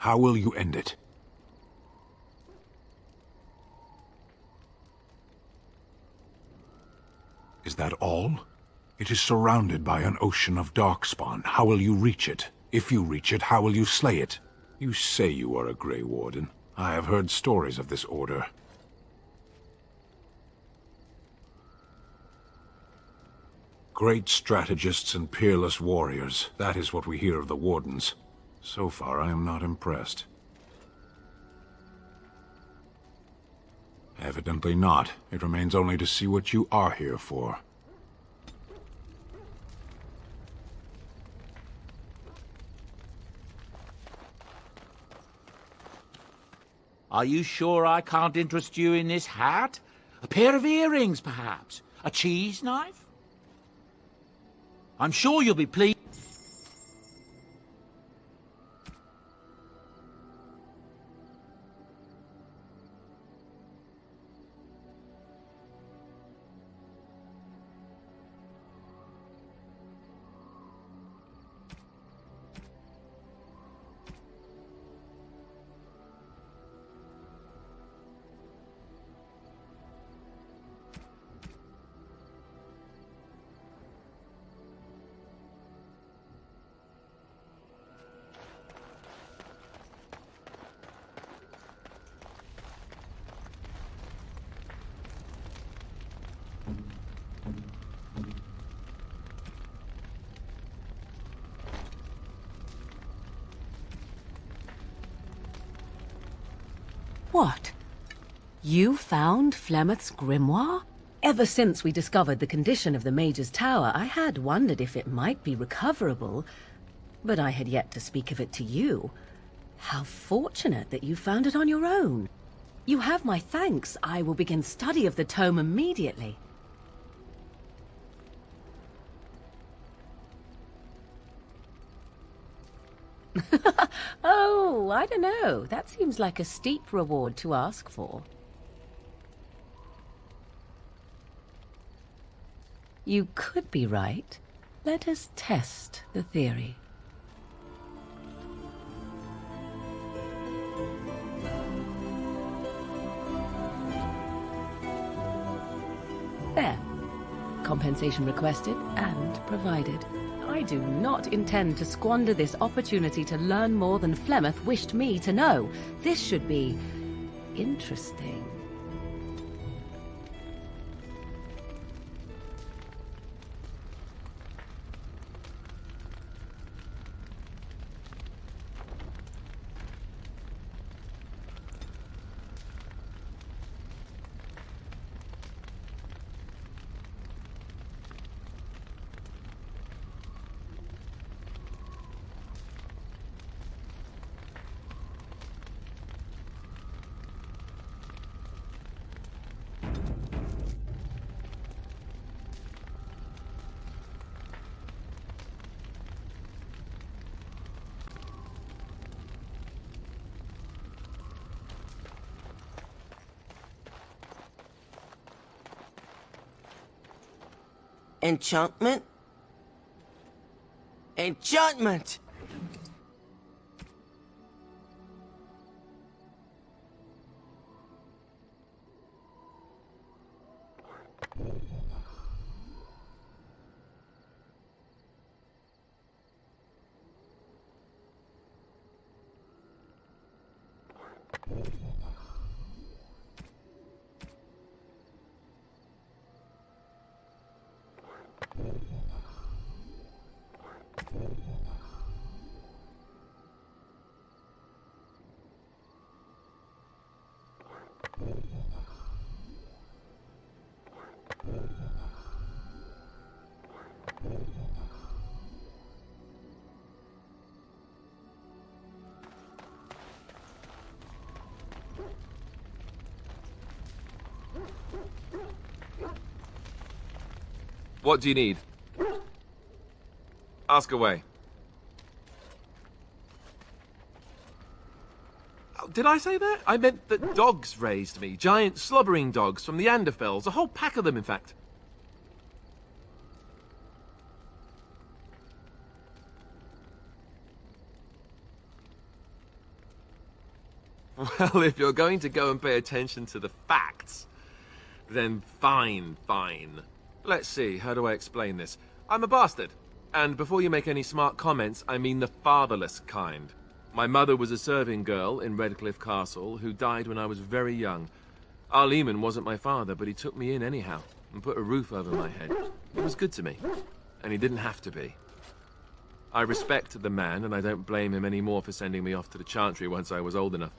How will you end it? Is that all? It is surrounded by an ocean of darkspawn. How will you reach it? If you reach it, how will you slay it? You say you are a Grey Warden. I have heard stories of this order. Great strategists and peerless warriors. That is what we hear of the Wardens. So far, I am not impressed. Evidently not. It remains only to see what you are here for. Are you sure I can't interest you in this hat? A pair of earrings, perhaps? A cheese knife? I'm sure you'll be pleased. What? You found Flemeth's grimoire? Ever since we discovered the condition of the Mage's Tower, I had wondered if it might be recoverable, but I had yet to speak of it to you. How fortunate that you found it on your own. You have my thanks. I will begin study of the tome immediately. Oh, I don't know. That seems like a steep reward to ask for. You could be right. Let us test the theory. There. Compensation requested and provided. I do not intend to squander this opportunity to learn more than Flemeth wished me to know. This should be interesting. Enchantment? Enchantment! What do you need? Ask away. Oh, did I say that? I meant that dogs raised me. Giant slobbering dogs from the Anderfells. A whole pack of them, in fact. Well, if you're going to go and pay attention to the facts, then fine. Let's see, how do I explain this? I'm a bastard. And before you make any smart comments, I mean the fatherless kind. My mother was a serving girl in Redcliffe Castle who died when I was very young. Our Lehman wasn't my father, but he took me in anyhow and put a roof over my head. He was good to me, and he didn't have to be. I respect the man, and I don't blame him anymore for sending me off to the Chantry once I was old enough.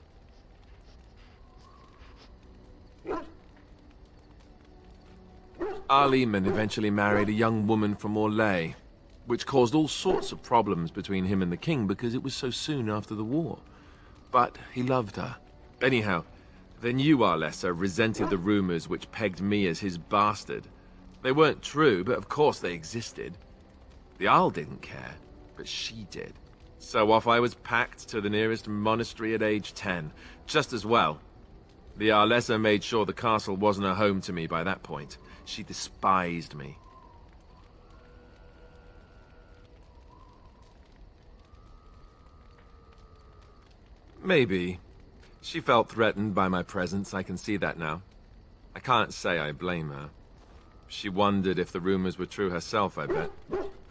Our Lehman eventually married a young woman from Orlais, which caused all sorts of problems between him and the king because it was so soon after the war. But he loved her. Anyhow, the new Arlessa resented the rumors which pegged me as his bastard. They weren't true, but of course they existed. The Arl didn't care, but she did. So off I was packed to the nearest monastery at age 10. Just as well. The Arlessa made sure the castle wasn't a home to me by that point. She despised me. Maybe. She felt threatened by my presence, I can see that now. I can't say I blame her. She wondered if the rumors were true herself, I bet.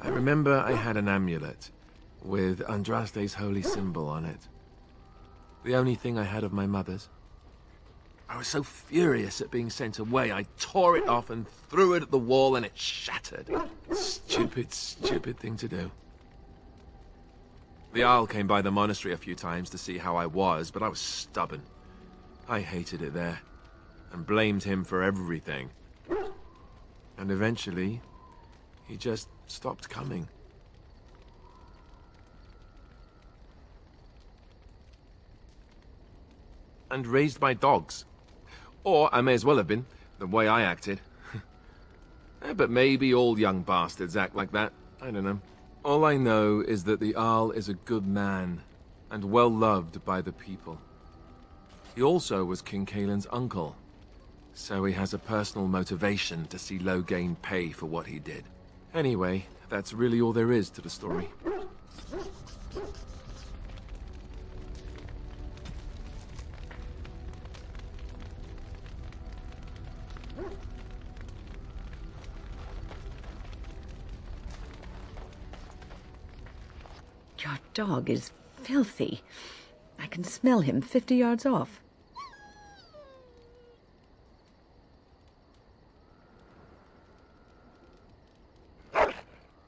I remember I had an amulet with Andraste's holy symbol on it. The only thing I had of my mother's. I was so furious at being sent away, I tore it off and threw it at the wall and it shattered. Stupid thing to do. The Arl came by the monastery a few times to see how I was, but I was stubborn. I hated it there, and blamed him for everything. And eventually, he just stopped coming. And raised my dogs. Or I may as well have been, the way I acted. But maybe all young bastards act like that. I don't know. All I know is that the Arl is a good man, and well loved by the people. He also was King Caelan's uncle, so he has a personal motivation to see Loghain pay for what he did. Anyway, that's really all there is to the story. Your dog is filthy. I can smell him 50 yards off.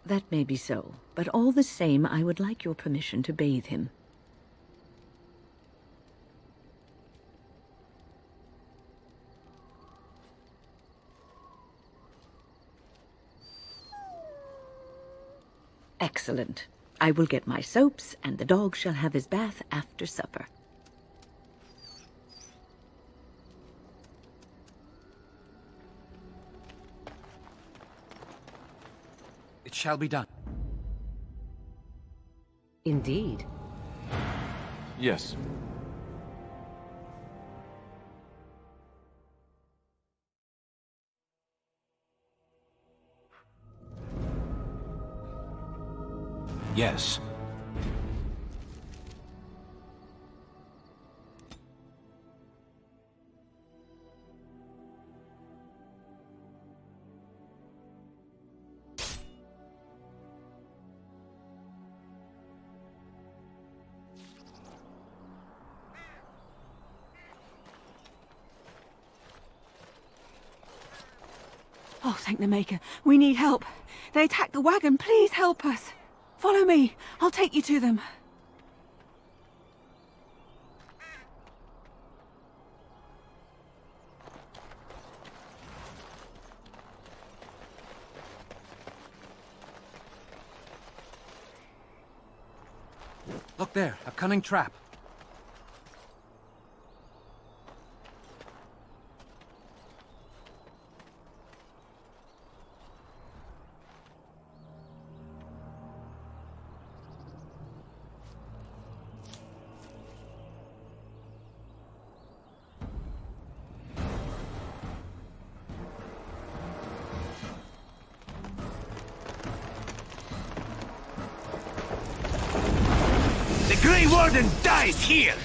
That may be so, but all the same, I would like your permission to bathe him. Excellent. I will get my soaps, and the dog shall have his bath after supper. It shall be done. Indeed. Yes. Yes. Oh, thank the Maker. We need help. They attacked the wagon. Please help us. Follow me. I'll take you to them. Look there, a cunning trap. The Grey Warden dies here!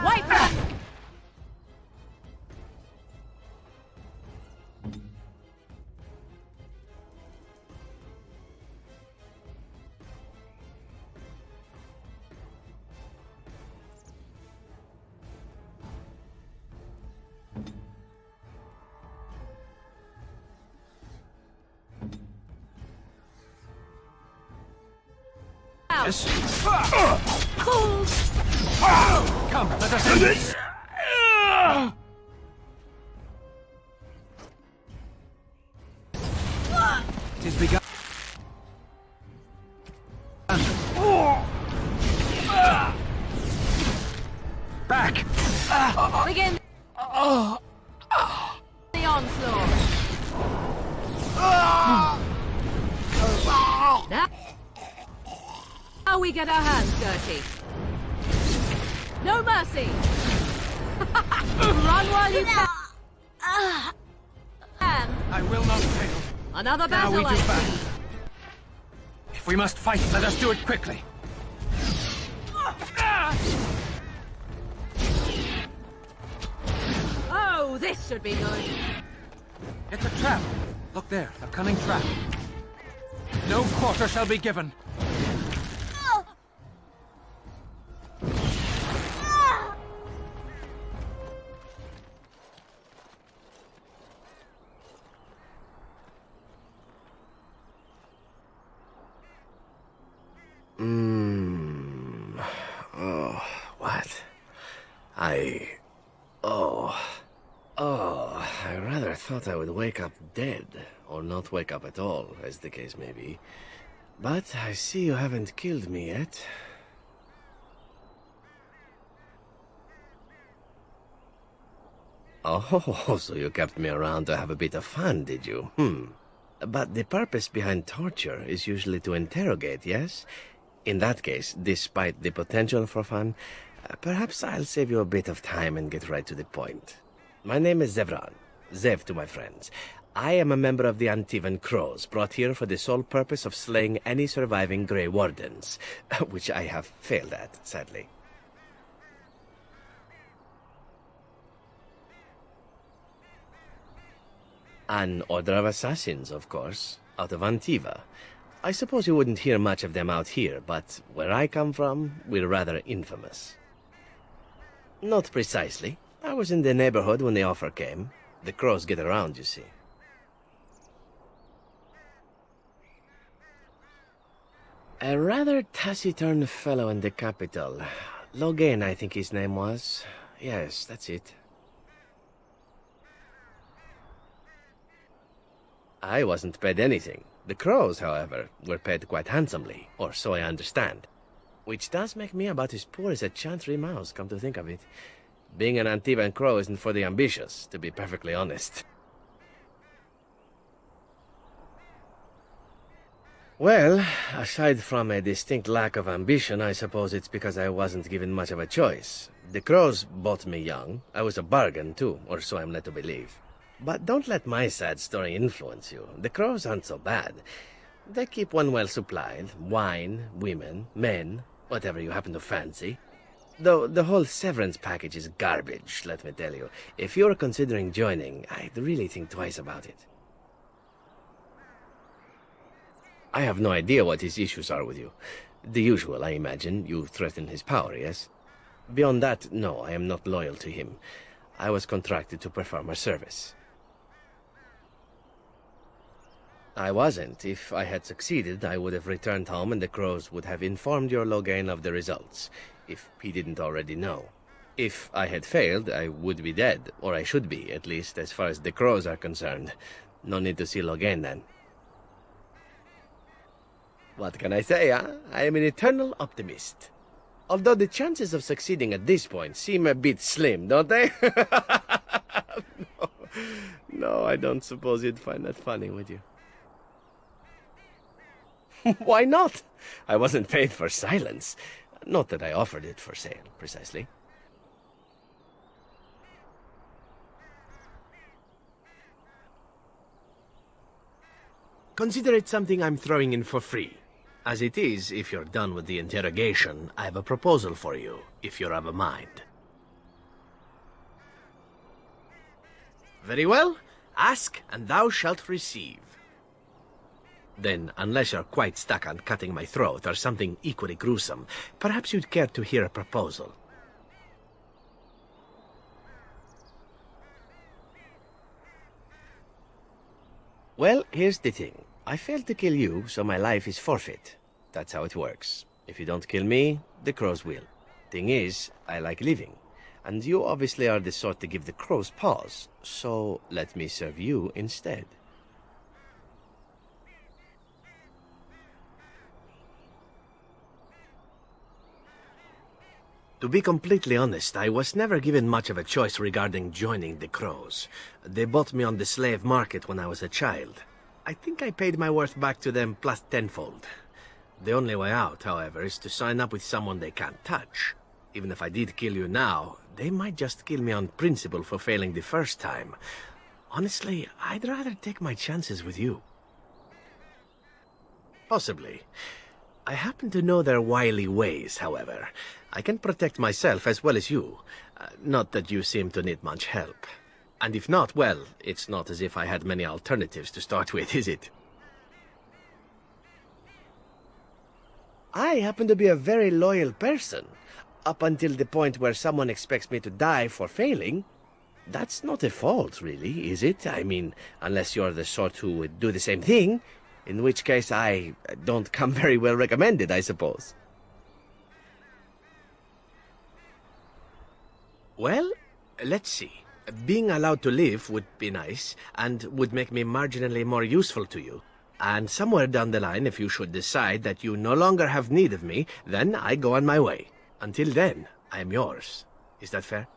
Wipe back! Yes. Come, let us end this. Tis begun. Back! Begin the onslaught. Now we get our hands dirty. No mercy. Run while you can. I will not fail. Another Now battle, we do I battle. see. If we must fight, let us do it quickly. Oh, this should be good. It's a trap. Look there, a cunning trap. No quarter shall be given. Oh, what? I rather thought I would wake up dead, or not wake up at all, as the case may be. But I see you haven't killed me yet. Oh, so you kept me around to have a bit of fun, did you? But the purpose behind torture is usually to interrogate, yes? In that case, despite the potential for fun, perhaps I'll save you a bit of time and get right to the point. My name is Zevran. Zev to my friends. I am a member of the Antivan Crows, brought here for the sole purpose of slaying any surviving Grey Wardens, which I have failed at, sadly. An order of assassins, of course, out of Antiva. I suppose you wouldn't hear much of them out here, but where I come from, we're rather infamous. Not precisely. I was in the neighborhood when the offer came. The Crows get around, you see. A rather taciturn fellow in the capital. Logain, I think his name was. Yes, that's it. I wasn't paid anything. The Crows, however, were paid quite handsomely, or so I understand. Which does make me about as poor as a Chantry mouse, come to think of it. Being an Antivan Crow isn't for the ambitious, to be perfectly honest. Well, aside from a distinct lack of ambition, I suppose it's because I wasn't given much of a choice. The Crows bought me young. I was a bargain, too, or so I'm led to believe. But don't let my sad story influence you. The Crows aren't so bad. They keep one well supplied. Wine, women, men, whatever you happen to fancy. Though the whole severance package is garbage, let me tell you. If you're considering joining, I'd really think twice about it. I have no idea what his issues are with you. The usual, I imagine. You threaten his power, yes? Beyond that, no, I am not loyal to him. I was contracted to perform a service. I wasn't. If I had succeeded, I would have returned home and the Crows would have informed your Logain of the results, if he didn't already know. If I had failed, I would be dead, or I should be, at least as far as the Crows are concerned. No need to see Logain then. What can I say, huh? I am an eternal optimist. Although the chances of succeeding at this point seem a bit slim, don't they? No, I don't suppose you'd find that funny, would you? Why not? I wasn't paid for silence. Not that I offered it for sale, precisely. Consider it something I'm throwing in for free. As it is, if you're done with the interrogation, I have a proposal for you, if you're of a mind. Very well. Ask, and thou shalt receive. Then, unless you're quite stuck on cutting my throat or something equally gruesome, perhaps you'd care to hear a proposal. Well, here's the thing. I failed to kill you, so my life is forfeit. That's how it works. If you don't kill me, the crows will. Thing is, I like living. And you obviously are the sort to give the crows pause, so let me serve you instead. To be completely honest, I was never given much of a choice regarding joining the crows. They bought me on the slave market when I was a child. I think I paid my worth back to them plus tenfold. The only way out, however, is to sign up with someone they can't touch. Even if I did kill you now, they might just kill me on principle for failing the first time. Honestly, I'd rather take my chances with you. Possibly. I happen to know their wily ways, however. I can protect myself as well as you. Not that you seem to need much help. And if not, well, it's not as if I had many alternatives to start with, is it? I happen to be a very loyal person. Up until the point where someone expects me to die for failing. That's not a fault, really, is it? I mean, unless you're the sort who would do the same thing, in which case I don't come very well recommended, I suppose. Well, let's see. Being allowed to live would be nice, and would make me marginally more useful to you. And somewhere down the line, if you should decide that you no longer have need of me, then I go on my way. Until then, I am yours. Is that fair?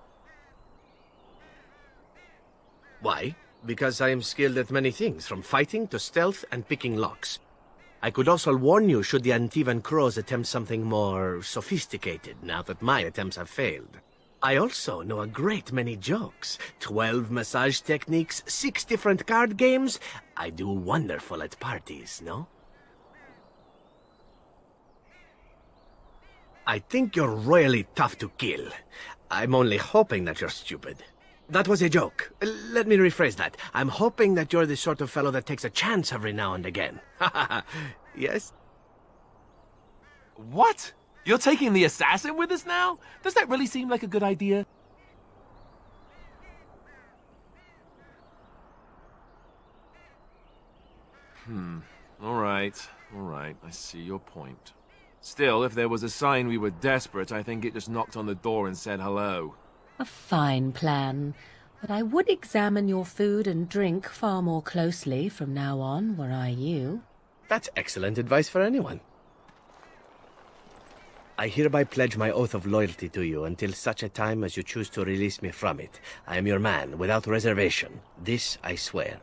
Why? Because I am skilled at many things, from fighting to stealth and picking locks. I could also warn you should the Antivan crows attempt something more sophisticated, now that my attempts have failed. I also know a great many jokes. 12 massage techniques, 6 different card games. I do wonderful at parties, no? I think you're royally tough to kill. I'm only hoping that you're stupid. That was a joke. Let me rephrase that. I'm hoping that you're the sort of fellow that takes a chance every now and again. Yes? What? You're taking the assassin with us now? Does that really seem like a good idea? All right. I see your point. Still, if there was a sign we were desperate, I think it just knocked on the door and said hello. A fine plan. But I would examine your food and drink far more closely from now on, were I you. That's excellent advice for anyone. I hereby pledge my oath of loyalty to you until such a time as you choose to release me from it. I am your man, without reservation. This I swear.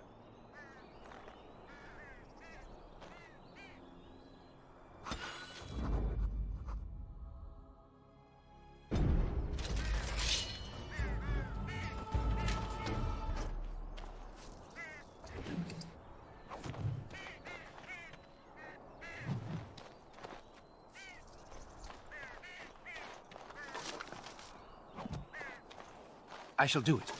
I shall do it.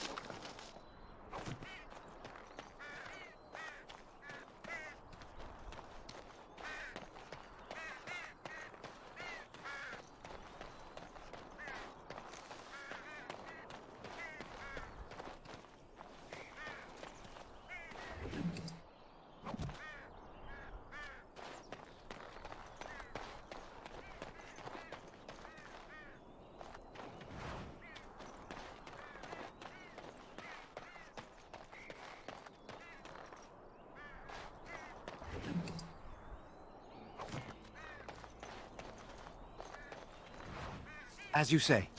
As you say.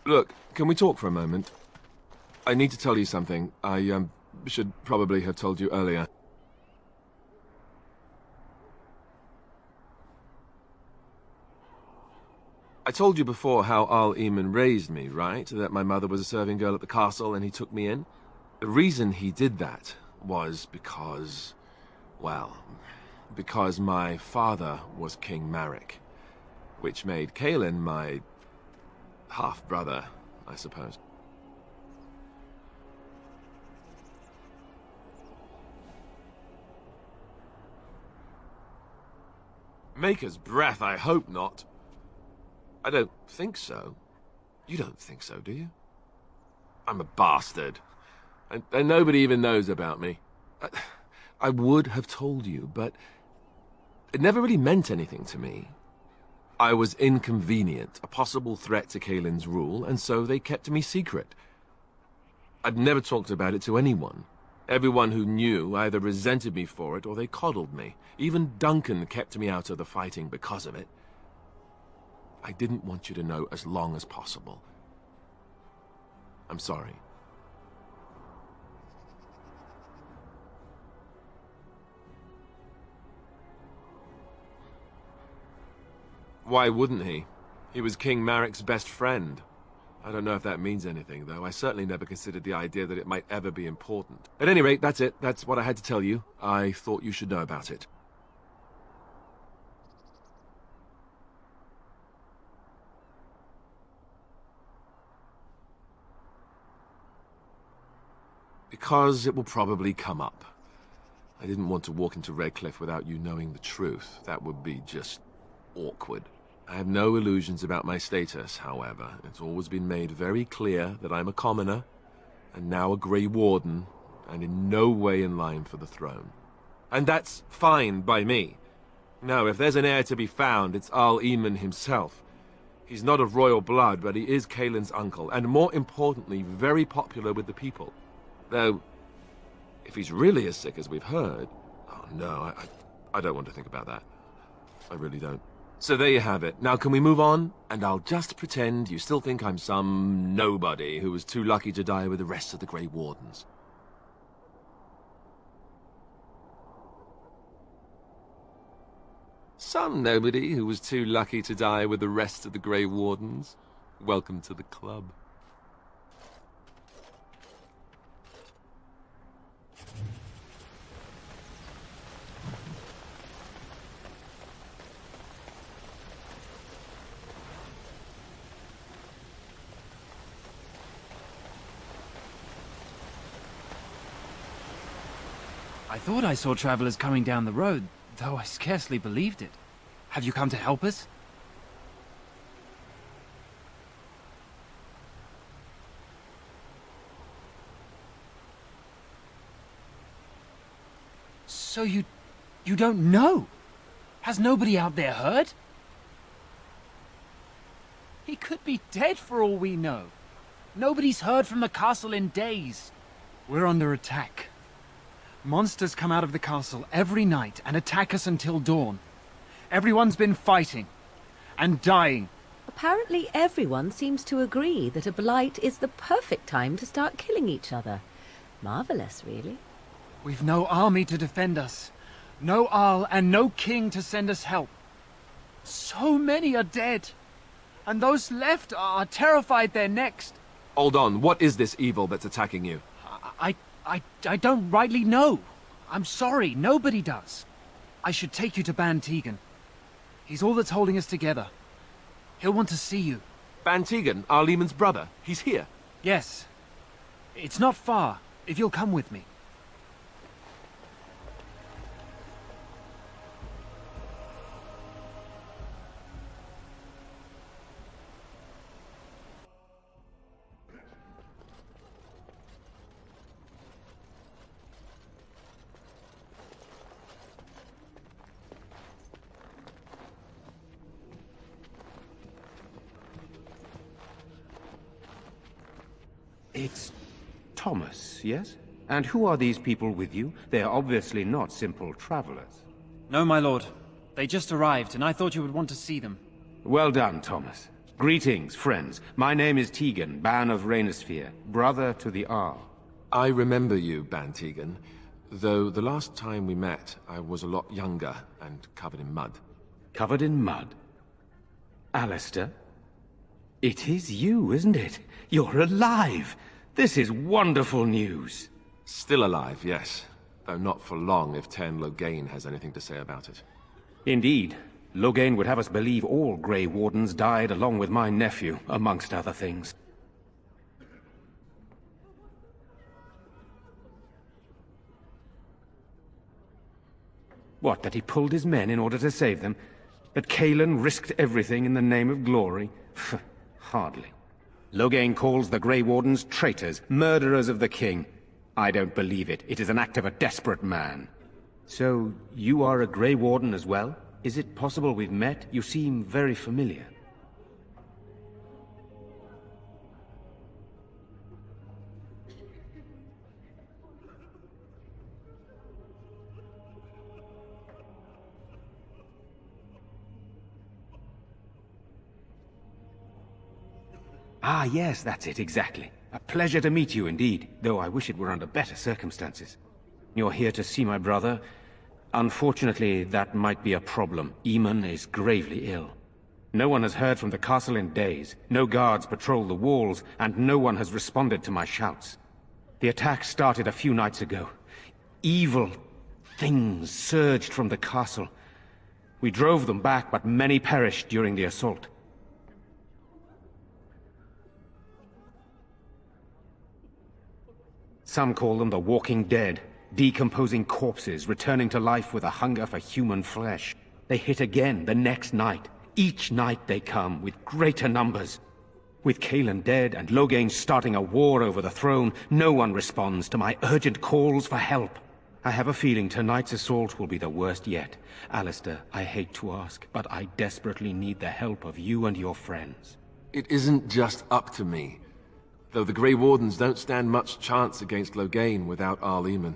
Look, can we talk for a moment? I need to tell you something. I, should probably have told you earlier. I told you before how Al-Eamon raised me, right? That my mother was a serving girl at the castle and he took me in? The reason he did that was because... well, because my father was King Marek, which made Kaelin my half-brother, I suppose. Maker's breath, I hope not. I don't think so. You don't think so, do you? I'm a bastard. And nobody even knows about me. I would have told you, but it never really meant anything to me. I was inconvenient, a possible threat to Kaelin's rule, and so they kept me secret. I'd never talked about it to anyone. Everyone who knew either resented me for it or they coddled me. Even Duncan kept me out of the fighting because of it. I didn't want you to know as long as possible. I'm sorry. Why wouldn't he? He was King Marek's best friend. I don't know if that means anything, though. I certainly never considered the idea that it might ever be important. At any rate, that's it. That's what I had to tell you. I thought you should know about it. Because it will probably come up. I didn't want to walk into Redcliffe without you knowing the truth. That would be just awkward. I have no illusions about my status, however. It's always been made very clear that I'm a commoner, and now a Grey Warden, and in no way in line for the throne. And that's fine by me. No, if there's an heir to be found, it's Al-Eamon himself. He's not of royal blood, but he is Kaelin's uncle, and more importantly, very popular with the people. Though, if he's really as sick as we've heard... oh no, I don't want to think about that. I really don't. So there you have it. Now can we move on? And I'll just pretend you still think I'm some nobody who was too lucky to die with the rest of the Grey Wardens. Some nobody who was too lucky to die with the rest of the Grey Wardens. Welcome to the club. I thought I saw travelers coming down the road, though I scarcely believed it. Have you come to help us? So you don't know? Has nobody out there heard? He could be dead for all we know. Nobody's heard from the castle in days. We're under attack. Monsters come out of the castle every night and attack us until dawn. Everyone's been fighting and dying. Apparently everyone seems to agree that a blight is the perfect time to start killing each other. Marvelous, really. We've no army to defend us. No Arl and no king to send us help. So many are dead. And those left are terrified they're next. Hold on, what is this evil that's attacking you? I don't rightly know. I'm sorry, nobody does. I should take you to Ban Tegan. He's all that's holding us together. He'll want to see you. Ban Tegan, Al-Eamon's brother. He's here. Yes. It's not far, if you'll come with me. It's Thomas, yes? And who are these people with you? They are obviously not simple travelers. No, my lord. They just arrived, and I thought you would want to see them. Well done, Thomas. Greetings, friends. My name is Tegan, Ban of Rainersphere, brother to the Arl. I remember you, Ban Tegan, though the last time we met, I was a lot younger and covered in mud. Covered in mud? Alistair? It is you, isn't it? You're alive! This is wonderful news! Still alive, yes. Though not for long if Ten Loghain has anything to say about it. Indeed. Loghain would have us believe all Grey Wardens died along with my nephew, amongst other things. What, that he pulled his men in order to save them? That Cailan risked everything in the name of glory? Hardly. Loghain calls the Grey Wardens traitors, murderers of the king. I don't believe it. It is an act of a desperate man. So, you are a Grey Warden as well? Is it possible we've met? You seem very familiar. Ah, yes, that's it, exactly. A pleasure to meet you indeed, though I wish it were under better circumstances. You're here to see my brother. Unfortunately, that might be a problem. Eamon is gravely ill. No one has heard from the castle in days. No guards patrol the walls, and no one has responded to my shouts. The attack started a few nights ago. Evil things surged from the castle. We drove them back, but many perished during the assault. Some call them the Walking Dead, decomposing corpses returning to life with a hunger for human flesh. They hit again the next night. Each night they come, with greater numbers. With Cailan dead and Loghain starting a war over the throne, no one responds to my urgent calls for help. I have a feeling tonight's assault will be the worst yet. Alistair, I hate to ask, but I desperately need the help of you and your friends. It isn't just up to me. Though the Grey Wardens don't stand much chance against Loghain without Arl Eamon.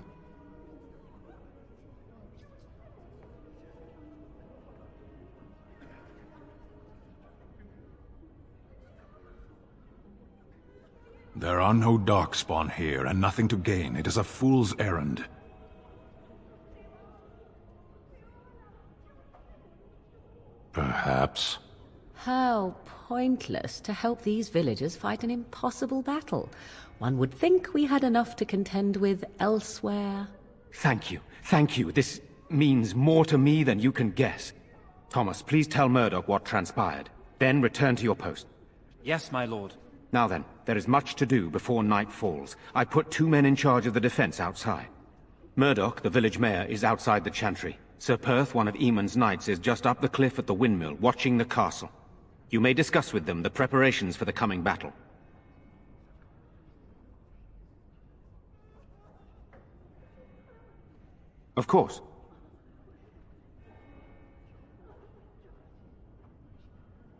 There are no Darkspawn here, and nothing to gain. It is a fool's errand. Perhaps. How pointless to help these villagers fight an impossible battle. One would think we had enough to contend with elsewhere. Thank you. Thank you. This means more to me than you can guess. Thomas, please tell Murdoch what transpired. Then return to your post. Yes, my lord. Now then, there is much to do before night falls. I put 2 men in charge of the defense outside. Murdoch, the village mayor, is outside the chantry. Sir Perth, one of Eamon's knights, is just up the cliff at the windmill, watching the castle. You may discuss with them the preparations for the coming battle. Of course.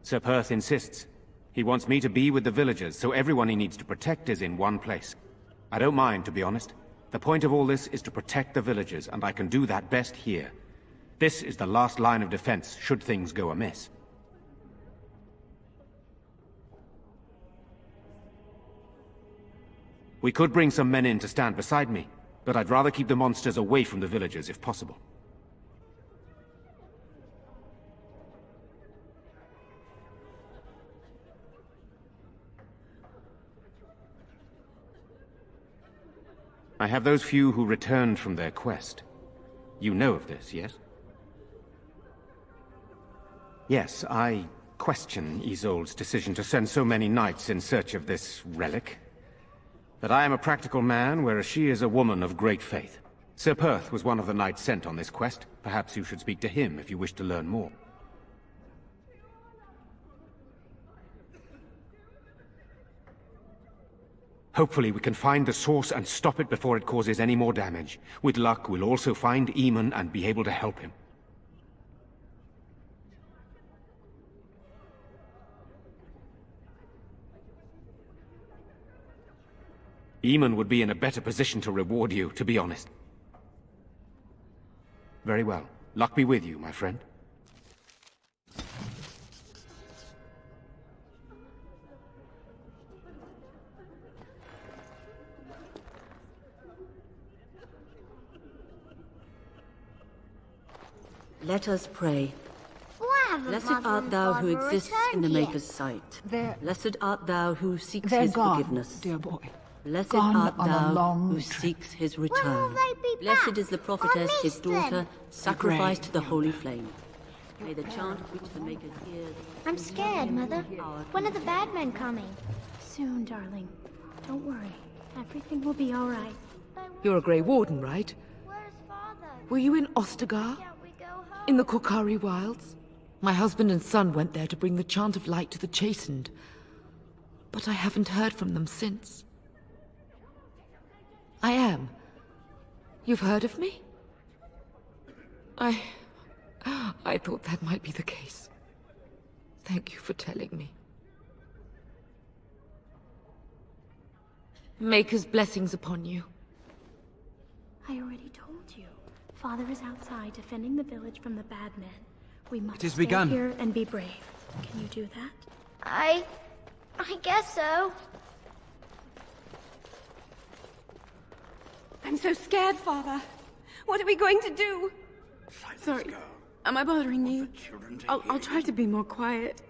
Sir Perth insists. He wants me to be with the villagers, so everyone he needs to protect is in one place. I don't mind, to be honest. The point of all this is to protect the villagers, and I can do that best here. This is the last line of defense, should things go amiss. We could bring some men in to stand beside me, but I'd rather keep the monsters away from the villagers if possible. I have those few who returned from their quest. You know of this, yes? Yes, I question Isolde's decision to send so many knights in search of this relic. But I am a practical man, whereas she is a woman of great faith. Sir Perth was one of the knights sent on this quest. Perhaps you should speak to him if you wish to learn more. Hopefully we can find the source and stop it before it causes any more damage. With luck, we'll also find Eamon and be able to help him. Eamon would be in a better position to reward you, to be honest. Very well. Luck be with you, my friend. Let us pray. Why haven't Blessed Mother art and thou who Father exists in the returned Maker's sight. They're- Blessed art thou who seeks They're his gone, forgiveness. dear boy. Blessed Gone art on a thou long who trip. seeks his When will return. they be Blessed back? is the I prophetess, his missed them. daughter, sacrificed to the holy flame. May the chant reach the Maker's ears. I'm scared, Mother. When are the bad men coming? Soon, darling. Don't worry. Everything will be all right. You're a Grey Warden, right? Where's Father? Were you in Ostagar? Can't we go home? In the Kokari Wilds? My husband and son went there to bring the chant of light to the chastened. But I haven't heard from them since. I am. You've heard of me? I thought that might be the case. Thank you for telling me. Maker's blessings upon you. I already told you. Father is outside defending the village from the bad men. We must It has stay begun. here and be brave. Can you do that? I guess so. I'm so scared, Father. What are we going to do? Sorry, am I bothering you? I'll try to be more quiet.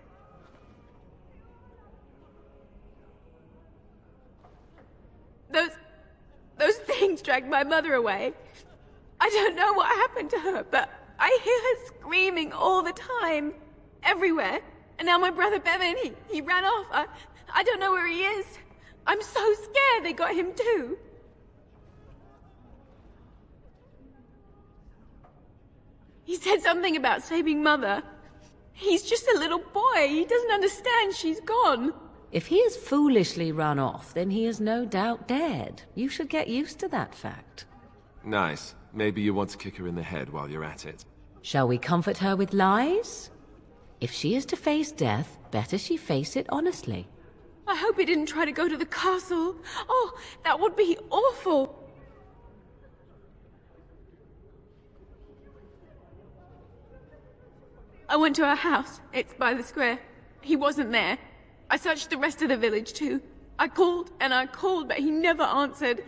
Those things dragged my mother away. I don't know what happened to her, but I hear her screaming all the time, everywhere. And now my brother Bevan, he ran off. I don't know where he is. I'm so scared they got him too. He said something about saving Mother. He's just a little boy. He doesn't understand she's gone. If he has foolishly run off, then he is no doubt dead. You should get used to that fact. Nice. Maybe you want to kick her in the head while you're at it. Shall we comfort her with lies? If she is to face death, better she face it honestly. I hope he didn't try to go to the castle. Oh, that would be awful. I went to her house. It's by the square. He wasn't there. I searched the rest of the village too. I called and I called, but he never answered.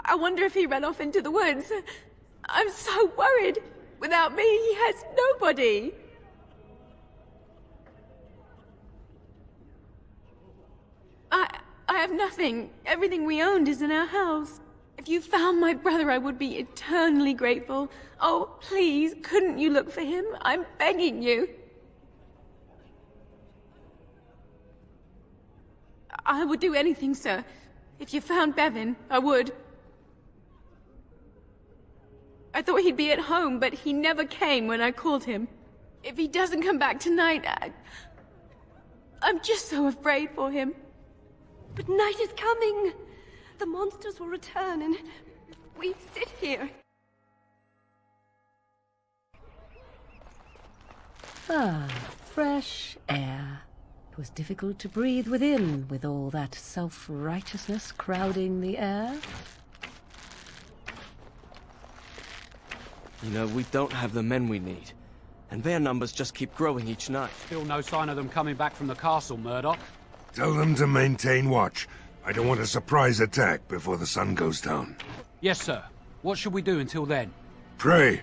I wonder if he ran off into the woods. I'm so worried. Without me, he has nobody. I have nothing. Everything we owned is in our house. If you found my brother, I would be eternally grateful. Oh, please, couldn't you look for him? I'm begging you. I would do anything, sir. If you found Bevan, I would. I thought he'd be at home, but he never came when I called him. If he doesn't come back tonight, I'm just so afraid for him. But night is coming. The monsters will return and we sit here. Ah, fresh air. It was difficult to breathe within, with all that self-righteousness crowding the air. You know, we don't have the men we need. And their numbers just keep growing each night. Still no sign of them coming back from the castle, Murdoch. Tell them to maintain watch. I don't want a surprise attack before the sun goes down. Yes, sir. What should we do until then? Pray,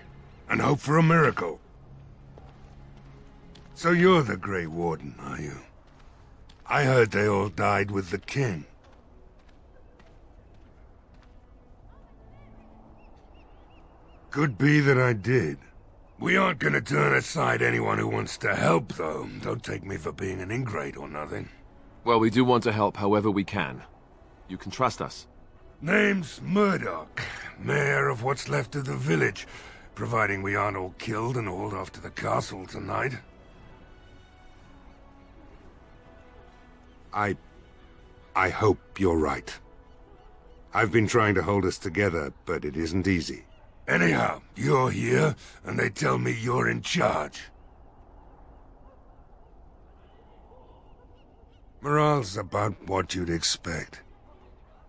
and hope for a miracle. So you're the Grey Warden, are you? I heard they all died with the king. Could be that I did. We aren't gonna turn aside anyone who wants to help, though. Don't take me for being an ingrate or nothing. Well, we do want to help however we can. You can trust us. Name's Murdoch, mayor of what's left of the village, providing we aren't all killed and hauled off to the castle tonight. I hope you're right. I've been trying to hold us together, but it isn't easy. Anyhow, you're here, and they tell me you're in charge. Morale's about what you'd expect.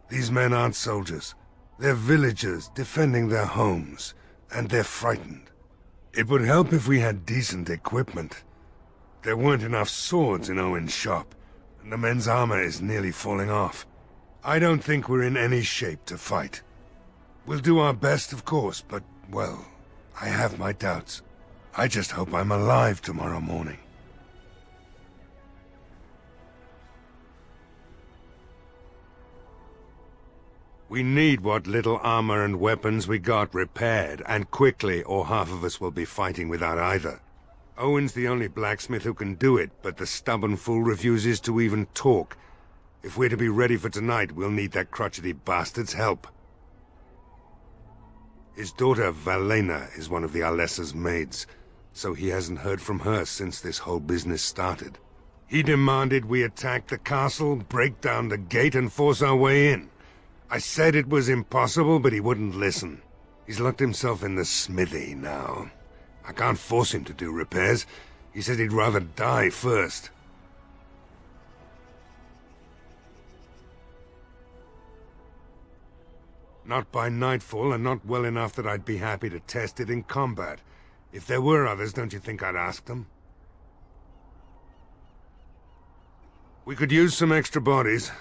These men aren't soldiers. They're villagers defending their homes, and they're frightened. It would help if we had decent equipment. There weren't enough swords in Owen's shop, and the men's armor is nearly falling off. I don't think we're in any shape to fight. We'll do our best, of course, but, well, I have my doubts. I just hope I'm alive tomorrow morning. We need what little armor and weapons we got repaired, and quickly, or half of us will be fighting without either. Owen's the only blacksmith who can do it, but the stubborn fool refuses to even talk. If we're to be ready for tonight, we'll need that crotchety bastard's help. His daughter, Valena, is one of the Alessa's maids, so he hasn't heard from her since this whole business started. He demanded we attack the castle, break down the gate, and force our way in. I said it was impossible, but he wouldn't listen. He's locked himself in the smithy now. I can't force him to do repairs. He said he'd rather die first. Not by nightfall, and not well enough that I'd be happy to test it in combat. If there were others, don't you think I'd ask them? We could use some extra bodies.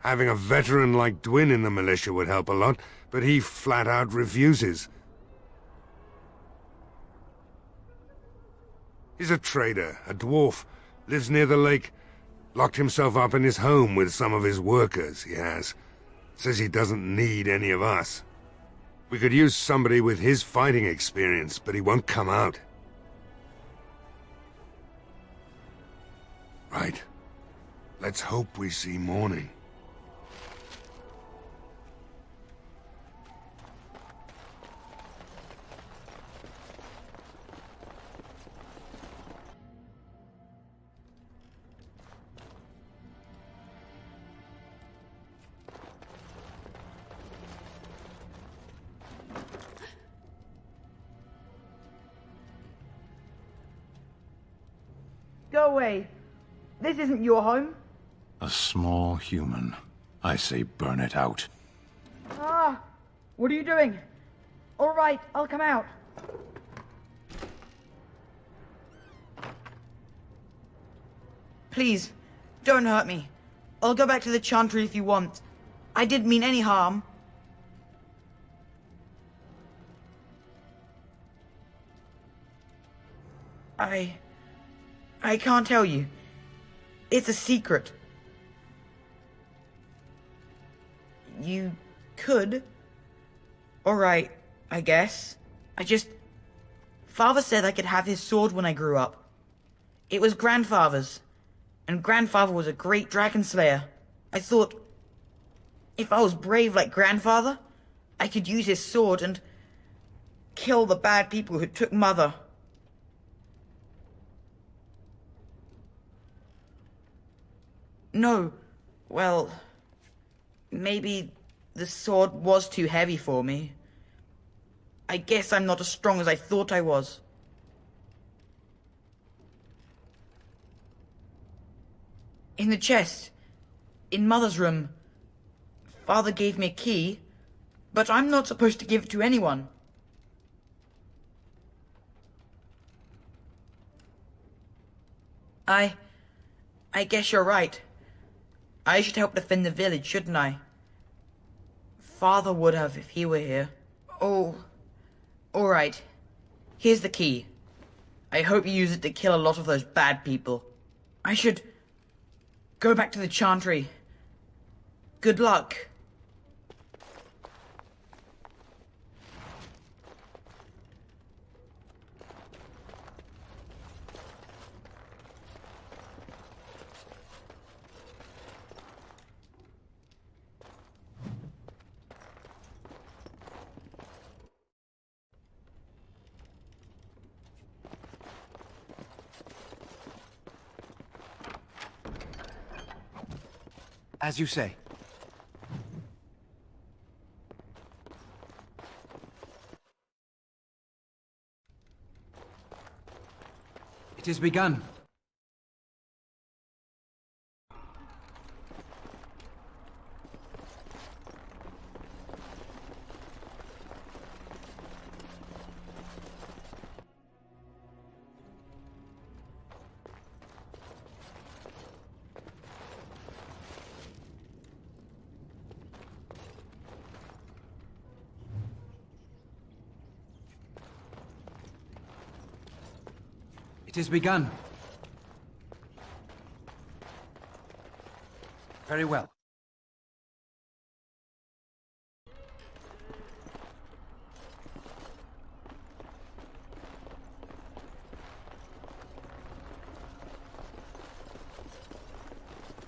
Having a veteran like Dwin in the militia would help a lot, but he flat out refuses. He's a trader, a dwarf, lives near the lake. Locked himself up in his home with some of his workers, he has. Says he doesn't need any of us. We could use somebody with his fighting experience, but he won't come out. Right. Let's hope we see morning. Go away. This isn't your home. A small human. I say burn it out. Ah! What are you doing? All right, I'll come out. Please, don't hurt me. I'll go back to the Chantry if you want. I didn't mean any harm. I can't tell you. It's a secret. You could. Alright, I guess. Father said I could have his sword when I grew up. It was Grandfather's. And Grandfather was a great dragon slayer. I thought, if I was brave like Grandfather, I could use his sword and kill the bad people who took Mother. No, well, maybe the sword was too heavy for me. I guess I'm not as strong as I thought I was. In the chest, in Mother's room, Father gave me a key, but I'm not supposed to give it to anyone. I guess you're right. I should help defend the village, shouldn't I? Father would have if he were here. Oh, all right. Here's the key. I hope you use it to kill a lot of those bad people. I should go back to the Chantry. Good luck. As you say. It is begun. It is begun. Very well.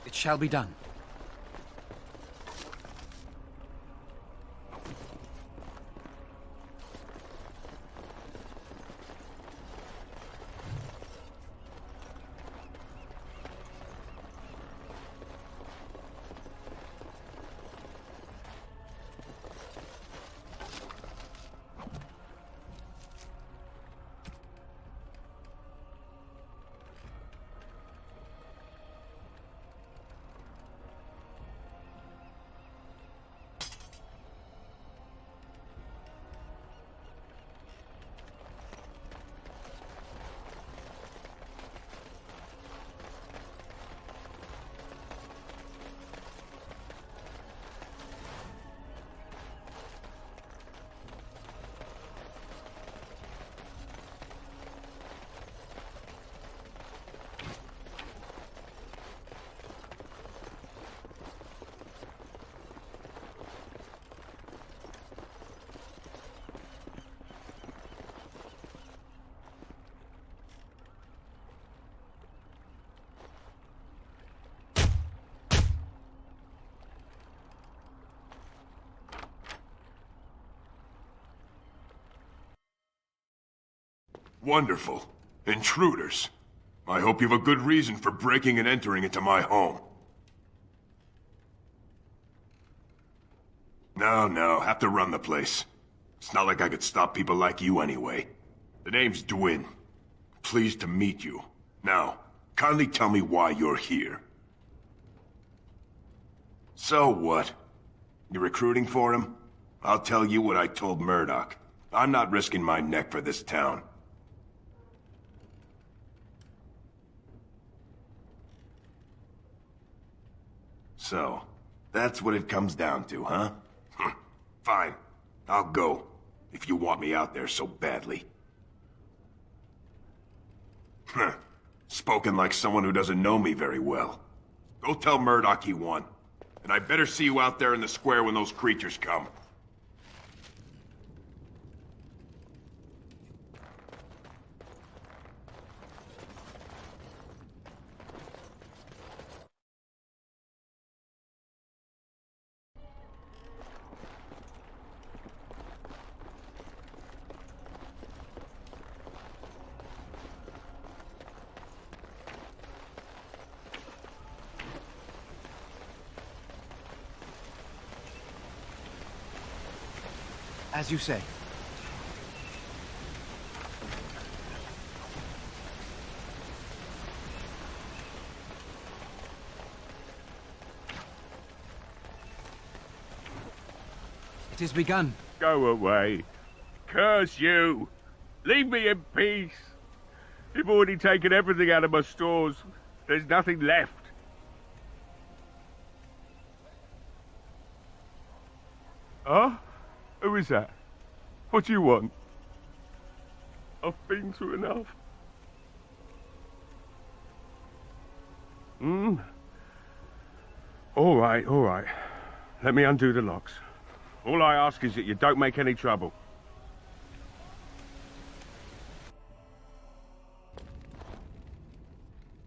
It shall be done. Wonderful. Intruders. I hope you have a good reason for breaking and entering into my home. No, have to run the place. It's not like I could stop people like you anyway. The name's Dwin. Pleased to meet you. Now, kindly tell me why you're here. So what? You recruiting for him? I'll tell you what I told Murdoch. I'm not risking my neck for this town. So, that's what it comes down to, huh? Fine. I'll go, if you want me out there so badly. Spoken like someone who doesn't know me very well. Go tell Murdoch he won. And I better see you out there in the square when those creatures come. As you say. It is begun. Go away. Curse you. Leave me in peace. You've already taken everything out of my stores. There's nothing left. Huh? Who is that? What do you want? I've been through enough. All right. Let me undo the locks. All I ask is that you don't make any trouble.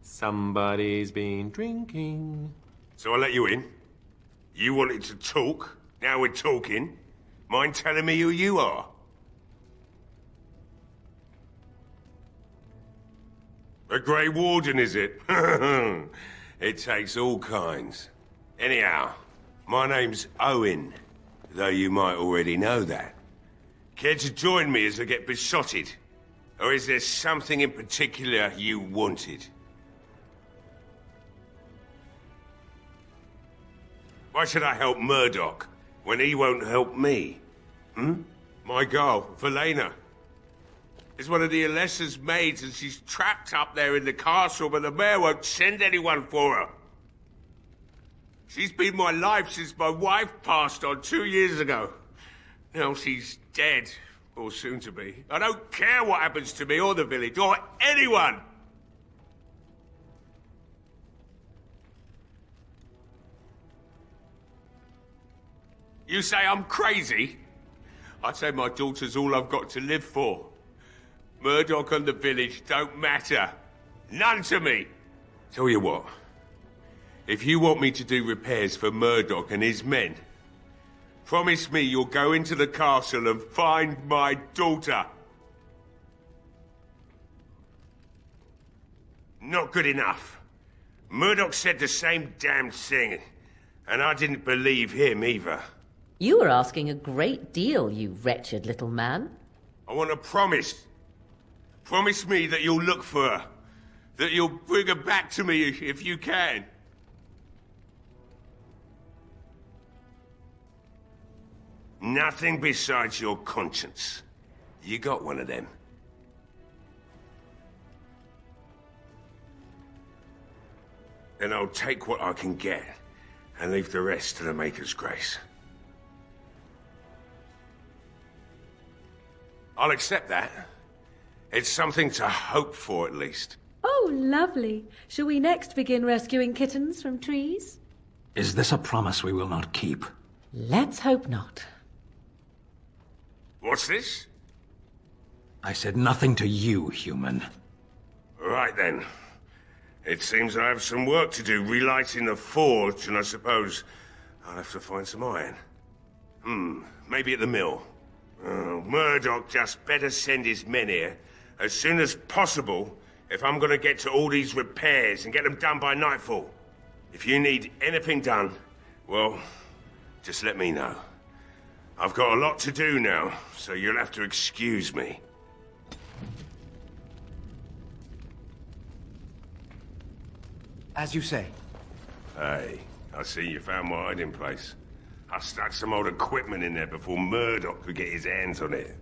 Somebody's been drinking. So I let you in. You wanted to talk. Now we're talking. Mind telling me who you are? A Grey Warden, is it? It takes all kinds. Anyhow, my name's Owen, though you might already know that. Care to join me as I get besotted? Or is there something in particular you wanted? Why should I help Murdoch when he won't help me? My girl, Vermelho, is one of the Alessa's maids and she's trapped up there in the castle, but the mayor won't send anyone for her. She's been my life since my wife passed on 2 years ago. Now she's dead, or soon to be. I don't care what happens to me or the village or anyone. You say I'm crazy? I say my daughter's all I've got to live for. Murdoch and the village don't matter. None to me. Tell you what. If you want me to do repairs for Murdoch and his men, promise me you'll go into the castle and find my daughter. Not good enough. Murdoch said the same damn thing, and I didn't believe him either. You were asking a great deal, you wretched little man. I want a promise. Promise me that you'll look for her. That you'll bring her back to me if you can. Nothing besides your conscience. You got one of them. Then I'll take what I can get and leave the rest to the Maker's grace. I'll accept that. It's something to hope for, at least. Oh, lovely. Shall we next begin rescuing kittens from trees? Is this a promise we will not keep? Let's hope not. What's this? I said nothing to you, human. Right then. It seems I have some work to do relighting the forge, and I suppose I'll have to find some iron. Maybe at the mill. Oh, Murdoch just better send his men here as soon as possible if I'm gonna get to all these repairs and get them done by nightfall. If you need anything done, well, just let me know. I've got a lot to do now, so you'll have to excuse me. As you say. Hey, I see you found my hiding place. I stuck some old equipment in there before Murdoch could get his hands on it.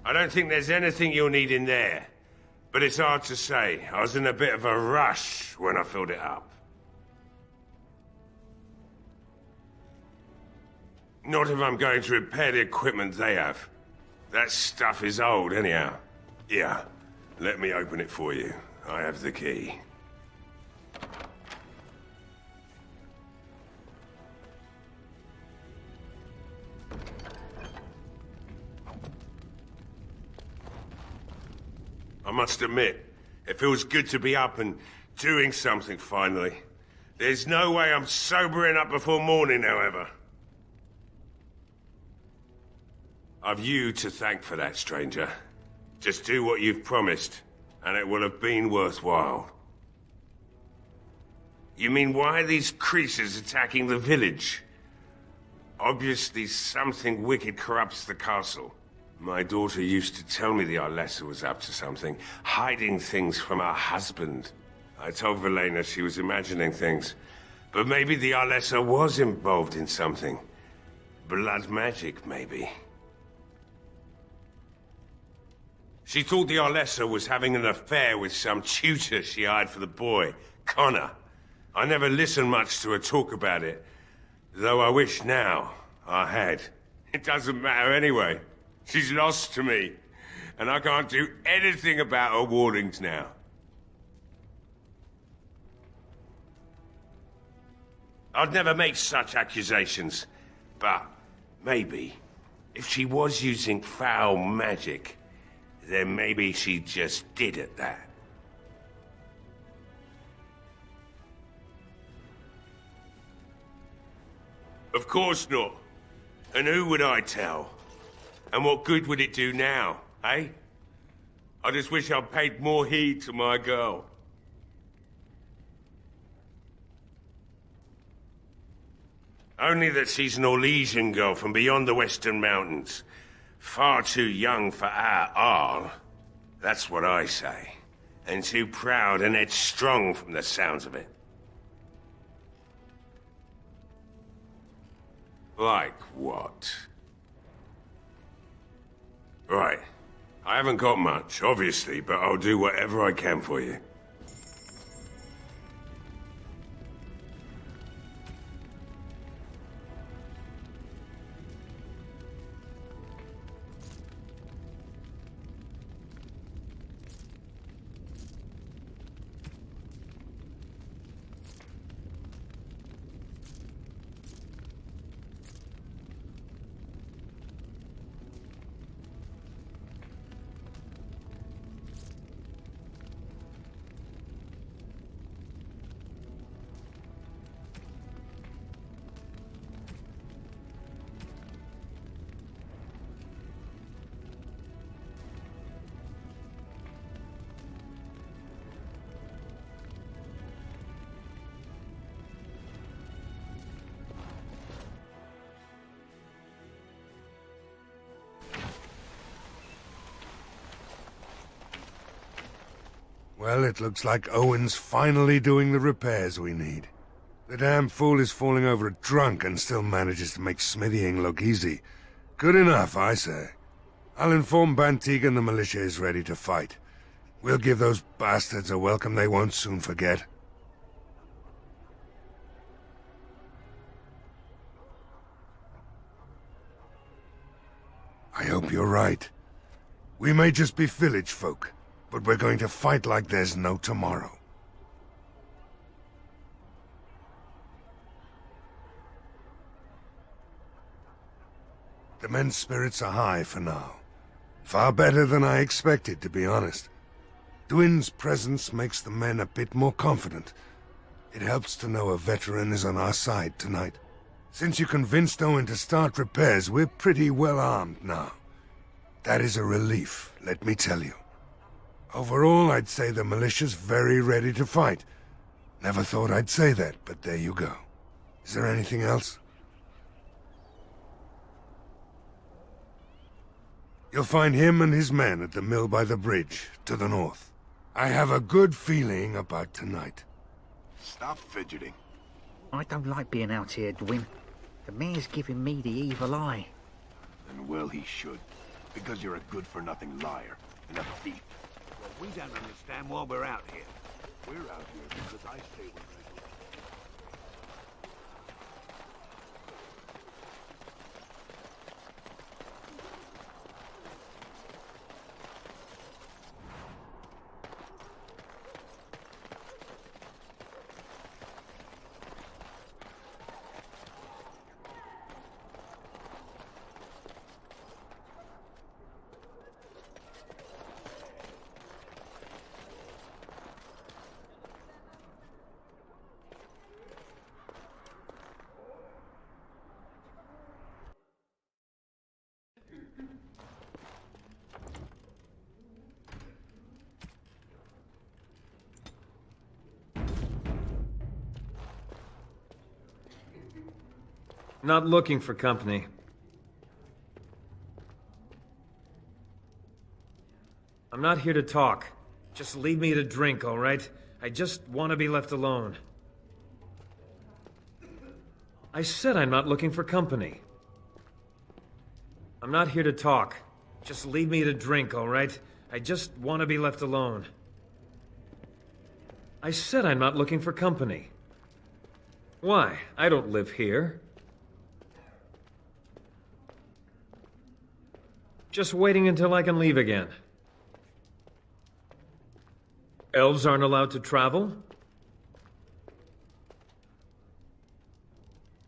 I don't think there's anything you'll need in there, but it's hard to say. I was in a bit of a rush when I filled it up. Not if I'm going to repair the equipment they have. That stuff is old anyhow. Yeah, let me open it for you. I have the key. I must admit, it feels good to be up and doing something finally. There's no way I'm sobering up before morning, however. I've you to thank for that, stranger. Just do what you've promised, and it will have been worthwhile. You mean why are these creatures attacking the village? Obviously something wicked corrupts the castle. My daughter used to tell me the Arlessa was up to something, hiding things from her husband. I told Velena she was imagining things, but maybe the Arlessa was involved in something. Blood magic, maybe. She thought the Arlessa was having an affair with some tutor she hired for the boy, Connor. I never listened much to her talk about it, though I wish now I had. It doesn't matter anyway. She's lost to me, and I can't do anything about her warnings now. I'd never make such accusations, but maybe, if she was using foul magic, then maybe she just did it that. Of course not. And who would I tell? And what good would it do now, eh? I just wish I'd paid more heed to my girl. Only that she's an Orlesian girl from beyond the Western Mountains. Far too young for our Arl. That's what I say. And too proud and headstrong from the sounds of it. Like what? Right. I haven't got much, obviously, but I'll do whatever I can for you. Well, it looks like Owen's finally doing the repairs we need. The damn fool is falling over drunk and still manages to make smithying look easy. Good enough, I say. I'll inform Bantigan the militia is ready to fight. We'll give those bastards a welcome they won't soon forget. I hope you're right. We may just be village folk, but we're going to fight like there's no tomorrow. The men's spirits are high for now. Far better than I expected, to be honest. Dwin's presence makes the men a bit more confident. It helps to know a veteran is on our side tonight. Since you convinced Owen to start repairs, we're pretty well armed now. That is a relief, let me tell you. Overall, I'd say the militia's very ready to fight. Never thought I'd say that, but there you go. Is there anything else? You'll find him and his men at the mill by the bridge, to the north. I have a good feeling about tonight. Stop fidgeting. I don't like being out here, Dwin. The mayor's giving me the evil eye. And well he should. Because you're a good-for-nothing liar and a thief. Well, we don't understand why we're out here. We're out here because I say we're going to. Not looking for company. I'm not here to talk. Just leave me to drink, all right? I just want to be left alone. I said I'm not looking for company. I'm not here to talk. Just leave me to drink, all right? I just want to be left alone. I said I'm not looking for company. Why? I don't live here. Just waiting until I can leave again. Elves aren't allowed to travel?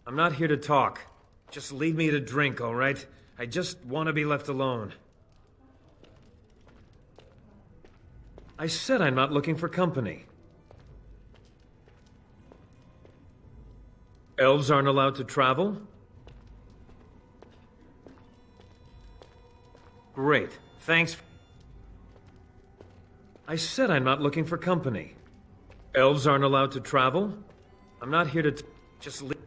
I'm not here to talk. Just leave me to drink, all right? I just want to be left alone. I said I'm not looking for company. Elves aren't allowed to travel? Great. Thanks. I said I'm not looking for company. Elves aren't allowed to travel? I'm not here to just leave.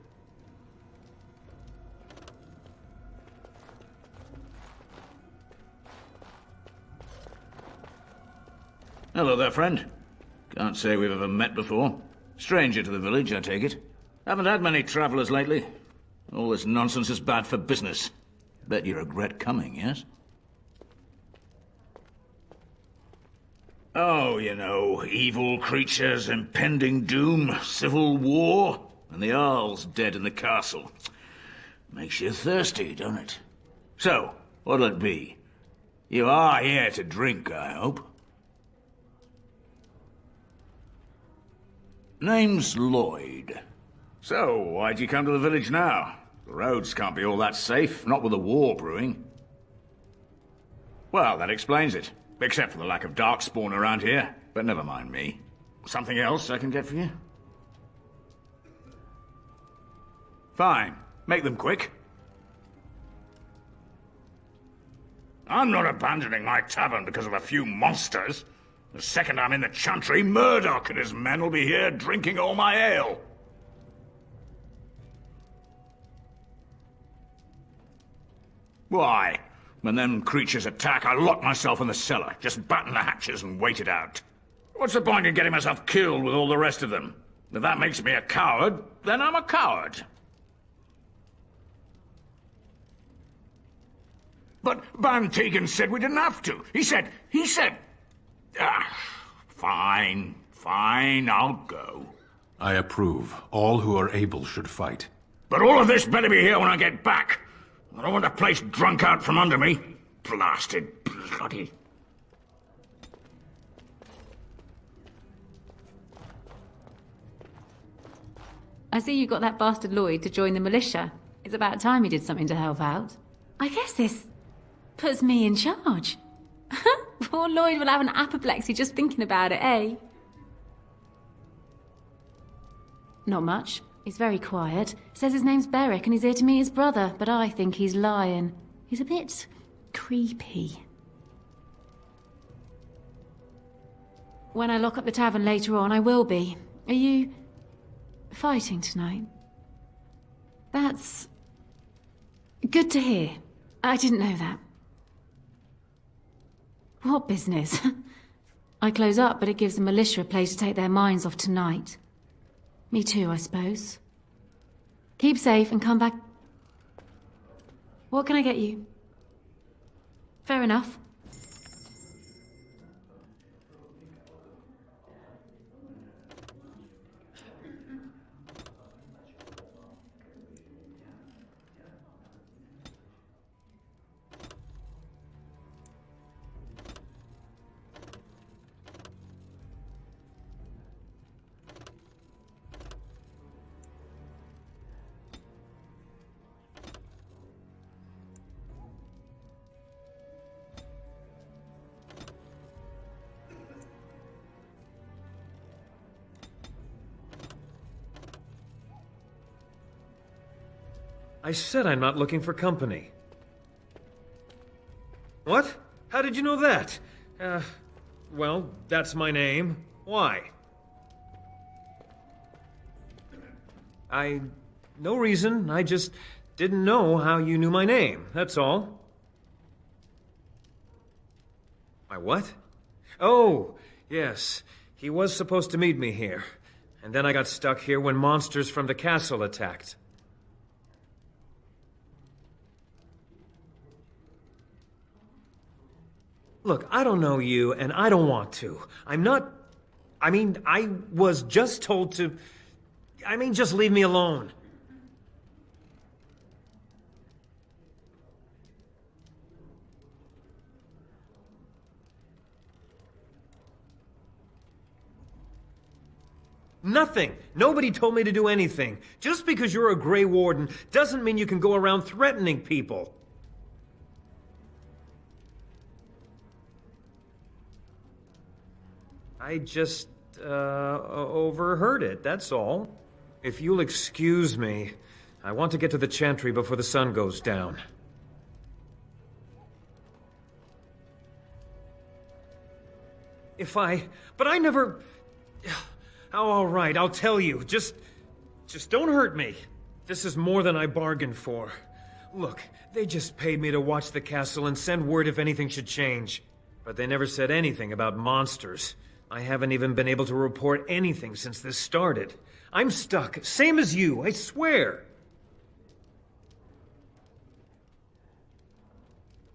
Hello there, friend. Can't say we've ever met before. Stranger to the village, I take it. Haven't had many travelers lately. All this nonsense is bad for business. Bet you regret coming, yes? Oh, you know, evil creatures, impending doom, civil war, and the Jarl's dead in the castle. Makes you thirsty, don't it? So, what'll it be? You are here to drink, I hope. Name's Lloyd. So, why'd you come to the village now? The roads can't be all that safe, not with a war brewing. Well, that explains it. Except for the lack of darkspawn around here. But never mind me. Something else I can get for you? Fine. Make them quick. I'm not abandoning my tavern because of a few monsters. The second I'm in the chantry, Murdoch and his men will be here drinking all my ale. Why? When them creatures attack, I lock myself in the cellar, just batten the hatches and wait it out. What's the point in getting myself killed with all the rest of them? If that makes me a coward, then I'm a coward. But Van Tegan said we didn't have to. He said... Fine, I'll go. I approve. All who are able should fight. But all of this better be here when I get back. I don't want the place drunk out from under me. Blasted bloody... I see you got that bastard Lloyd to join the militia. It's about time he did something to help out. I guess this puts me in charge. Poor Lloyd will have an apoplexy just thinking about it, eh? Not much. He's very quiet. Says his name's Beric and he's here to meet his brother, but I think he's lying. He's a bit creepy. When I lock up the tavern later on, I will be. Are you fighting tonight? That's good to hear. I didn't know that. What business? I close up, but it gives the militia a place to take their minds off tonight. Me too, I suppose. Keep safe and come back. What can I get you? Fair enough. I said I'm not looking for company. What? How did you know that? Well, that's my name. Why? No reason. I just didn't know how you knew my name, that's all. My what? Oh, yes. He was supposed to meet me here. And then I got stuck here when monsters from the castle attacked. Look, I don't know you, and I don't want to. I was just told to... just leave me alone. Nothing. Nobody told me to do anything. Just because you're a Grey Warden doesn't mean you can go around threatening people. I just, overheard it, that's all. If you'll excuse me, I want to get to the Chantry before the sun goes down. But I never... Oh, all right, I'll tell you. Just don't hurt me. This is more than I bargained for. Look, they just paid me to watch the castle and send word if anything should change. But they never said anything about monsters. I haven't even been able to report anything since this started. I'm stuck, same as you, I swear.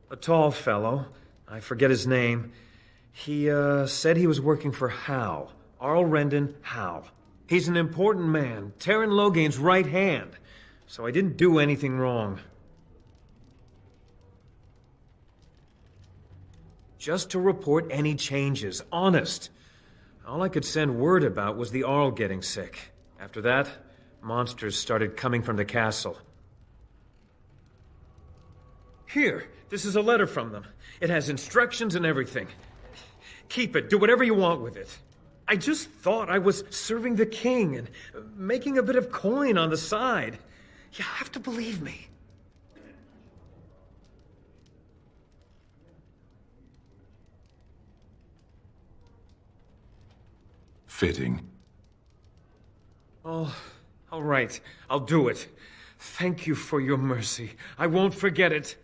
A tall fellow, I forget his name. He, said he was working for Hal. Arl Rendon Hal. He's an important man, Terran Logain's right hand. So I didn't do anything wrong. Just to report any changes, honest. All I could send word about was the Arl getting sick. After that, monsters started coming from the castle. Here, this is a letter from them. It has instructions and everything. Keep it, do whatever you want with it. I just thought I was serving the king and making a bit of coin on the side. You have to believe me. Fitting. Oh, all right. I'll do it. Thank you for your mercy. I won't forget it.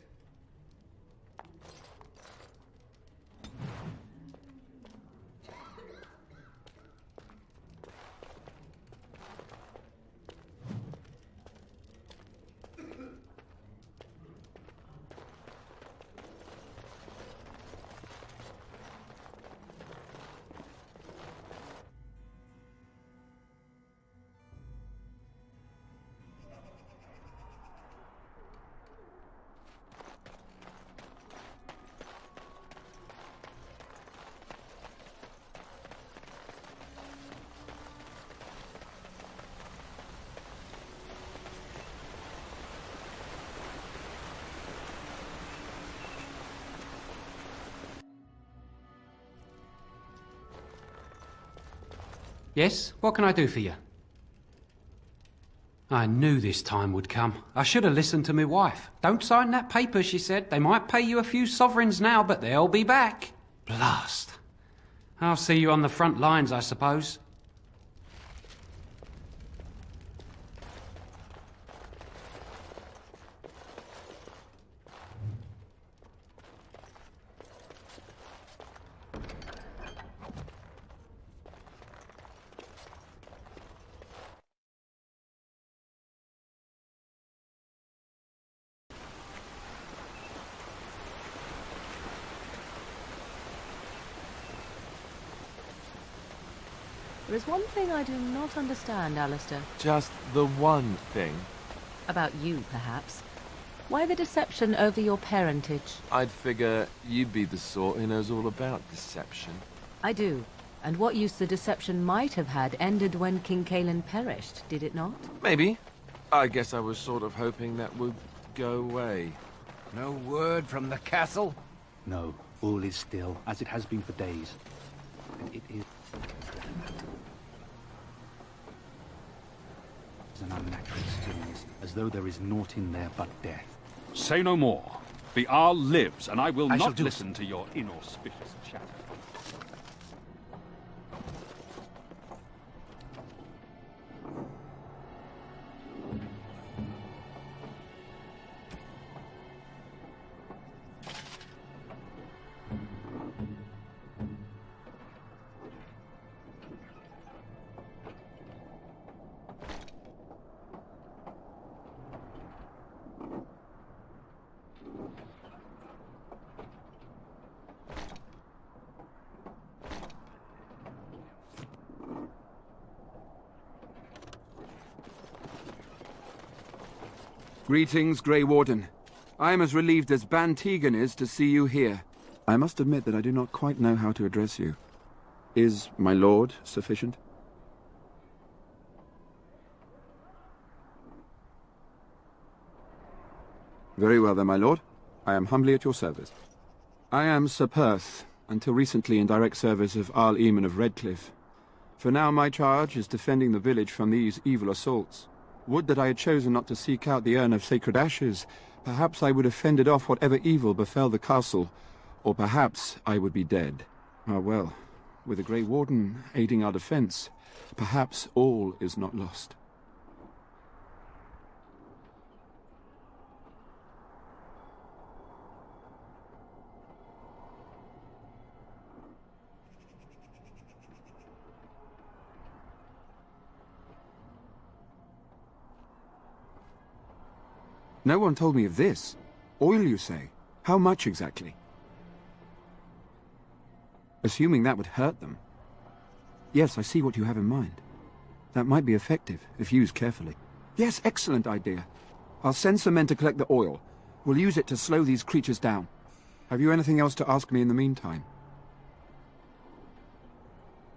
Yes? What can I do for you? I knew this time would come. I should have listened to my wife. Don't sign that paper, she said. They might pay you a few sovereigns now, but they'll be back. Blast. I'll see you on the front lines, I suppose. There is one thing I do not understand, Alistair. Just the one thing. About you, perhaps. Why the deception over your parentage? I'd figure you'd be the sort who knows all about deception. I do. And what use the deception might have had ended when King Cailan perished, did it not? Maybe. I guess I was sort of hoping that would go away. No word from the castle? No, all is still, as it has been for days. And it is an unnatural stillness, as though there is naught in there but death. Say no more. The Arl lives, and I will I shall not do listen to your inauspicious chatter. Greetings, Grey Warden. I am as relieved as Ban Tegan is to see you here. I must admit that I do not quite know how to address you. Is my lord sufficient? Very well then, my lord. I am humbly at your service. I am Sir Perth, until recently in direct service of Arl Eamon of Redcliffe. For now my charge is defending the village from these evil assaults. Would that I had chosen not to seek out the urn of sacred ashes. Perhaps I would have fended off whatever evil befell the castle, or perhaps I would be dead. Ah well, with the Grey Warden aiding our defense, perhaps all is not lost. No one told me of this. Oil, you say? How much exactly? Assuming that would hurt them. Yes, I see what you have in mind. That might be effective, if used carefully. Yes, excellent idea. I'll send some men to collect the oil. We'll use it to slow these creatures down. Have you anything else to ask me in the meantime?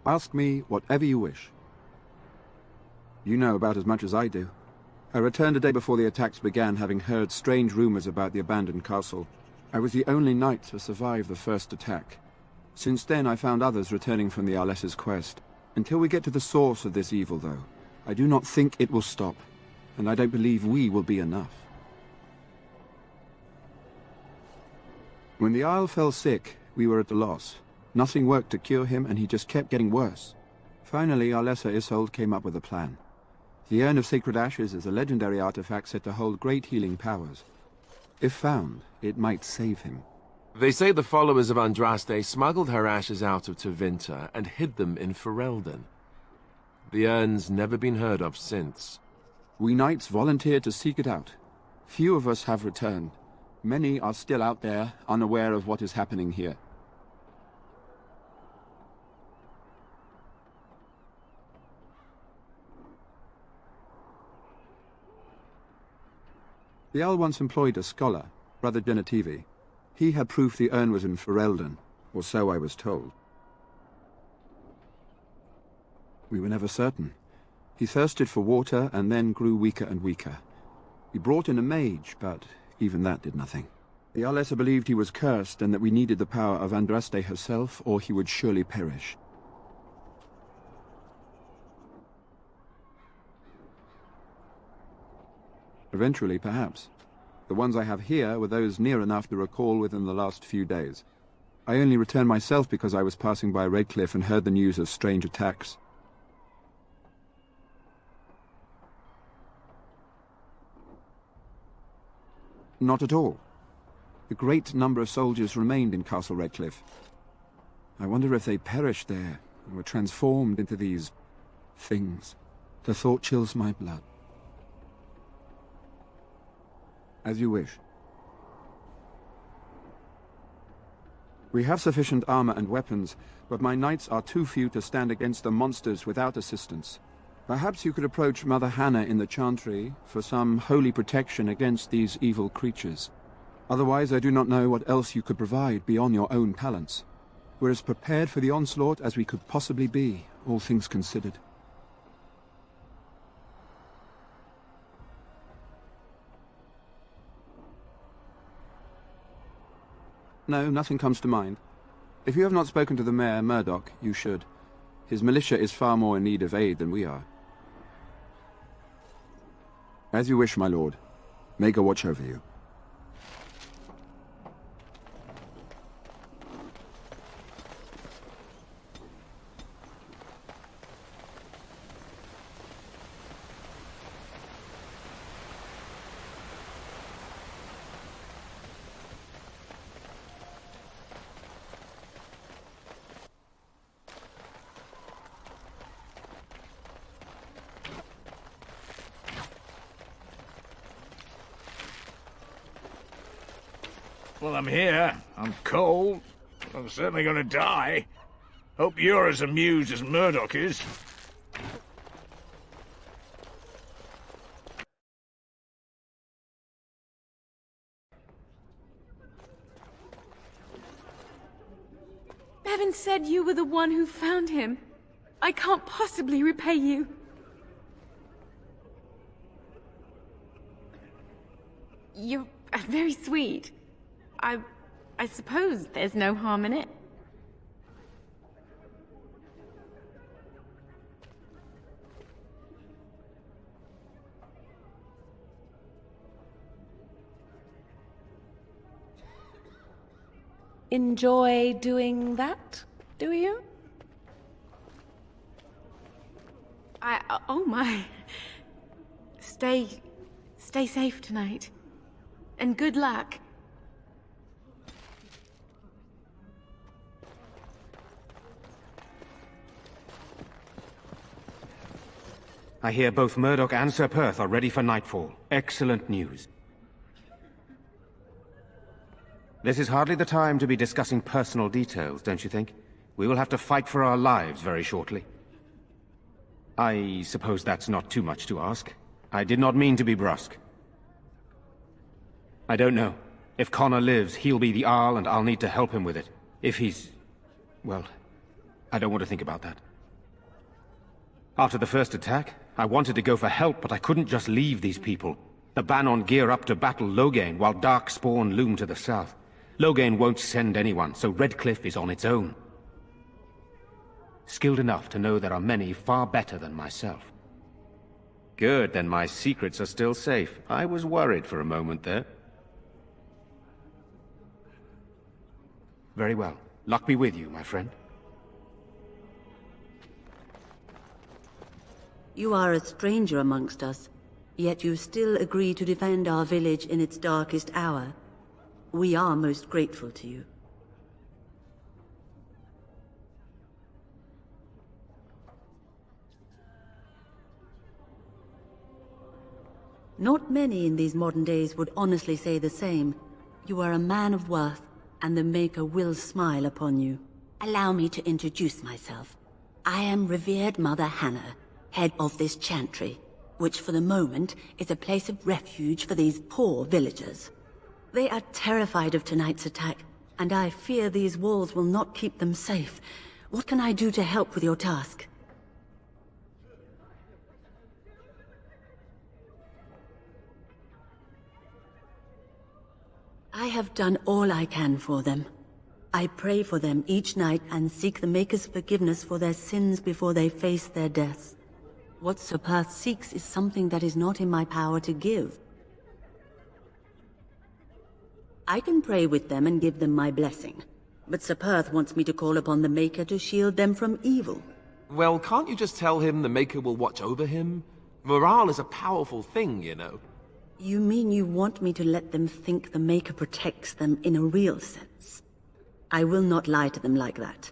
Ask me whatever you wish. You know about as much as I do. I returned a day before the attacks began, having heard strange rumors about the abandoned castle. I was the only knight to survive the first attack. Since then, I found others returning from the Arlessa's quest. Until we get to the source of this evil, though, I do not think it will stop, and I don't believe we will be enough. When the Isle fell sick, we were at a loss. Nothing worked to cure him, and he just kept getting worse. Finally, Arlessa Isolde came up with a plan. The Urn of Sacred Ashes is a legendary artifact said to hold great healing powers. If found, it might save him. They say the followers of Andraste smuggled her ashes out of Tevinter and hid them in Ferelden. The urn's never been heard of since. We knights volunteered to seek it out. Few of us have returned. Many are still out there, unaware of what is happening here. The Earl once employed a scholar, Brother Genetivi. He had proof the urn was in Ferelden, or so I was told. We were never certain. He thirsted for water and then grew weaker and weaker. We brought in a mage, but even that did nothing. The Arlessa believed he was cursed and that we needed the power of Andraste herself, or he would surely perish. Eventually, perhaps. The ones I have here were those near enough to recall within the last few days. I only returned myself because I was passing by Redcliffe and heard the news of strange attacks. Not at all. A great number of soldiers remained in Castle Redcliffe. I wonder if they perished there and were transformed into these things. The thought chills my blood. As you wish. We have sufficient armor and weapons, but my knights are too few to stand against the monsters without assistance. Perhaps you could approach Mother Hannah in the Chantry for some holy protection against these evil creatures. Otherwise, I do not know what else you could provide beyond your own talents. We're as prepared for the onslaught as we could possibly be, all things considered. No, nothing comes to mind. If you have not spoken to the Mayor, Murdoch, you should. His militia is far more in need of aid than we are. As you wish, my lord. May God watch over you. Well, I'm here. I'm cold. I'm certainly gonna die. Hope you're as amused as Murdoch is. Bevan said you were the one who found him. I can't possibly repay you. You're very sweet. I suppose there's no harm in it. Enjoy doing that, do you? Oh my. Stay safe tonight. And good luck. I hear both Murdoch and Sir Perth are ready for nightfall. Excellent news. This is hardly the time to be discussing personal details, don't you think? We will have to fight for our lives very shortly. I suppose that's not too much to ask. I did not mean to be brusque. I don't know. If Connor lives, he'll be the Arl, and I'll need to help him with it. If he's... well, I don't want to think about that. After the first attack, I wanted to go for help, but I couldn't just leave these people. The Bannon gear up to battle Loghain, while Darkspawn loom to the south. Loghain won't send anyone, so Redcliffe is on its own. Skilled enough to know there are many far better than myself. Good, then my secrets are still safe. I was worried for a moment there. Very well. Luck be with you, my friend. You are a stranger amongst us, yet you still agree to defend our village in its darkest hour. We are most grateful to you. Not many in these modern days would honestly say the same. You are a man of worth, and the Maker will smile upon you. Allow me to introduce myself. I am revered Mother Hannah, head of this chantry, which for the moment is a place of refuge for these poor villagers. They are terrified of tonight's attack, and I fear these walls will not keep them safe. What can I do to help with your task? I have done all I can for them. I pray for them each night and seek the Maker's forgiveness for their sins before they face their deaths. What Sir Perth seeks is something that is not in my power to give. I can pray with them and give them my blessing. But Sir Perth wants me to call upon the Maker to shield them from evil. Well, can't you just tell him the Maker will watch over him? Morale is a powerful thing, you know. You mean you want me to let them think the Maker protects them in a real sense? I will not lie to them like that.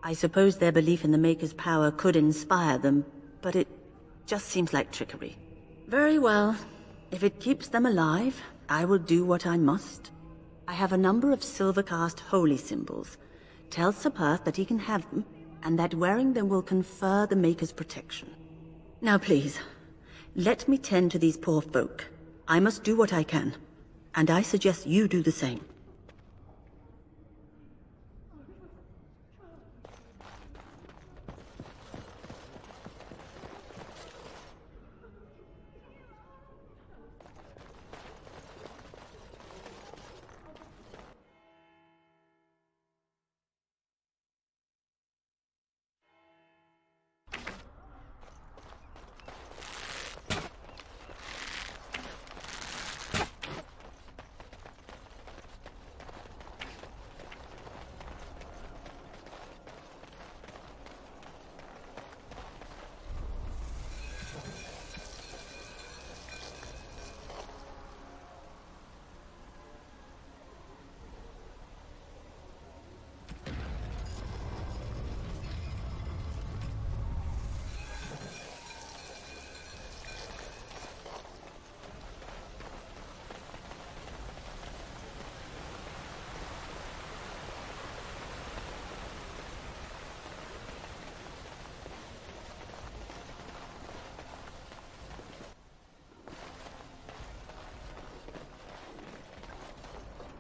I suppose their belief in the Maker's power could inspire them, but it just seems like trickery. Very well. If it keeps them alive, I will do what I must. I have a number of silver-cast holy symbols. Tell Sir Perth that he can have them, and that wearing them will confer the Maker's protection. Now please, let me tend to these poor folk. I must do what I can, and I suggest you do the same.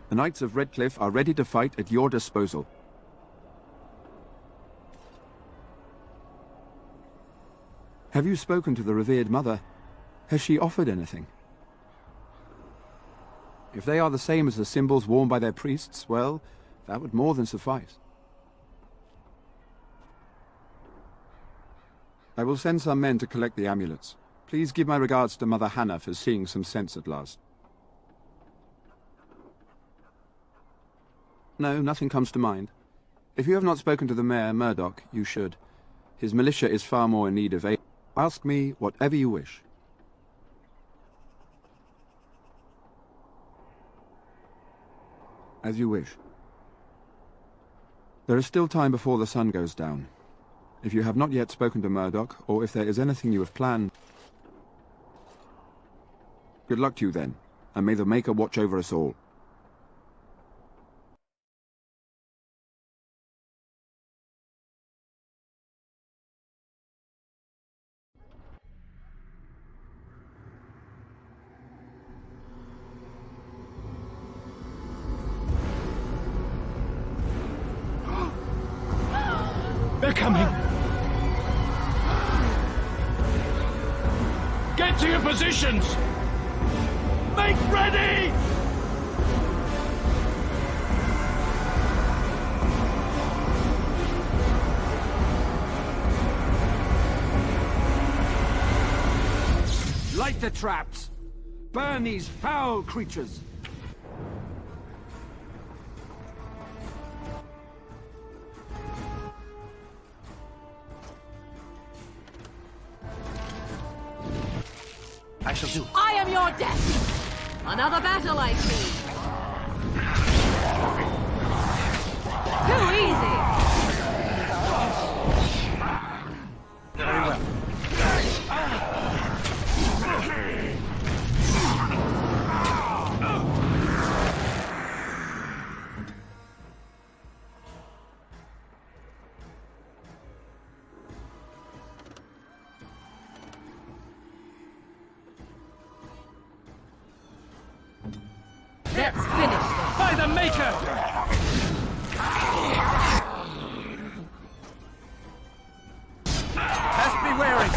The Knights of Redcliffe are ready to fight at your disposal. Have you spoken to the revered mother? Has she offered anything? If they are the same as the symbols worn by their priests, well, that would more than suffice. I will send some men to collect the amulets. Please give my regards to Mother Hannah for seeing some sense at last. No, nothing comes to mind. If you have not spoken to the Mayor, Murdoch, you should. His militia is far more in need of aid. Ask me whatever you wish. As you wish. There is still time before the sun goes down. If you have not yet spoken to Murdoch, or if there is anything you have planned... Good luck to you then, and may the Maker watch over us all. They're coming! Get to your positions! Make ready! Light the traps! Burn these foul creatures! I shall do. I am your death! Another battle, I see! Too easy! Very well. Let's finish this! By the Maker! Best be wary!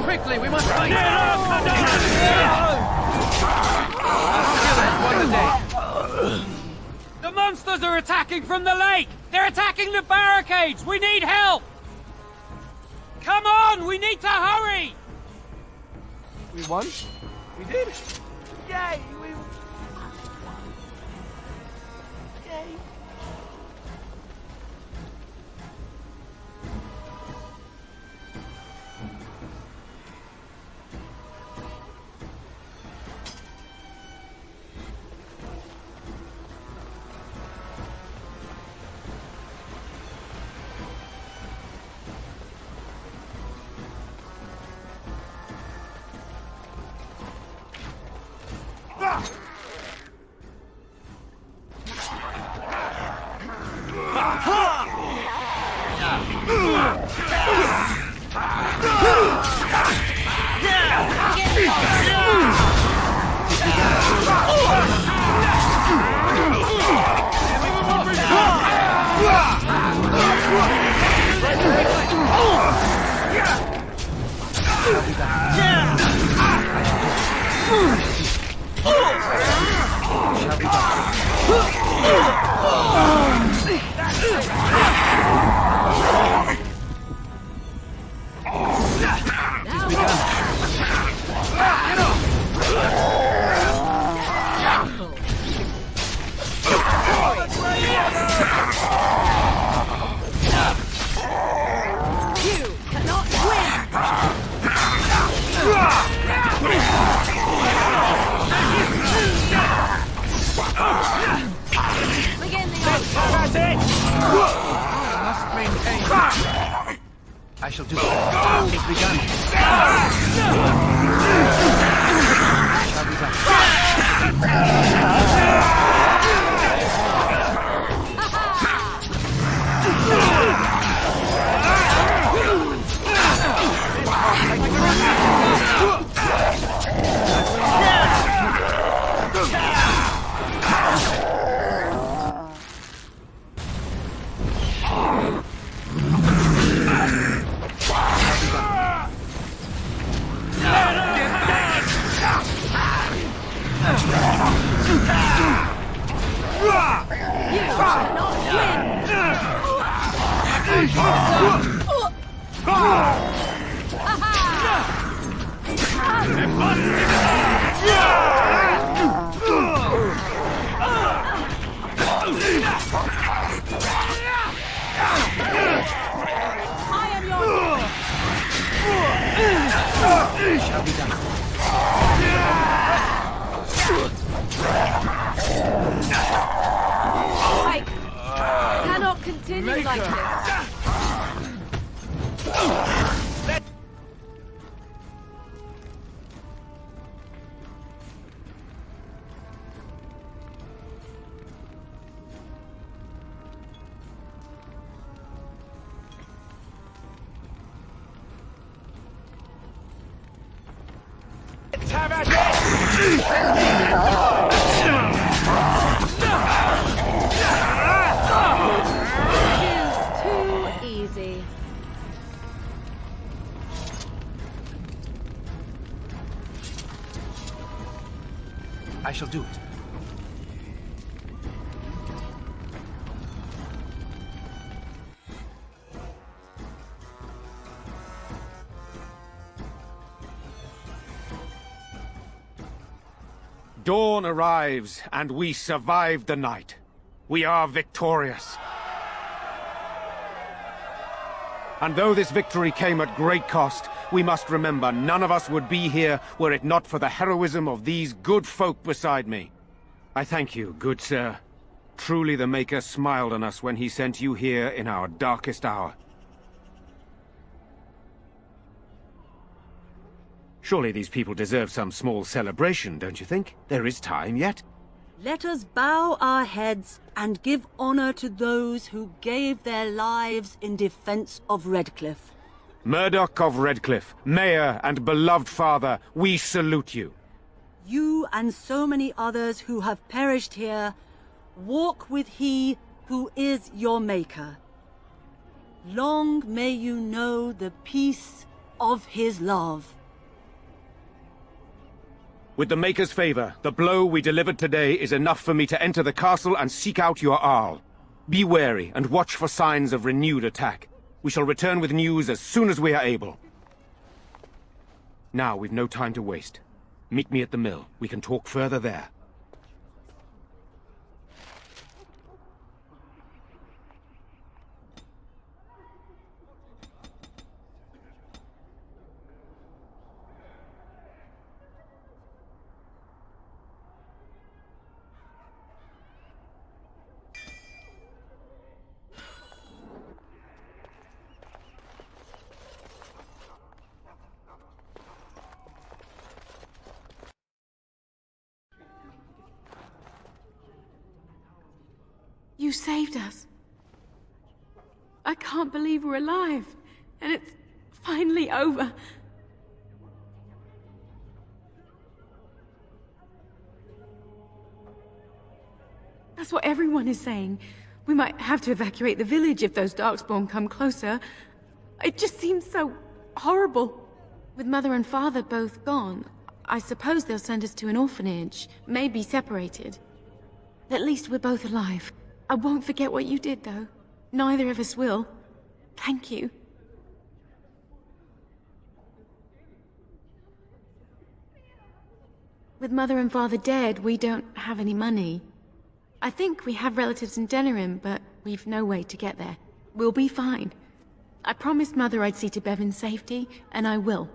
Quickly, we must fight! The monsters are attacking from the lake! They're attacking the barricades! We need help! Come on! We need to hurry! We won? We did? Yay! Yay! I shall do it. It's begun. Shall be done. Shall be done. I cannot continue like this. Too easy. I shall do it. Dawn arrives, and we survive the night. We are victorious. And though this victory came at great cost, we must remember none of us would be here were it not for the heroism of these good folk beside me. I thank you, good sir. Truly the Maker smiled on us when he sent you here in our darkest hour. Surely these people deserve some small celebration, don't you think? There is time yet. Let us bow our heads and give honor to those who gave their lives in defense of Redcliffe. Murdoch of Redcliffe, Mayor and beloved father, we salute you. You and so many others who have perished here, walk with he who is your Maker. Long may you know the peace of his love. With the Maker's favor, the blow we delivered today is enough for me to enter the castle and seek out your Arl. Be wary and watch for signs of renewed attack. We shall return with news as soon as we are able. Now we've no time to waste. Meet me at the mill. We can talk further there. You saved us. I can't believe we're alive. And it's finally over. That's what everyone is saying. We might have to evacuate the village if those Darkspawn come closer. It just seems so horrible. With Mother and Father both gone, I suppose they'll send us to an orphanage, maybe separated. At least we're both alive. I won't forget what you did, though. Neither of us will. Thank you. With Mother and Father dead, we don't have any money. I think we have relatives in Denerim, but we've no way to get there. We'll be fine. I promised Mother I'd see to Bevan's safety, and I will.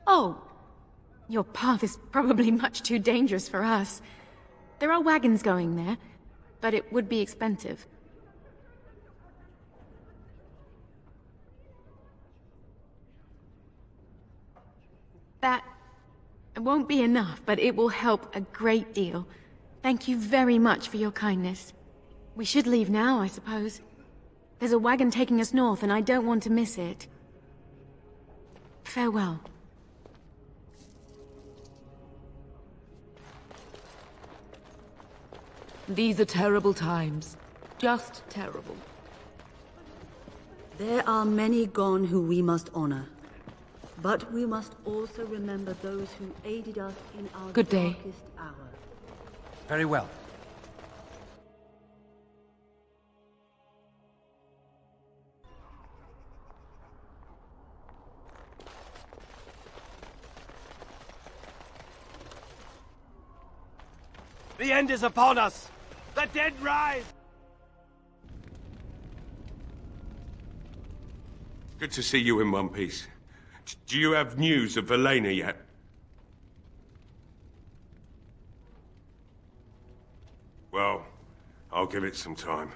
Oh. Your path is probably much too dangerous for us. There are wagons going there, but it would be expensive. That won't be enough, but it will help a great deal. Thank you very much for your kindness. We should leave now, I suppose. There's a wagon taking us north, and I don't want to miss it. Farewell. These are terrible times. Just terrible. There are many gone who we must honor. But we must also remember those who aided us in our Good day. darkest hour. Very well. The end is upon us! The dead rise! Good to see you in one piece. Do you have news of Vermelho yet? Well, I'll give it some time.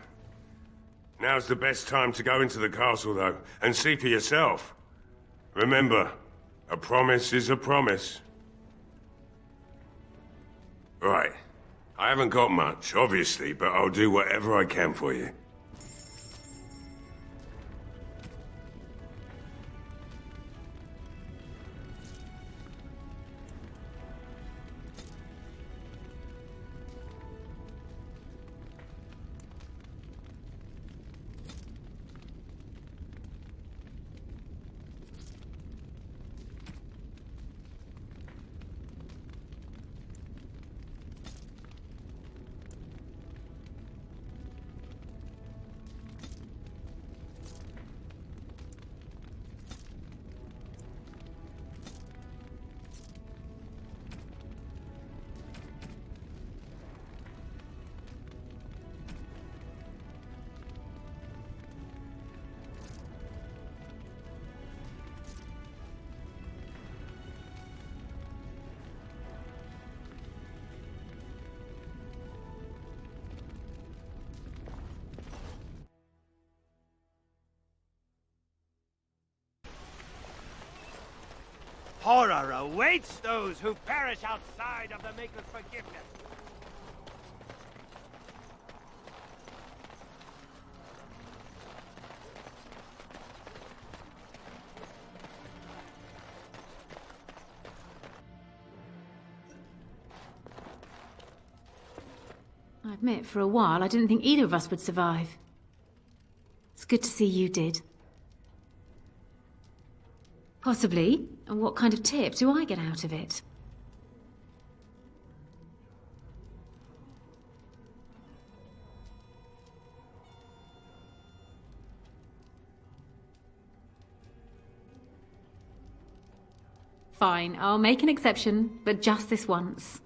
Now's the best time to go into the castle, though, and see for yourself. Remember, a promise is a promise. Right. I haven't got much, obviously, but I'll do whatever I can for you. Horror awaits those who perish outside of the Maker's forgiveness. I admit, for a while, I didn't think either of us would survive. It's good to see you did. Possibly. And what kind of tip do I get out of it? Fine, I'll make an exception, but just this once.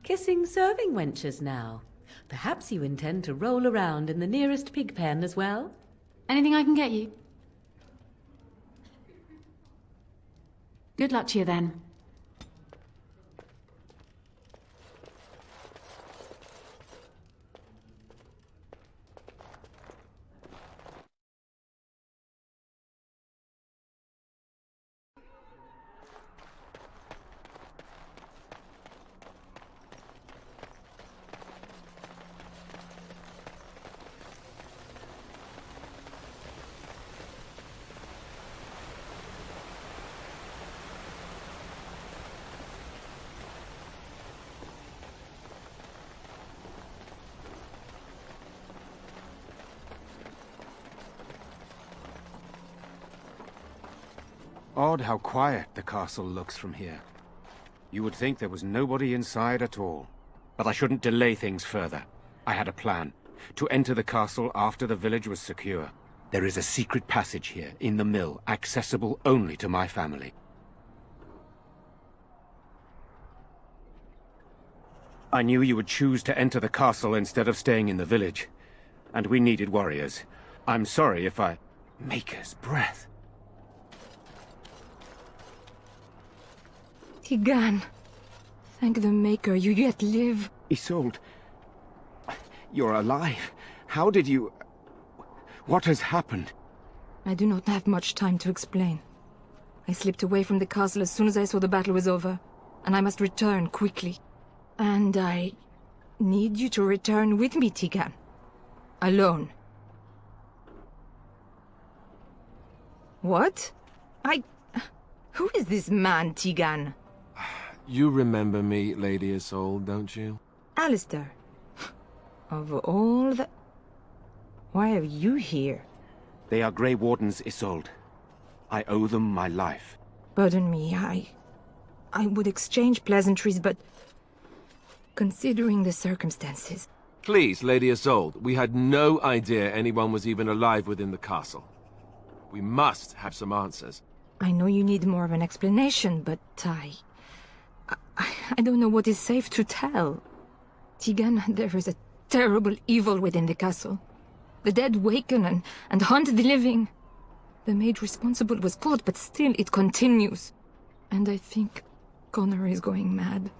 Kissing serving wenches now. Perhaps you intend to roll around in the nearest pig pen as well? Anything I can get you? Good luck to you then. Odd how quiet the castle looks from here. You would think there was nobody inside at all. But I shouldn't delay things further. I had a plan. To enter the castle after the village was secure. There is a secret passage here, in the mill, accessible only to my family. I knew you would choose to enter the castle instead of staying in the village. And we needed warriors. I'm sorry if I... Maker's breath. Tigan, thank the Maker you yet live. Isolde, you're alive. How did you... What has happened? I do not have much time to explain. I slipped away from the castle as soon as I saw the battle was over, and I must return quickly. And I need you to return with me, Tigan. Alone. What? Who is this man, Tigan? You remember me, Lady Isolde, don't you? Alistair. Of all the... Why are you here? They are Grey Wardens, Isolde. I owe them my life. Pardon me, I would exchange pleasantries, but... Considering the circumstances... Please, Lady Isolde, we had no idea anyone was even alive within the castle. We must have some answers. I know you need more of an explanation, but I don't know what is safe to tell. Tigan, there is a terrible evil within the castle. The dead waken and haunt the living. The maid responsible was caught, but still it continues. And I think Connor is going mad.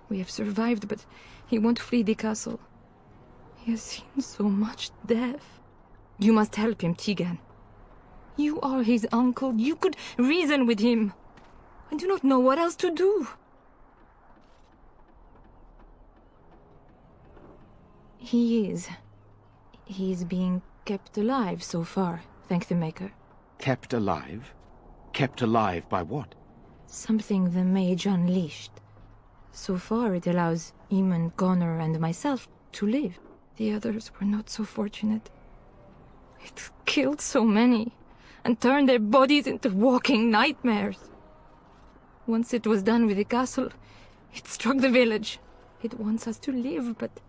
We have survived, but he won't flee the castle. He has seen so much death. You must help him, Tigan. You are his uncle. You could reason with him. I do not know what else to do. He is being kept alive so far, thank the Maker. Kept alive? Kept alive by what? Something the mage unleashed. So far it allows Eamon, Connor, and myself to live. The others were not so fortunate. It killed so many, and turned their bodies into walking nightmares. Once it was done with the castle, it struck the village. It wants us to live, but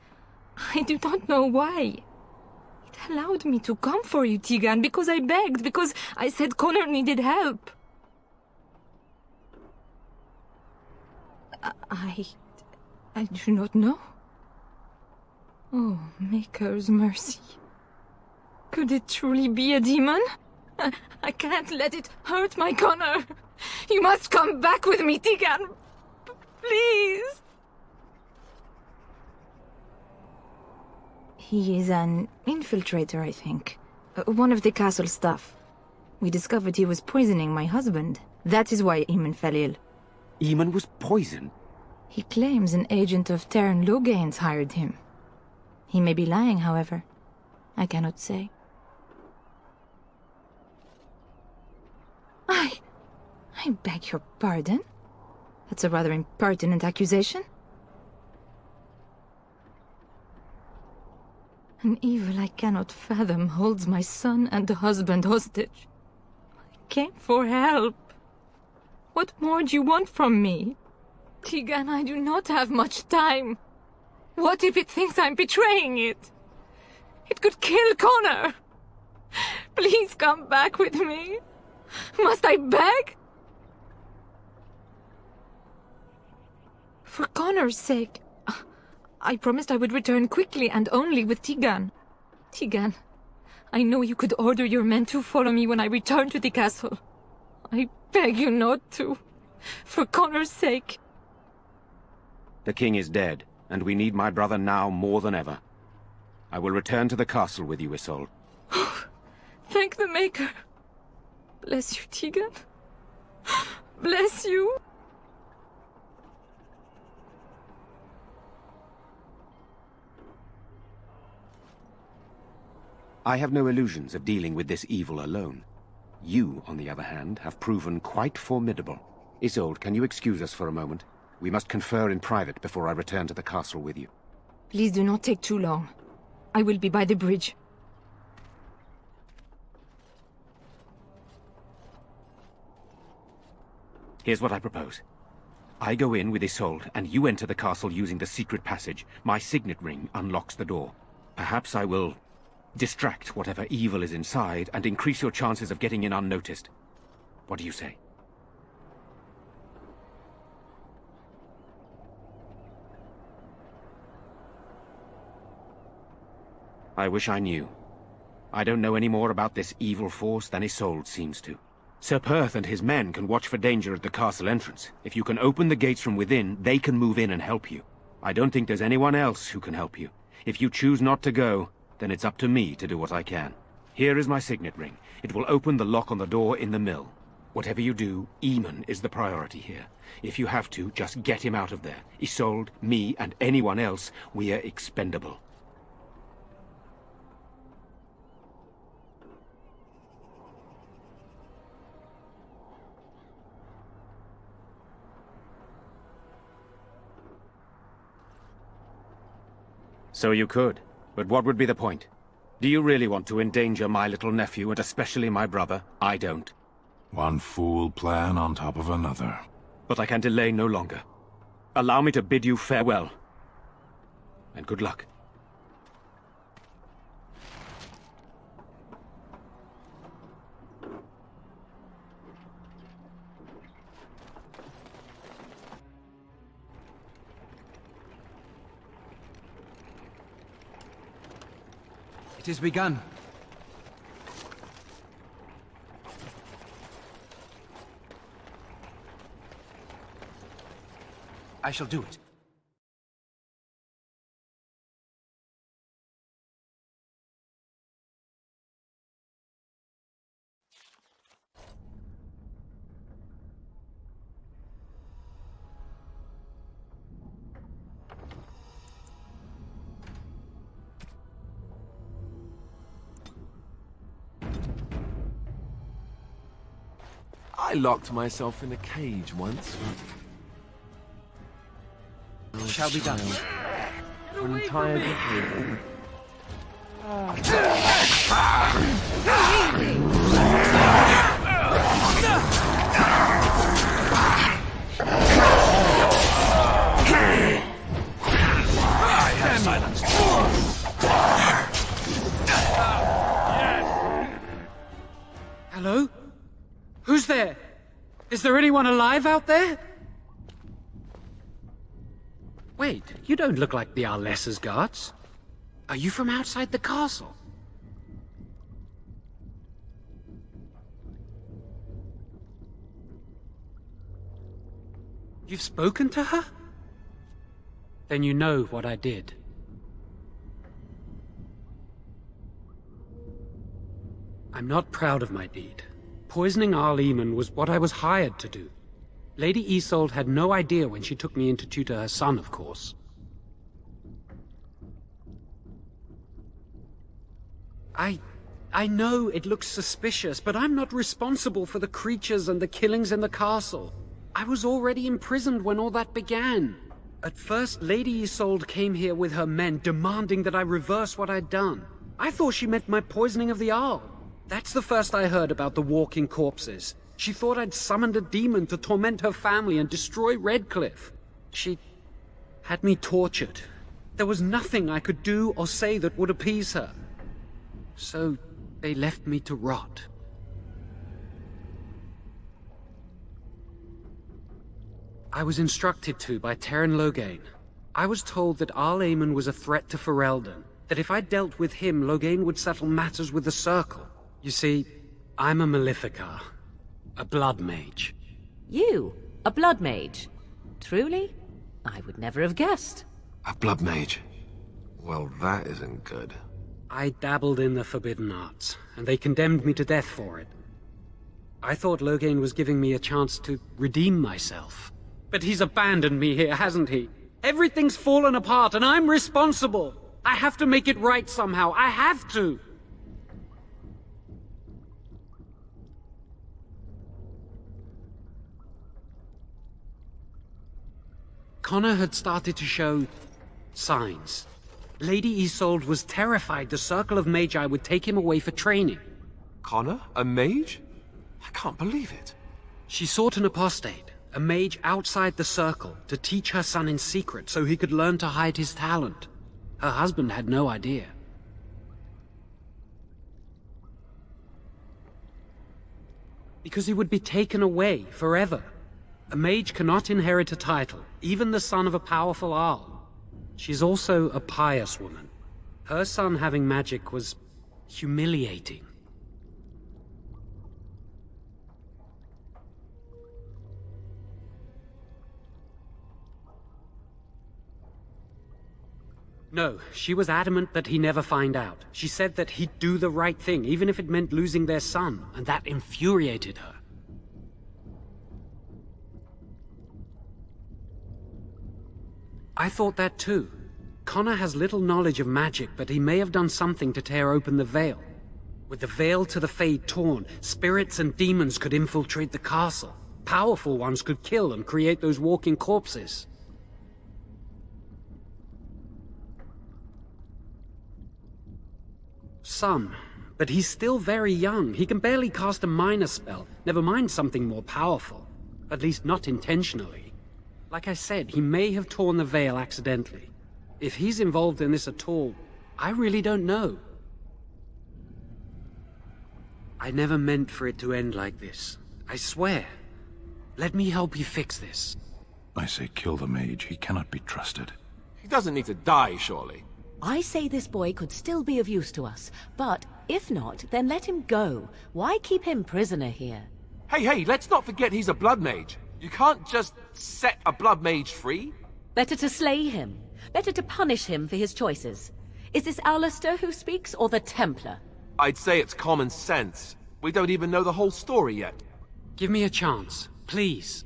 I do not know why. It allowed me to come for you, Tigan, because I begged, because I said Connor needed help. I do not know. Oh, Maker's mercy. Could it truly be a demon? I can't let it hurt my Connor. You must come back with me, Tigan. Please! He is an infiltrator, I think. One of the castle staff. We discovered he was poisoning my husband. That is why Eamon fell ill. Eamon was poisoned? He claims an agent of Zero.GAMing hired him. He may be lying, however. I cannot say. I beg your pardon? That's a rather impertinent accusation. An evil I cannot fathom holds my son and husband hostage. I came for help. What more do you want from me? Tegan, I do not have much time. What if it thinks I'm betraying it? It could kill Connor. Please come back with me. Must I beg? For Connor's sake, I promised I would return quickly and only with Tegan. Tegan, I know you could order your men to follow me when I return to the castle. I beg you not to. For Connor's sake. The king is dead, and we need my brother now more than ever. I will return to the castle with you, Isolde. Thank the Maker. Bless you, Tegan. Bless you. I have no illusions of dealing with this evil alone. You, on the other hand, have proven quite formidable. Isolde, can you excuse us for a moment? We must confer in private before I return to the castle with you. Please do not take too long. I will be by the bridge. Here's what I propose. I go in with Isolde, and you enter the castle using the secret passage. My signet ring unlocks the door. Perhaps I will distract whatever evil is inside and increase your chances of getting in unnoticed. What do you say? I wish I knew. I don't know any more about this evil force than Isolde seems to. Sir Perth and his men can watch for danger at the castle entrance. If you can open the gates from within, they can move in and help you. I don't think there's anyone else who can help you. If you choose not to go, then it's up to me to do what I can. Here is my signet ring. It will open the lock on the door in the mill. Whatever you do, Eamon is the priority here. If you have to, just get him out of there. Isolde, me, and anyone else, we are expendable. So you could. But what would be the point? Do you really want to endanger my little nephew, and especially my brother? I don't. One fool plan on top of another. But I can delay no longer. Allow me to bid you farewell. And good luck. It has begun. I shall do it. I locked myself in a cage once. Shall be done. For an entire decade. Silence. Hello? Who's there? Is there anyone alive out there? Wait, you don't look like the Arlessa's guards. Are you from outside the castle? You've spoken to her? Then you know what I did. I'm not proud of my deed. Poisoning Arl-Eamon was what I was hired to do. Lady Isolde had no idea when she took me in to tutor her son, of course. I know it looks suspicious, but I'm not responsible for the creatures and the killings in the castle. I was already imprisoned when all that began. At first, Lady Isolde came here with her men, demanding that I reverse what I'd done. I thought she meant my poisoning of the Arl. That's the first I heard about the walking corpses. She thought I'd summoned a demon to torment her family and destroy Redcliffe. She had me tortured. There was nothing I could do or say that would appease her. So they left me to rot. I was instructed to by Teyrn Loghain. I was told that Arl-Eamon was a threat to Ferelden, that if I dealt with him, Loghain would settle matters with the Circle. You see, I'm a Maleficar, a blood mage. You? A blood mage? Truly? I would never have guessed. A blood mage? Well, that isn't good. I dabbled in the forbidden arts, and they condemned me to death for it. I thought Loghain was giving me a chance to redeem myself. But he's abandoned me here, hasn't he? Everything's fallen apart, and I'm responsible! I have to make it right somehow. I have to! Connor had started to show signs. Lady Isolde was terrified the Circle of Magi would take him away for training. Connor? A mage? I can't believe it. She sought an apostate, a mage outside the Circle, to teach her son in secret so he could learn to hide his talent. Her husband had no idea. Because he would be taken away forever. A mage cannot inherit a title, even the son of a powerful Arl. She's also a pious woman. Her son having magic was humiliating. No, she was adamant that he never find out. She said that he'd do the right thing, even if it meant losing their son, and that infuriated her. I thought that too. Connor has little knowledge of magic, but he may have done something to tear open the veil. With the veil to the Fade torn, spirits and demons could infiltrate the castle. Powerful ones could kill and create those walking corpses. Some, but he's still very young. He can barely cast a minor spell, never mind something more powerful. At least not intentionally. Like I said, he may have torn the veil accidentally. If he's involved in this at all, I really don't know. I never meant for it to end like this. I swear. Let me help you fix this. I say kill the mage. He cannot be trusted. He doesn't need to die, surely. I say this boy could still be of use to us, but if not, then let him go. Why keep him prisoner here? Hey, let's not forget he's a blood mage. You can't just set a blood mage free. Better to slay him. Better to punish him for his choices. Is this Alistair who speaks, or the Templar? I'd say it's common sense. We don't even know the whole story yet. Give me a chance, please.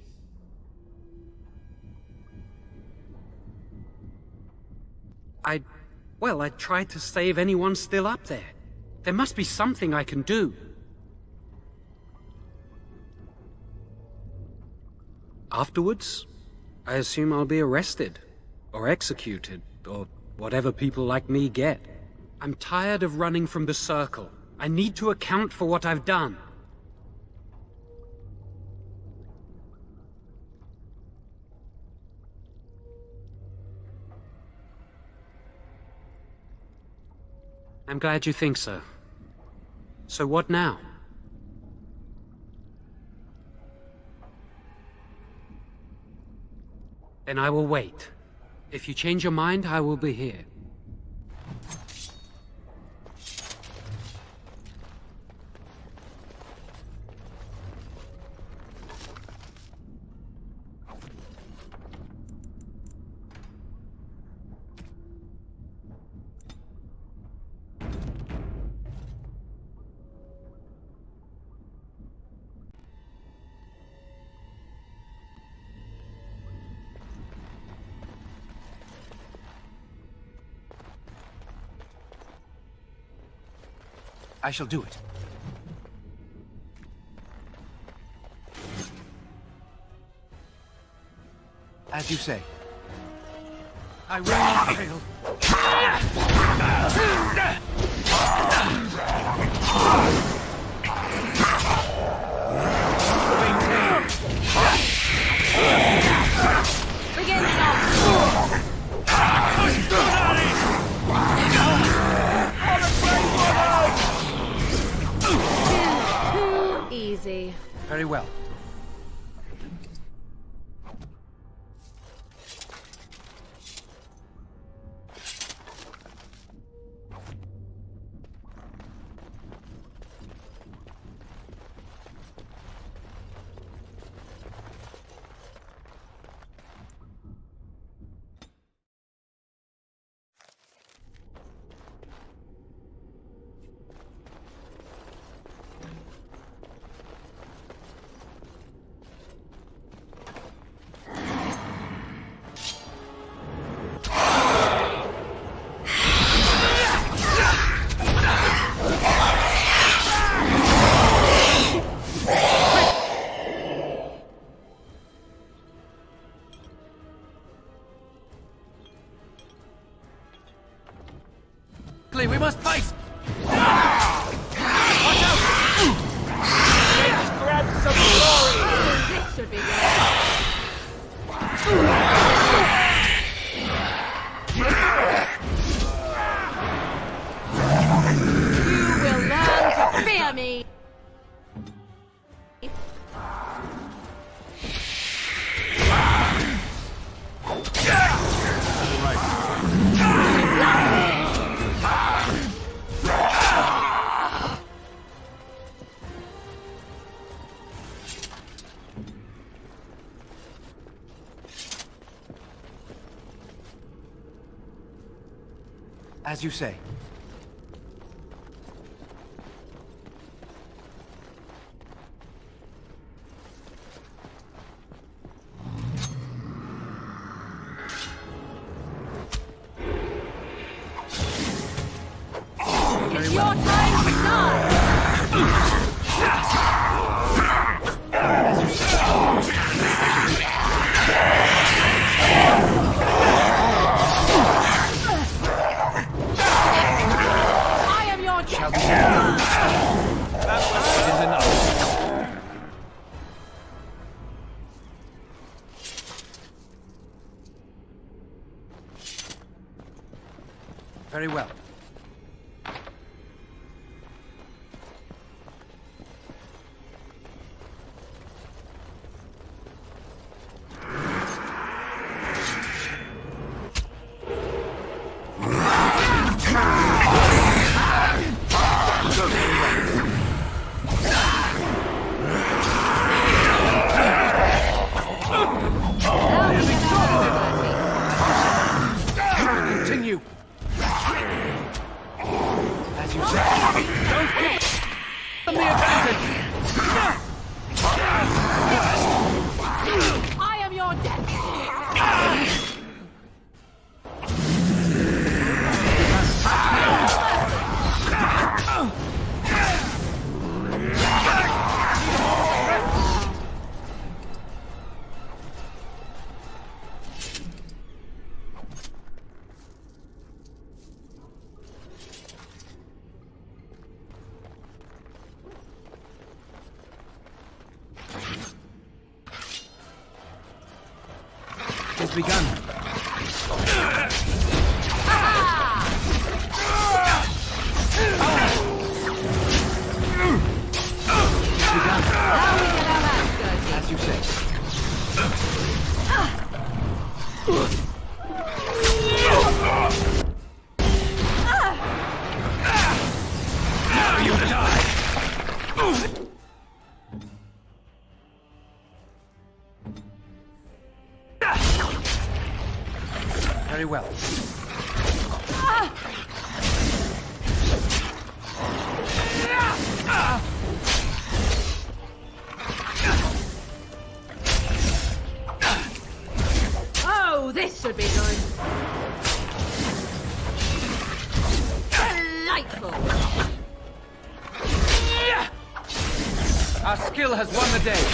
I tried to save anyone still up there. There must be something I can do. Afterwards, I assume I'll be arrested, or executed, or whatever people like me get. I'm tired of running from the Circle. I need to account for what I've done. I'm glad you think so. So what now? Then I will wait. If you change your mind, I will be here. I shall do it. As you say. I will not fail. Easy. Very well. We must fight! Watch out! Let's grab some glory! This should be You will learn to fear me! As you say. It's your time to die! As you say. Very well. Continue. As you say. Don't give them the advantage. I am your death. It's begun. As you say. Now you die. Very well. Oh, this should be good. Delightful. Our skill has won the day.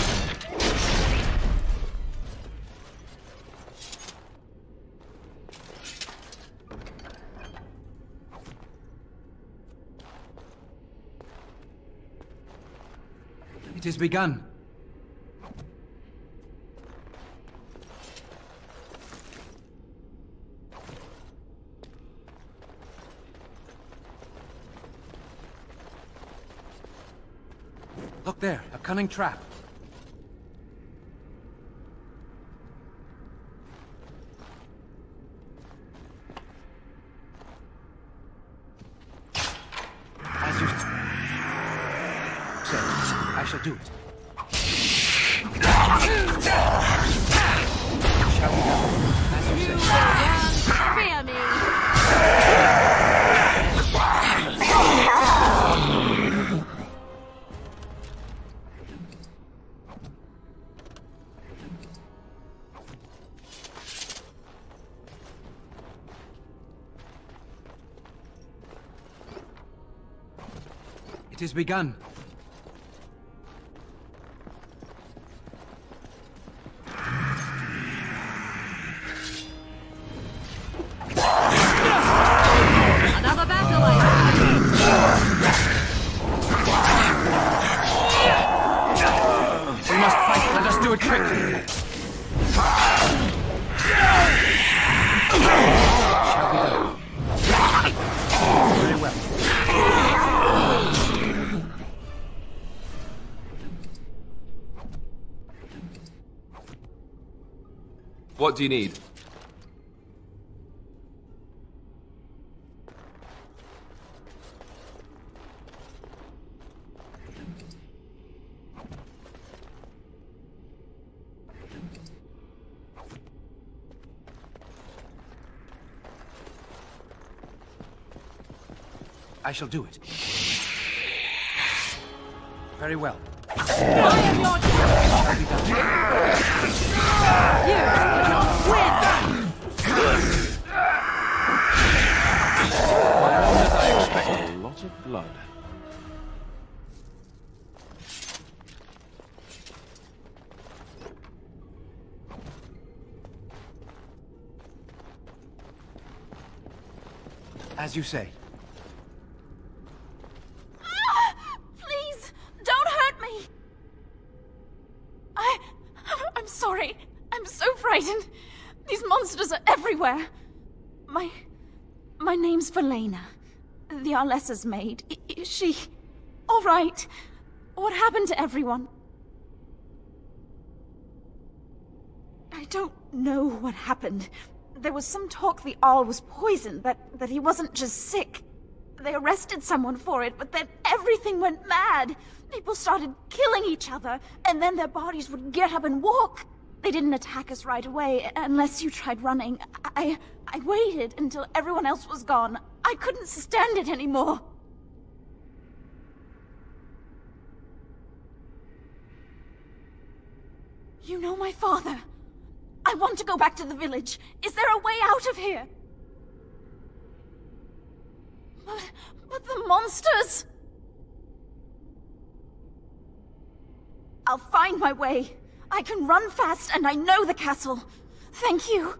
It has begun. Look there, a cunning trap. As you said, I shall do it. Shall we go? As you said. Fear me. It has begun. Another battle ahead. We must fight. Let us do a trick. Shall we go? Very well. What do you need? I shall do it. Very well. I am your You cannot win! As I expected, a lot of blood. As you say. Please, don't hurt me! I'm sorry. I'm so frightened. These monsters are everywhere. My name's Vermelho. The Arlessa's maid. Is she all right? What happened to everyone? I don't know what happened. There was some talk the Arl was poisoned, that he wasn't just sick. They arrested someone for it, but then everything went mad. People started killing each other, and then their bodies would get up and walk. They didn't attack us right away, unless you tried running. I waited until everyone else was gone. I couldn't stand it anymore. You know my father. I want to go back to the village. Is there a way out of here? But the monsters... I'll find my way. I can run fast and I know the castle. Thank you.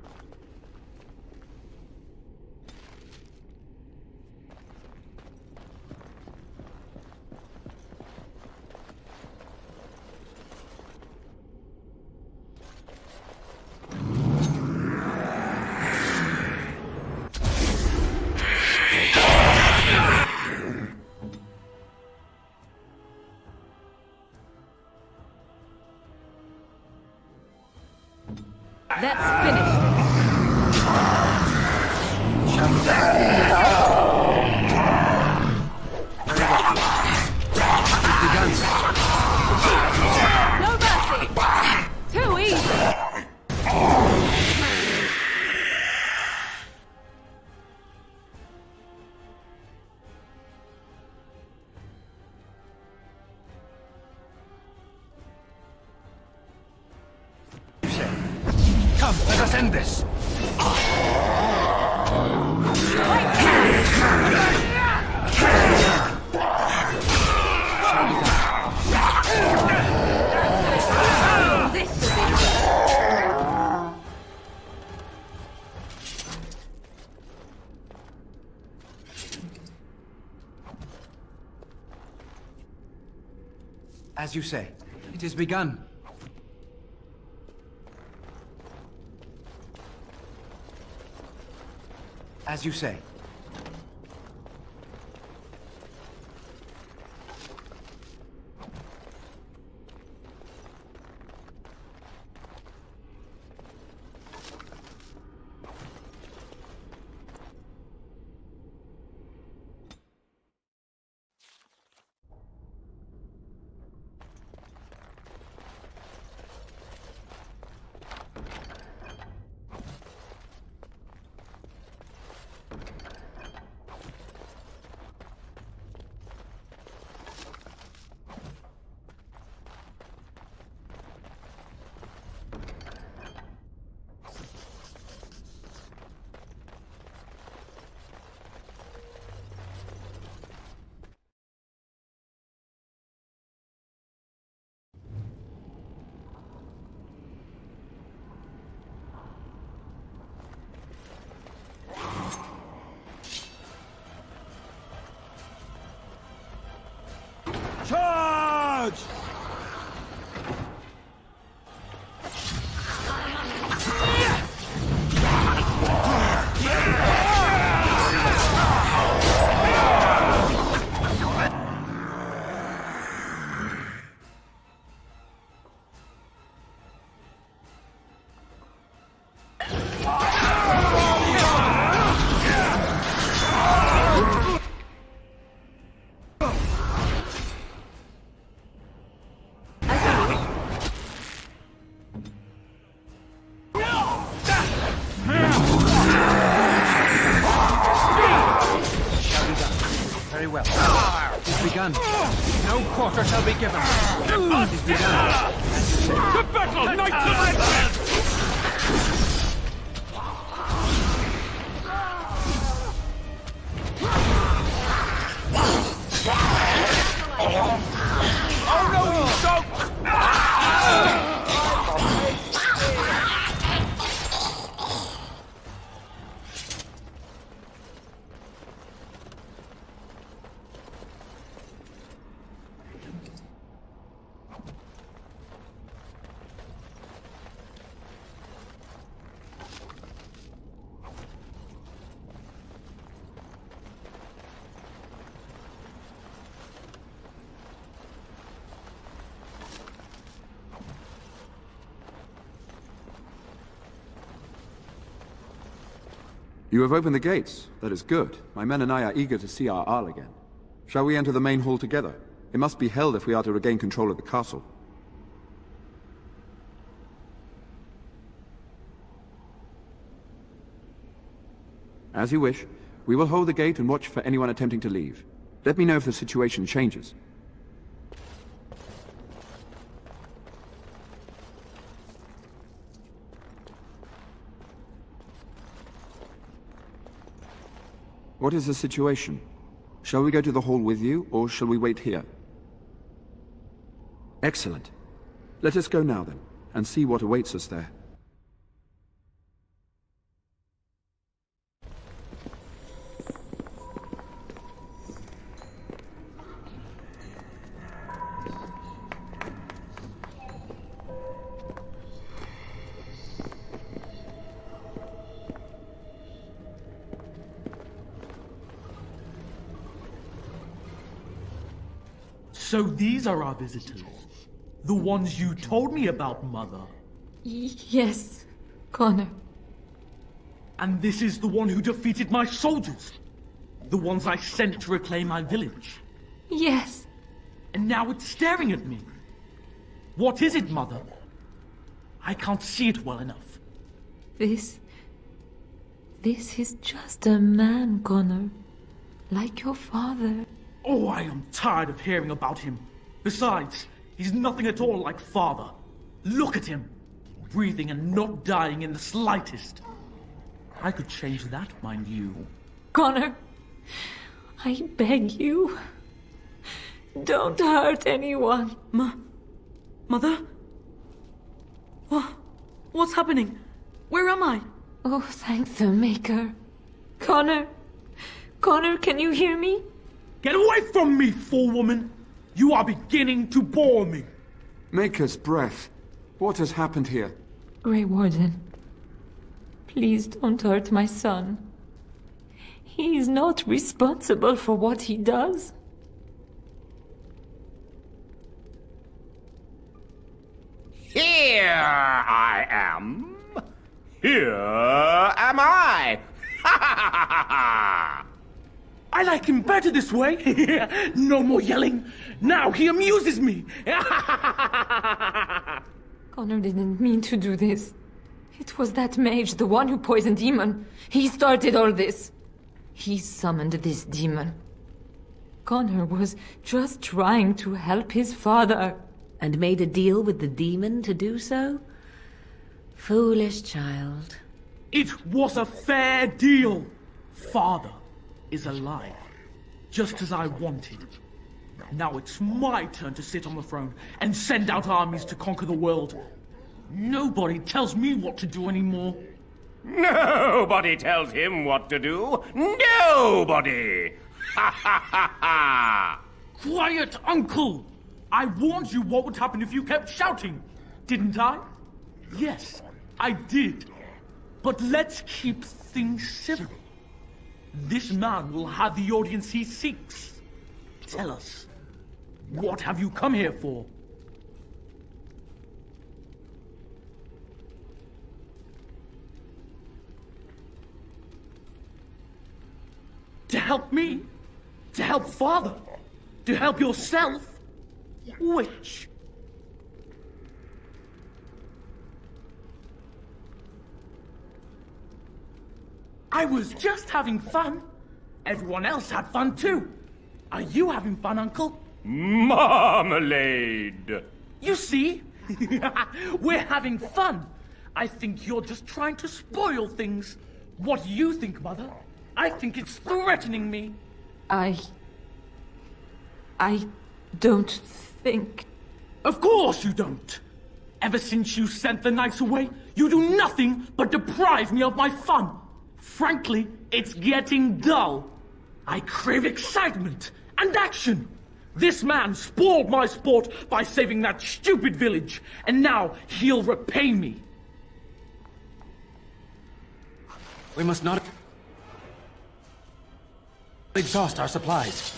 Let's finish this. No mercy! Too easy! Come, let us end this. Wait! As you say, it is begun. As you say. Charge! No quarter shall be given. It is begun. To battle, knights! Oh no, you don't! You have opened the gates. That is good. My men and I are eager to see our Arl again. Shall we enter the main hall together? It must be held if we are to regain control of the castle. As you wish. We will hold the gate and watch for anyone attempting to leave. Let me know if the situation changes. What is the situation? Shall we go to the hall with you, or shall we wait here? Excellent. Let us go now, then, and see what awaits us there. So these are our visitors? The ones you told me about, Mother? Yes, Connor. And this is the one who defeated my soldiers? The ones I sent to reclaim my village? Yes. And now it's staring at me. What is it, Mother? I can't see it well enough. This is just a man, Connor. Like your father. Oh, I am tired of hearing about him. Besides, he's nothing at all like Father. Look at him. Breathing and not dying in the slightest. I could change that, mind you. Connor, I beg you. Don't hurt anyone. Mother? What's happening? Where am I? Oh, thank the Maker. Connor, can you hear me? Get away from me, fool woman! You are beginning to bore me. Maker's breath. What has happened here? Grey Warden, please don't hurt my son. He is not responsible for what he does. Here I am. Here am I. I like him better this way. No more yelling. Now he amuses me. Connor didn't mean to do this. It was that mage, the one who poisoned Demon. He started all this. He summoned this demon. Connor was just trying to help his father. And made a deal with the demon to do so? Foolish child. It was a fair deal. Father is alive, just as I wanted. Now it's my turn to sit on the throne and send out armies to conquer the world. Nobody tells me what to do anymore. Nobody tells him what to do. Nobody! Ha ha ha ha! Quiet, Uncle! I warned you what would happen if you kept shouting, didn't I? Yes, I did. But let's keep things civil. This man will have the audience he seeks. Tell us, what have you come here for? To help me? To help Father? To help yourself? Which? I was just having fun. Everyone else had fun too. Are you having fun, Uncle? Marmalade! You see? We're having fun. I think you're just trying to spoil things. What do you think, Mother? I think it's threatening me. I don't think... Of course you don't! Ever since you sent the knights away, you do nothing but deprive me of my fun. Frankly, it's getting dull. I crave excitement and action. This man spoiled my sport by saving that stupid village, and now he'll repay me. We must not exhaust our supplies.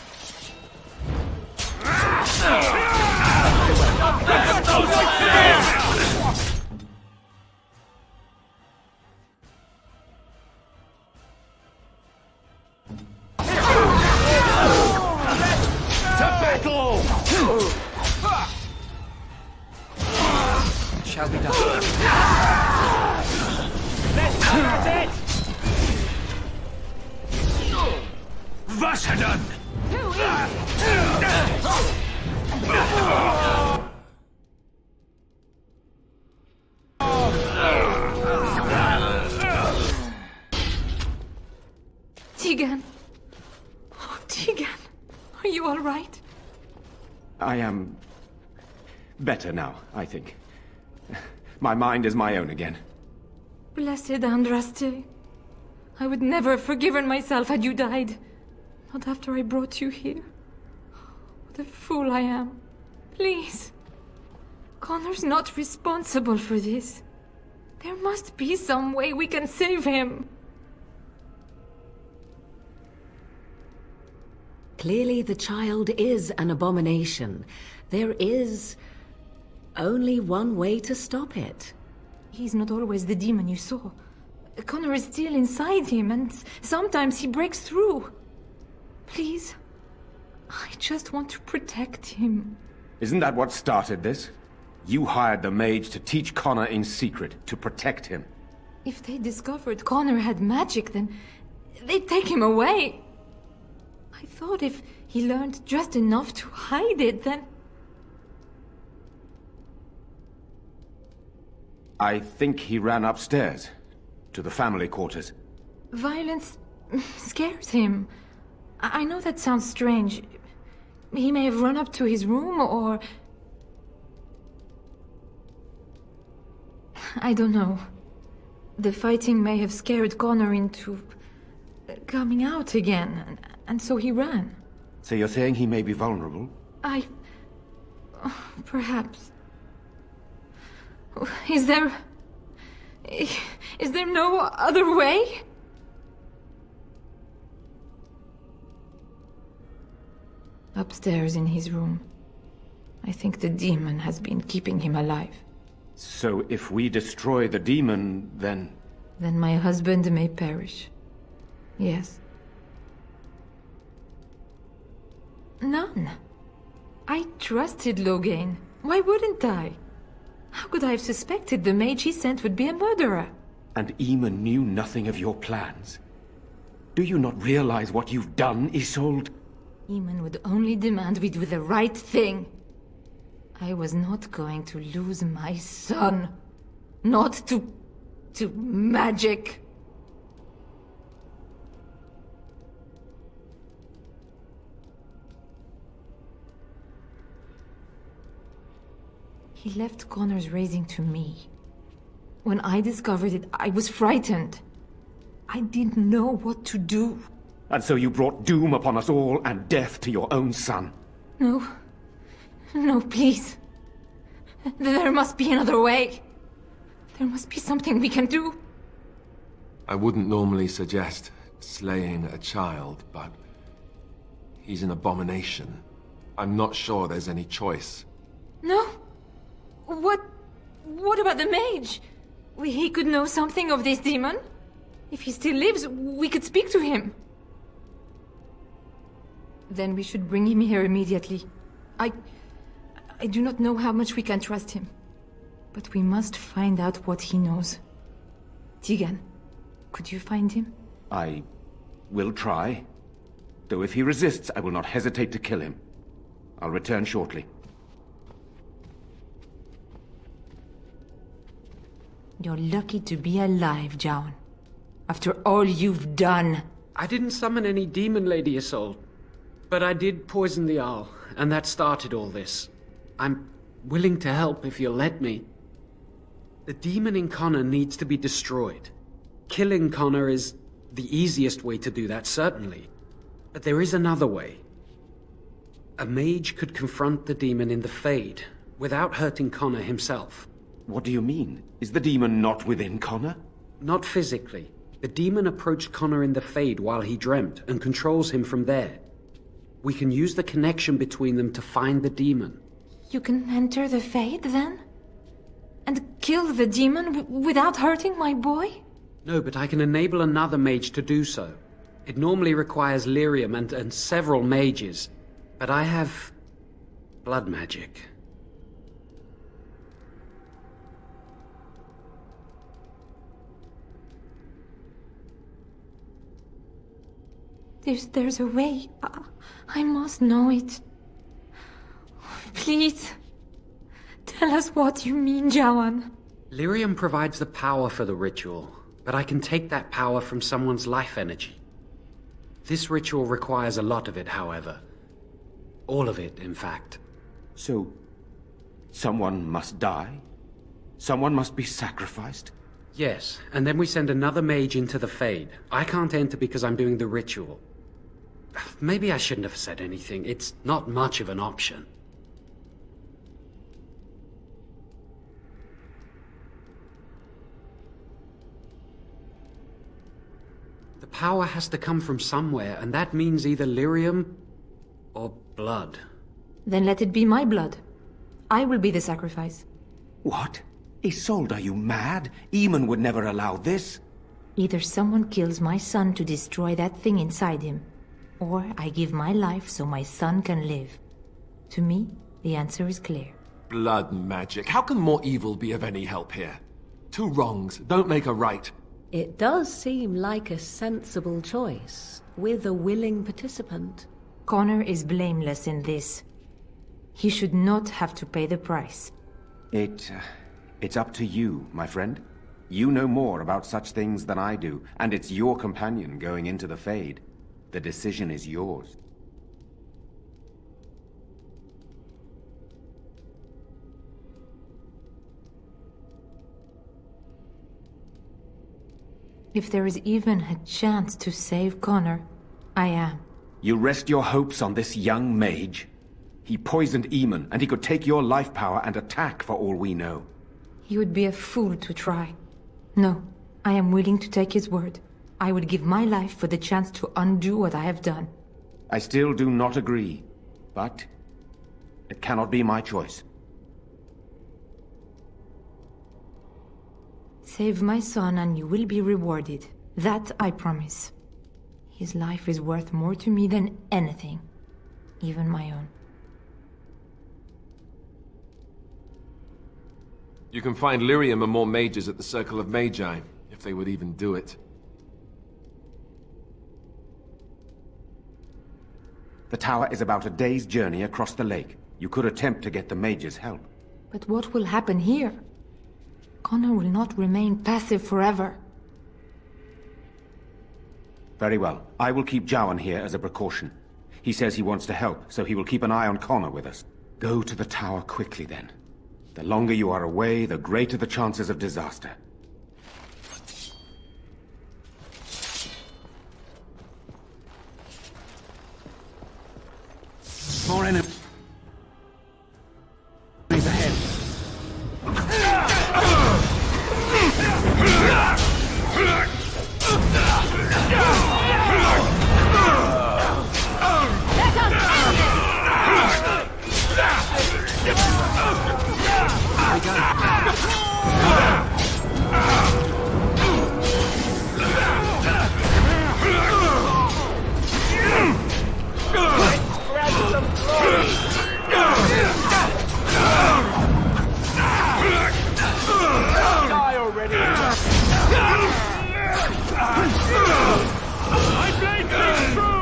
Shall be done. Let's start it! Was er dann? Tegan. Oh, Tegan. Are you all right? I am better now, I think. My mind is my own again. Blessed Andraste. I would never have forgiven myself had you died. Not after I brought you here. What a fool I am. Please. Connor's not responsible for this. There must be some way we can save him. Clearly the child is an abomination. There is only one way to stop it. He's not always the demon you saw. Connor is still inside him, and sometimes he breaks through. Please, I just want to protect him. Isn't that what started this? You hired the mage to teach Connor in secret, to protect him. If they discovered Connor had magic, then they'd take him away. I thought if he learned just enough to hide it, then... I think he ran upstairs, to the family quarters. Violence scares him. I know that sounds strange. He may have run up to his room, or... I don't know. The fighting may have scared Connor into... coming out again, and so he ran. So you're saying he may be vulnerable? I Perhaps. Is there no other way? Upstairs in his room. I think the demon has been keeping him alive. So if we destroy the demon, then... Then my husband may perish. Yes. None. I trusted Logain. Why wouldn't I? How could I have suspected the mage he sent would be a murderer? And Eamon knew nothing of your plans. Do you not realize what you've done, Isolde? Eamon would only demand we do the right thing. I was not going to lose my son. Not to magic. He left Connor's raising to me. When I discovered it, I was frightened. I didn't know what to do. And so you brought doom upon us all and death to your own son. No. No, please. There must be another way. There must be something we can do. I wouldn't normally suggest slaying a child, but he's an abomination. I'm not sure there's any choice. No? What about the mage? He could know something of this demon. If he still lives, we could speak to him. Then we should bring him here immediately. I do not know how much we can trust him. But we must find out what he knows. Tegan, could you find him? I will try. Though if he resists, I will not hesitate to kill him. I'll return shortly. You're lucky to be alive, Jaun. After all you've done. I didn't summon any demon, Lady Isolde. But I did poison the Arl, and that started all this. I'm willing to help if you'll let me. The demon in Connor needs to be destroyed. Killing Connor is the easiest way to do that, certainly. But there is another way. A mage could confront the demon in the Fade, without hurting Connor himself. What do you mean? Is the demon not within Connor? Not physically. The demon approached Connor in the Fade while he dreamt, and controls him from there. We can use the connection between them to find the demon. You can enter the Fade, then? And kill the demon without hurting my boy? No, but I can enable another mage to do so. It normally requires lyrium and several mages. But I have... blood magic. There's a way. I must know it. Please. Tell us what you mean, Jawan. Lyrium provides the power for the ritual, but I can take that power from someone's life energy. This ritual requires a lot of it, however. All of it, in fact. So, someone must die? Someone must be sacrificed? Yes, and then we send another mage into the Fade. I can't enter because I'm doing the ritual. Maybe I shouldn't have said anything. It's not much of an option. The power has to come from somewhere, and that means either lyrium or blood. Then let it be my blood. I will be the sacrifice. What? Isolde, are you mad? Eamon would never allow this. Either someone kills my son to destroy that thing inside him, or I give my life so my son can live. To me, the answer is clear. Blood magic. How can more evil be of any help here? Two wrongs don't make a right. It does seem like a sensible choice, with a willing participant. Connor is blameless in this. He should not have to pay the price. It's up to you, my friend. You know more about such things than I do, and it's your companion going into the Fade. The decision is yours. If there is even a chance to save Connor, I am. You rest your hopes on this young mage? He poisoned Eamon, and he could take your life power and attack for all we know. He would be a fool to try. No, I am willing to take his word. I would give my life for the chance to undo what I have done. I still do not agree, but it cannot be my choice. Save my son and you will be rewarded. That I promise. His life is worth more to me than anything, even my own. You can find lyrium and more mages at the Circle of Magi, if they would even do it. The tower is about a day's journey across the lake. You could attempt to get the mages' help. But what will happen here? Connor will not remain passive forever. Very well. I will keep Jowan here as a precaution. He says he wants to help, so he will keep an eye on Connor with us. Go to the tower quickly, then. The longer you are away, the greater the chances of disaster. More enemies ahead. Die already! My blade breaks through!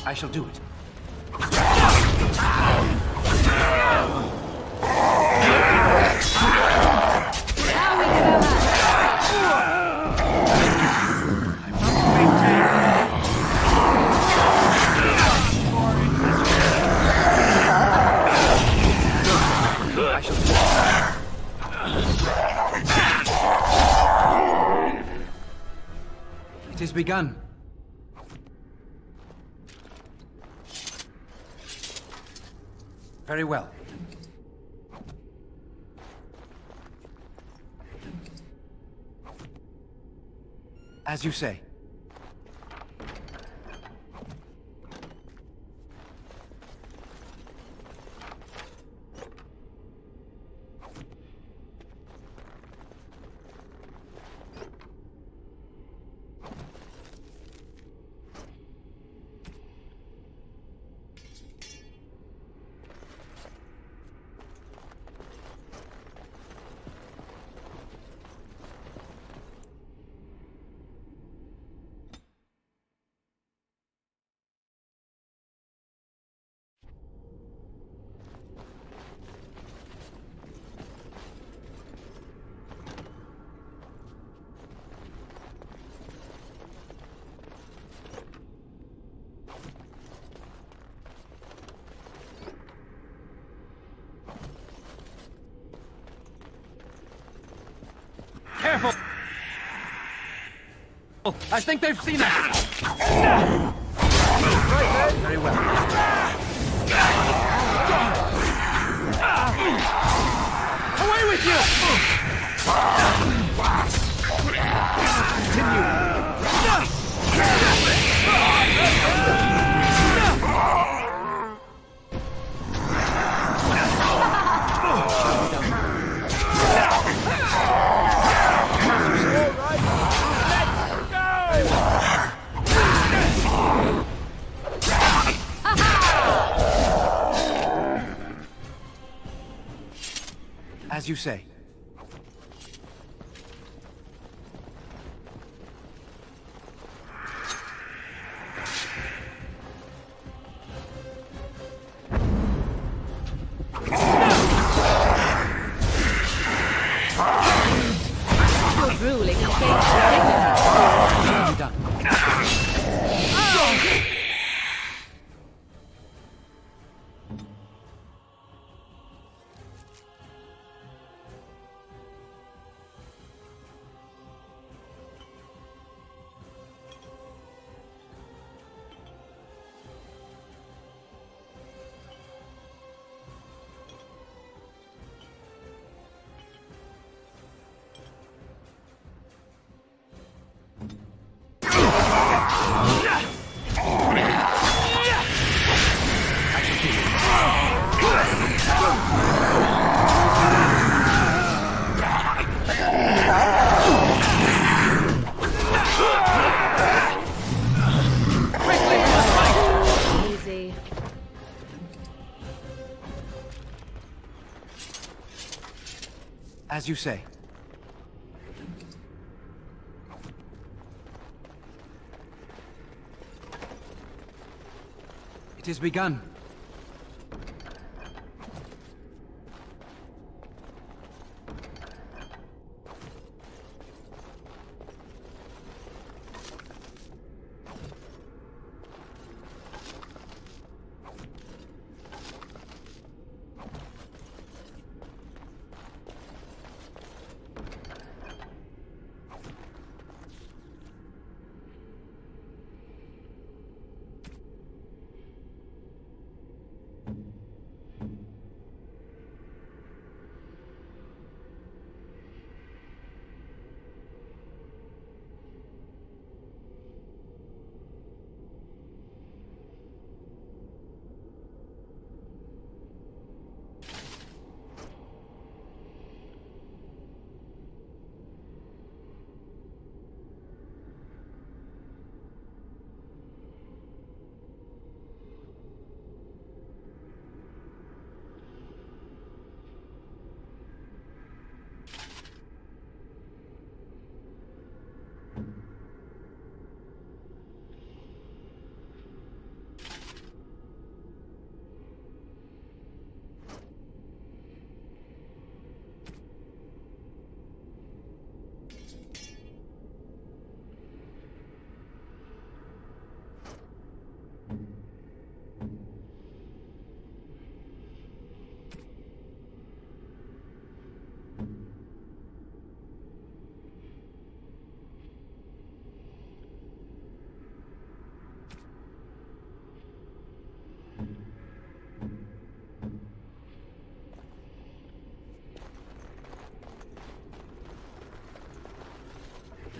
I shall do it. It has begun. Very well. As you say. I think they've seen us! Very well. Away with you! As you say. Your drooling and Done. easy. As you say. It is begun.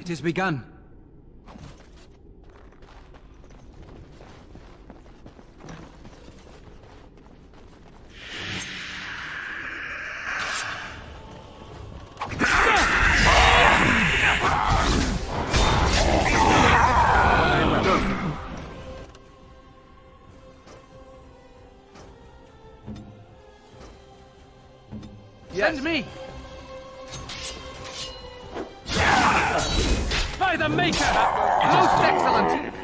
It has begun. Send me! By the Maker! Most excellent!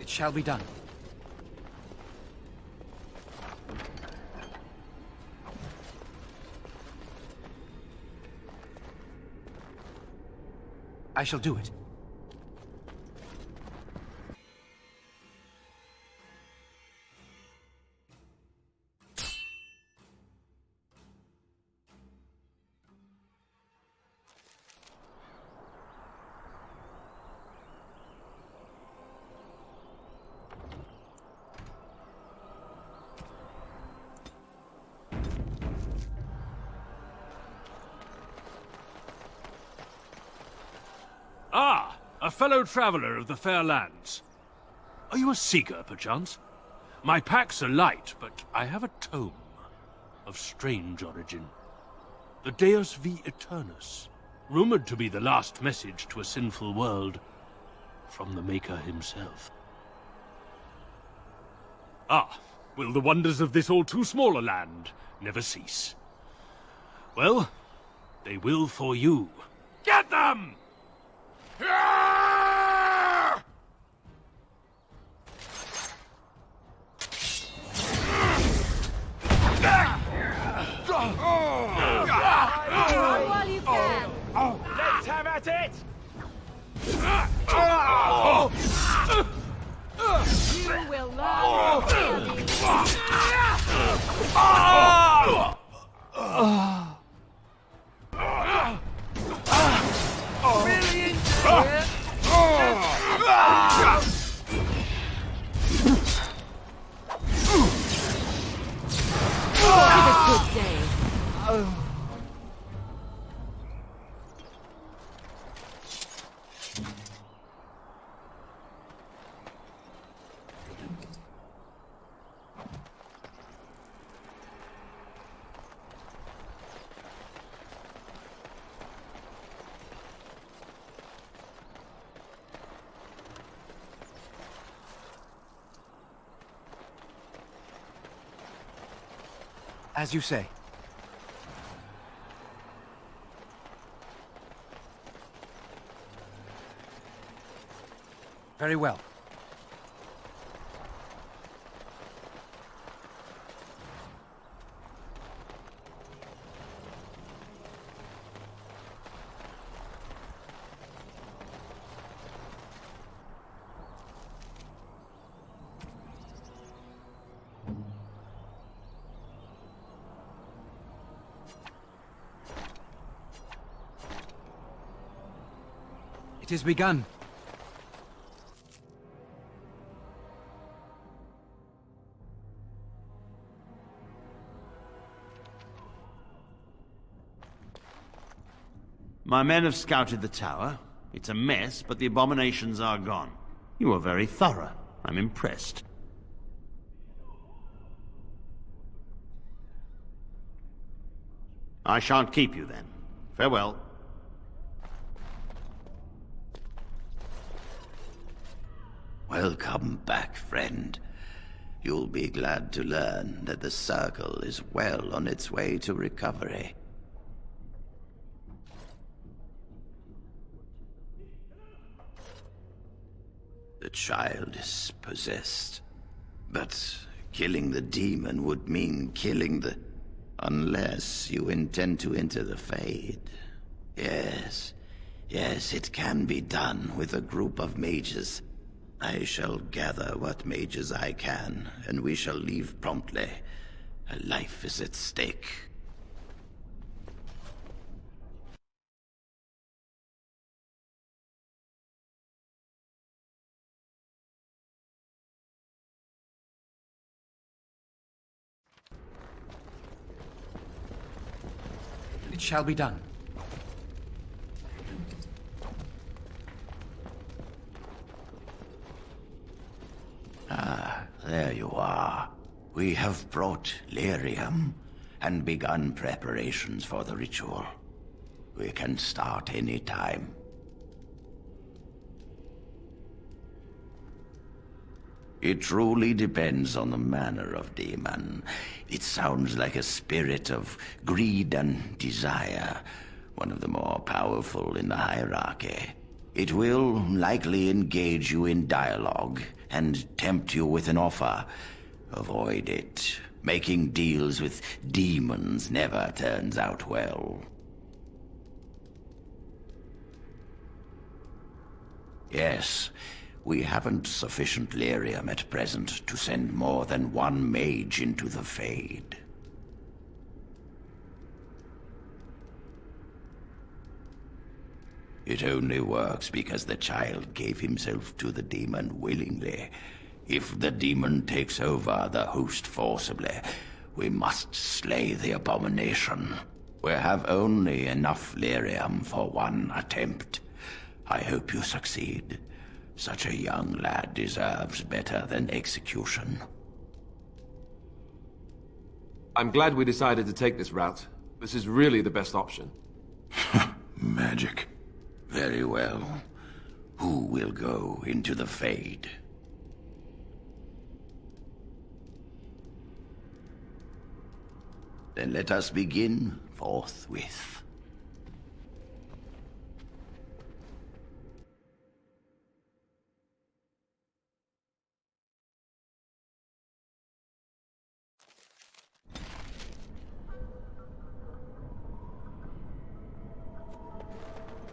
It shall be done. I shall do it. Ah, a fellow traveler of the fair lands. Are you a seeker, perchance? My packs are light, but I have a tome of strange origin. The Deus V Eternus, rumored to be the last message to a sinful world from the Maker himself. Ah, will the wonders of this all too small a land never cease? Well, they will for you. Get them! Let's have at it! You will learn. Really into it? Have a good day. As you say. Very well. It is begun. My men have scouted the tower. It's a mess, but the abominations are gone. You are very thorough. I'm impressed. I shan't keep you then. Farewell. Welcome back, friend. You'll be glad to learn that the Circle is well on its way to recovery. The child is possessed, but killing the demon would mean killing the... unless you intend to enter the Fade. Yes, it can be done with a group of mages. I shall gather what mages I can, and we shall leave promptly. A life is at stake. It shall be done. Ah, there you are. We have brought lyrium and begun preparations for the ritual. We can start any time. It truly depends on the manner of demon. It sounds like a spirit of greed and desire, one of the more powerful in the hierarchy. It will likely engage you in dialogue and tempt you with an offer. Avoid it. Making deals with demons never turns out well. Yes. We haven't sufficient lyrium at present to send more than one mage into the Fade. It only works because the child gave himself to the demon willingly. If the demon takes over the host forcibly, we must slay the abomination. We have only enough lyrium for one attempt. I hope you succeed. Such a young lad deserves better than execution. I'm glad we decided to take this route. This is really the best option. Magic. Very well. Who will go into the Fade? Then let us begin forthwith.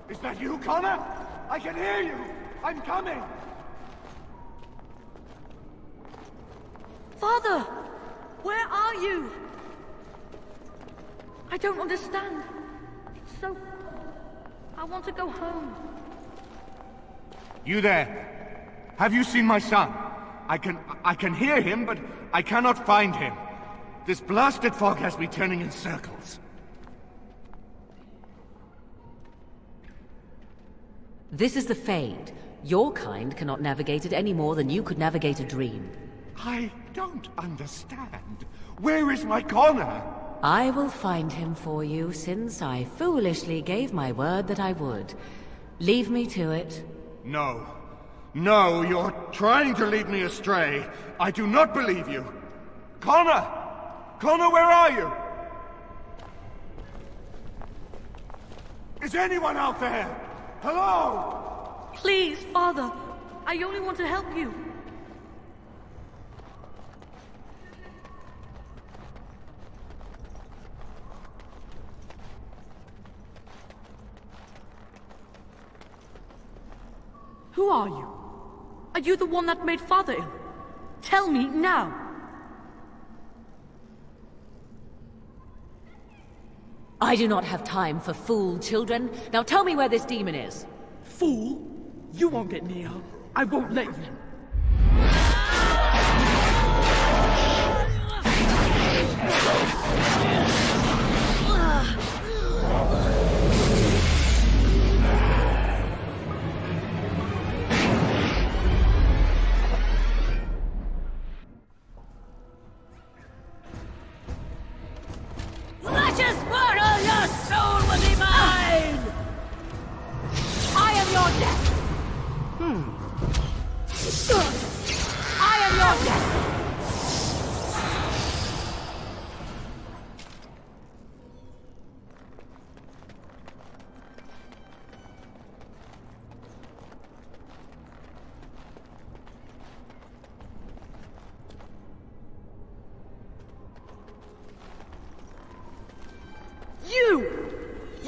Is that you, Connor? I can hear you! I'm coming! Father! Where are you? I don't understand. It's so... I want to go home. You there? Have you seen my son? I can hear him, but I cannot find him. This blasted fog has me turning in circles. This is the Fade. Your kind cannot navigate it any more than you could navigate a dream. I don't understand. Where is my Connor? I will find him for you, since I foolishly gave my word that I would. Leave me to it. No. No, you're trying to lead me astray. I do not believe you. Connor! Connor, where are you? Is anyone out there? Hello? Please, Father. I only want to help you. Who are you? Are you the one that made Father ill? Tell me now! I do not have time for fool children. Now tell me where this demon is. Fool? You won't get near her. I won't let you. Luscious mortal, your soul will be mine! I am your death! I am your death!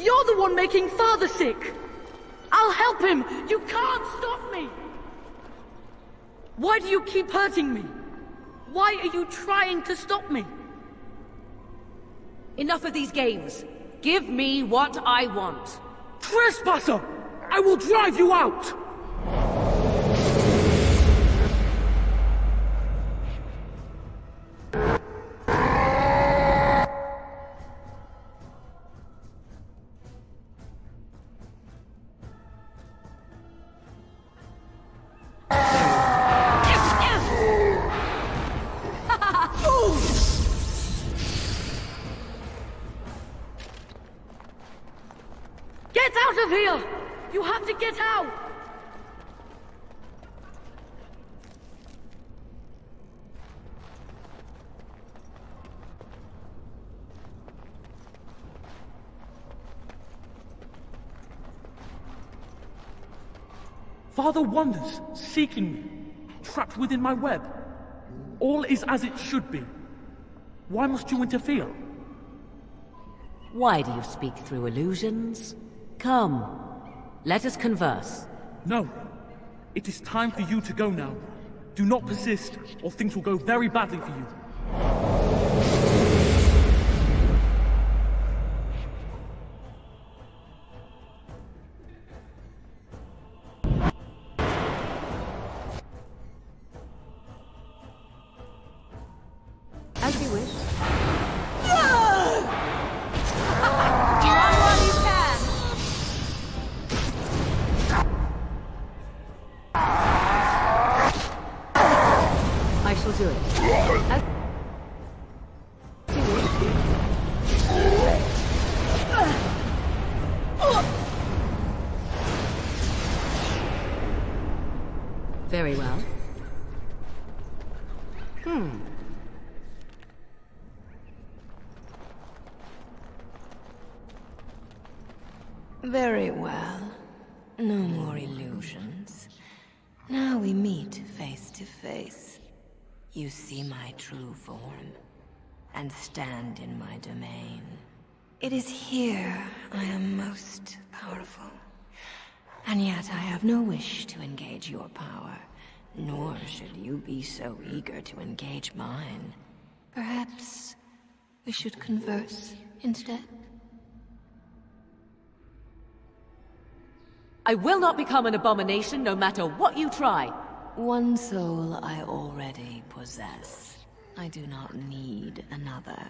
You're the one making Father sick! I'll help him! You can't stop me! Why do you keep hurting me? Why are you trying to stop me? Enough of these games. Give me what I want. Trespasser! I will drive you out! Get out of here! You have to get out! Father wanders, seeking me, trapped within my web. All is as it should be. Why must you interfere? Why do you speak through illusions? Come, let us converse. No, It is time for you to go now. Do not persist, or things will go very badly for you. As you wish. I shall do it. As you wish. Very well. Very well. No more illusions. Now we meet face to face. You see my true form, and stand in my domain. It is here I am most powerful. And yet I have no wish to engage your power, nor should you be so eager to engage mine. Perhaps we should converse instead? I will not become an abomination no matter what you try. One soul I already possess. I do not need another.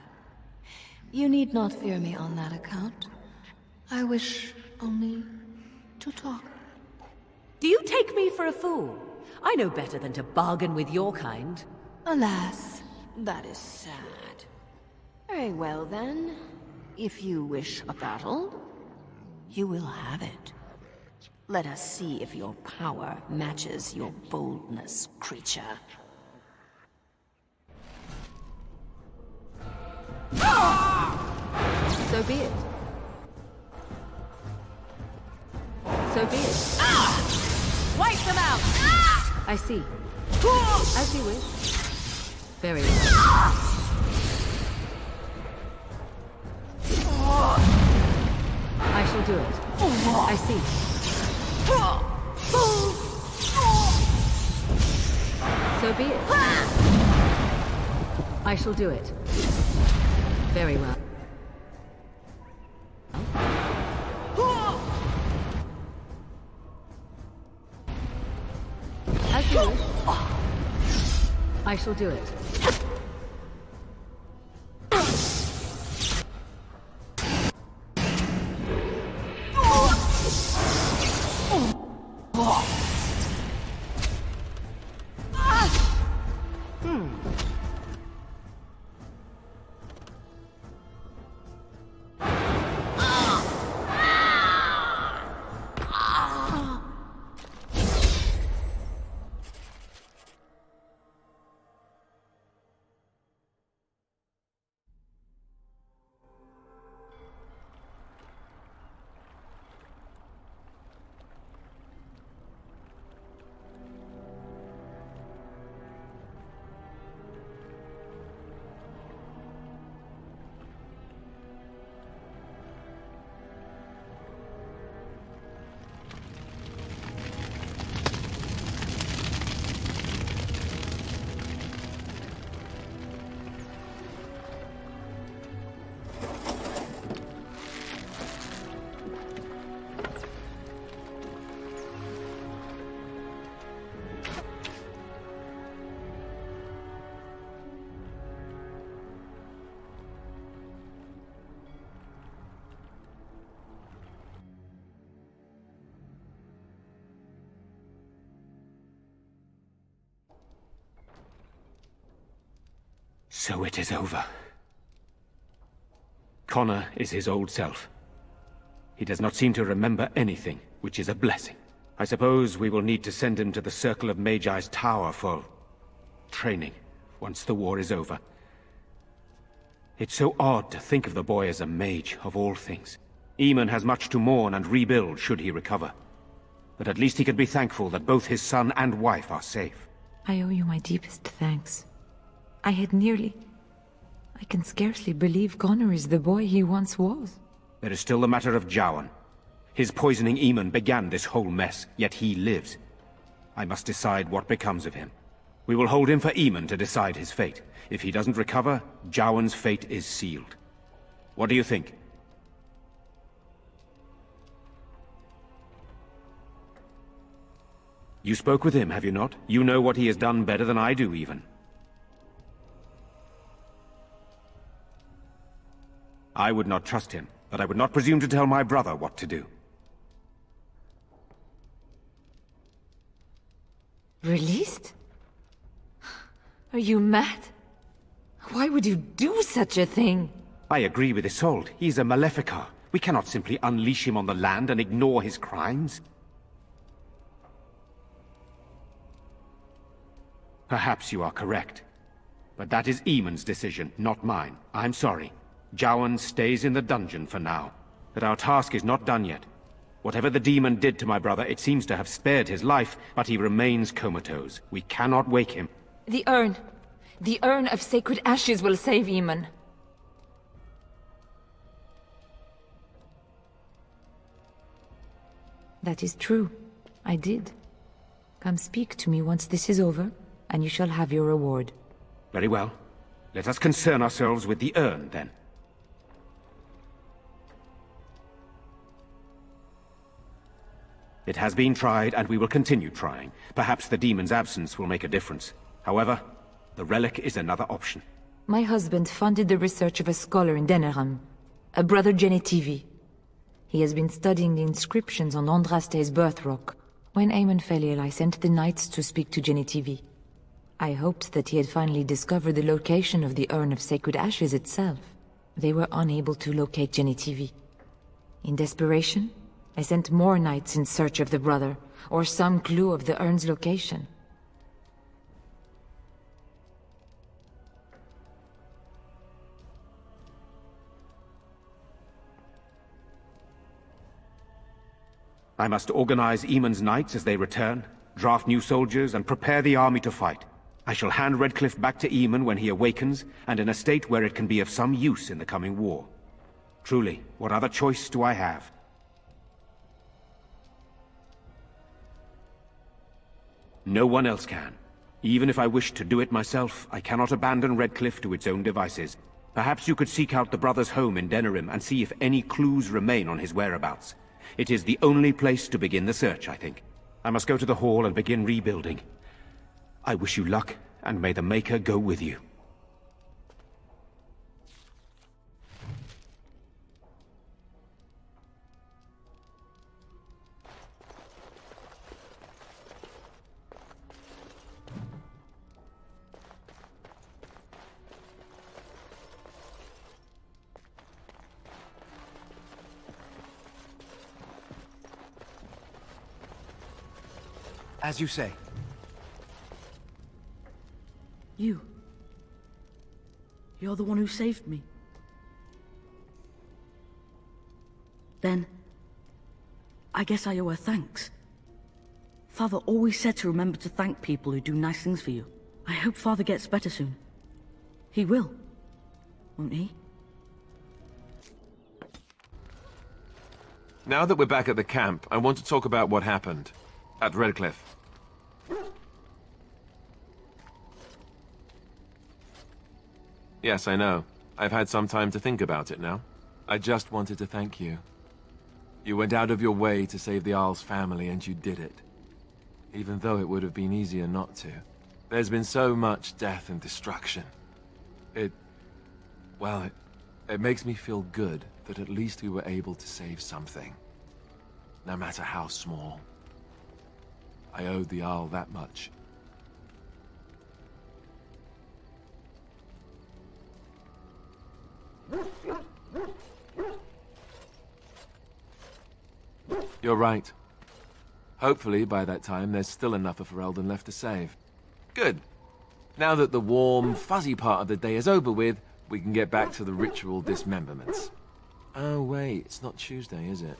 You need not fear me on that account. I wish only to talk. Do you take me for a fool? I know better than to bargain with your kind. Alas, that is sad. Very well then. If you wish a battle, you will have it. Let us see if your power matches your boldness, creature. So be it. So be it. Wipe them out! I see. As you wish. Very well. I shall do it. I see. So be it. I shall do it. Very well. As you wish. I shall do it. So it is over. Connor is his old self. He does not seem to remember anything, which is a blessing. I suppose we will need to send him to the Circle of Magi's tower for training, once the war is over. It's so odd to think of the boy as a mage, of all things. Eamon has much to mourn and rebuild should he recover. But at least he can be thankful that both his son and wife are safe. I owe you my deepest thanks. I can scarcely believe Connor is the boy he once was. There is still the matter of Jowan. His poisoning Eamon began this whole mess, yet he lives. I must decide what becomes of him. We will hold him for Eamon to decide his fate. If he doesn't recover, Jowan's fate is sealed. What do you think? You spoke with him, have you not? You know what he has done better than I do, even. I would not trust him, but I would not presume to tell my brother what to do. Released? Are you mad? Why would you do such a thing? I agree with Isolde. He's a Maleficar. We cannot simply unleash him on the land and ignore his crimes. Perhaps you are correct. But that is Eamon's decision, not mine. I'm sorry. Jowan stays in the dungeon for now. But our task is not done yet. Whatever the demon did to my brother, it seems to have spared his life, but he remains comatose. We cannot wake him. The urn. The urn of sacred ashes will save Eamon. That is true. I did. Come speak to me once this is over, and you shall have your reward. Very well. Let us concern ourselves with the urn, then. It has been tried, and we will continue trying. Perhaps the demon's absence will make a difference. However, the relic is another option. My husband funded the research of a scholar in Denerim, a brother Genetivi. He has been studying the inscriptions on Andraste's birth rock. When Eamon fell ill, I sent the knights to speak to Genetivi. I hoped that he had finally discovered the location of the urn of sacred ashes itself. They were unable to locate Genetivi. In desperation, I sent more knights in search of the brother, or some clue of the urn's location. I must organize Eamon's knights as they return, draft new soldiers, and prepare the army to fight. I shall hand Redcliffe back to Eamon when he awakens, and in a state where it can be of some use in the coming war. Truly, what other choice do I have? No one else can. Even if I wished to do it myself, I cannot abandon Redcliffe to its own devices. Perhaps you could seek out the brother's home in Denerim and see if any clues remain on his whereabouts. It is the only place to begin the search, I think. I must go to the hall and begin rebuilding. I wish you luck, and may the Maker go with you. As you say. You're the one who saved me. Then, I guess I owe her thanks. Father always said to remember to thank people who do nice things for you. I hope Father gets better soon. He will, won't he? Now that we're back at the camp, I want to talk about what happened at Redcliffe. Yes, I know. I've had some time to think about it now. I just wanted to thank you. You went out of your way to save the Arl's family, and you did it. Even though it would have been easier not to. There's been so much death and destruction. It makes me feel good that at least we were able to save something. No matter how small. I owed the Arl that much. You're right. Hopefully, by that time, there's still enough of Ferelden left to save. Good. Now that the warm, fuzzy part of the day is over with, we can get back to the ritual dismemberments. Oh, wait, it's not Tuesday, is it?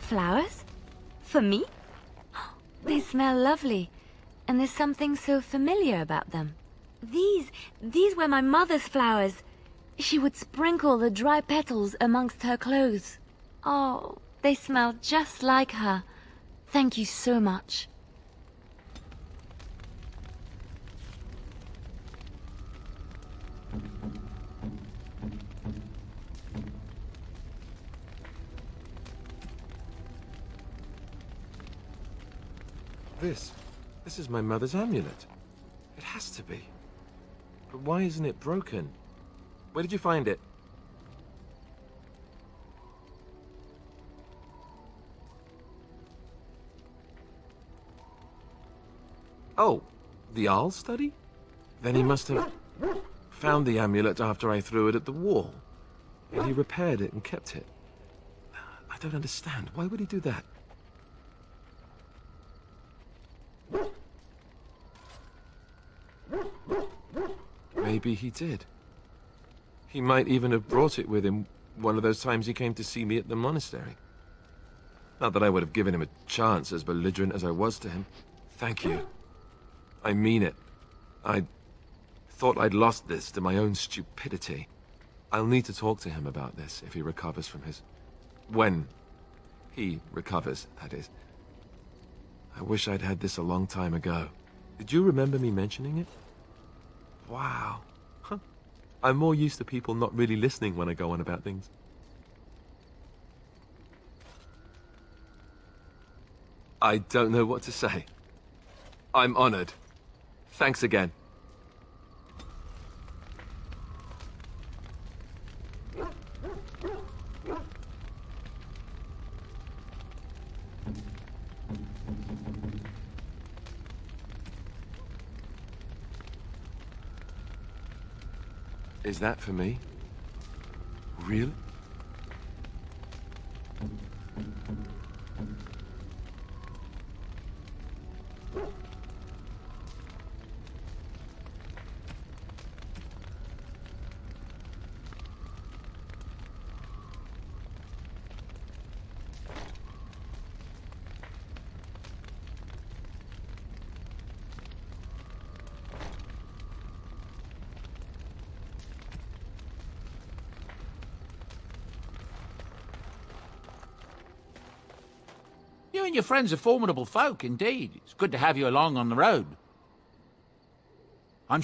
Flowers? For me? They smell lovely, and there's something so familiar about them. These were my mother's flowers. She would sprinkle the dry petals amongst her clothes. Oh, they smell just like her. Thank you so much. This is my mother's amulet. It has to be. But why isn't it broken? Where did you find it? Oh, the Arl study? Then he must have found the amulet after I threw it at the wall. And he repaired it and kept it. I don't understand. Why would he do that? Maybe he did. He might even have brought it with him one of those times he came to see me at the monastery. Not that I would have given him a chance, as belligerent as I was to him. Thank you. I mean it. I thought I'd lost this to my own stupidity. I'll need to talk to him about this if he recovers from his... When he recovers, that is. I wish I'd had this a long time ago. Did you remember me mentioning it? Wow. Huh. I'm more used to people not really listening when I go on about things. I don't know what to say. I'm honored. Thanks again. Is that for me? Really? You and your friends are formidable folk, indeed. It's good to have you along on the road. I'm...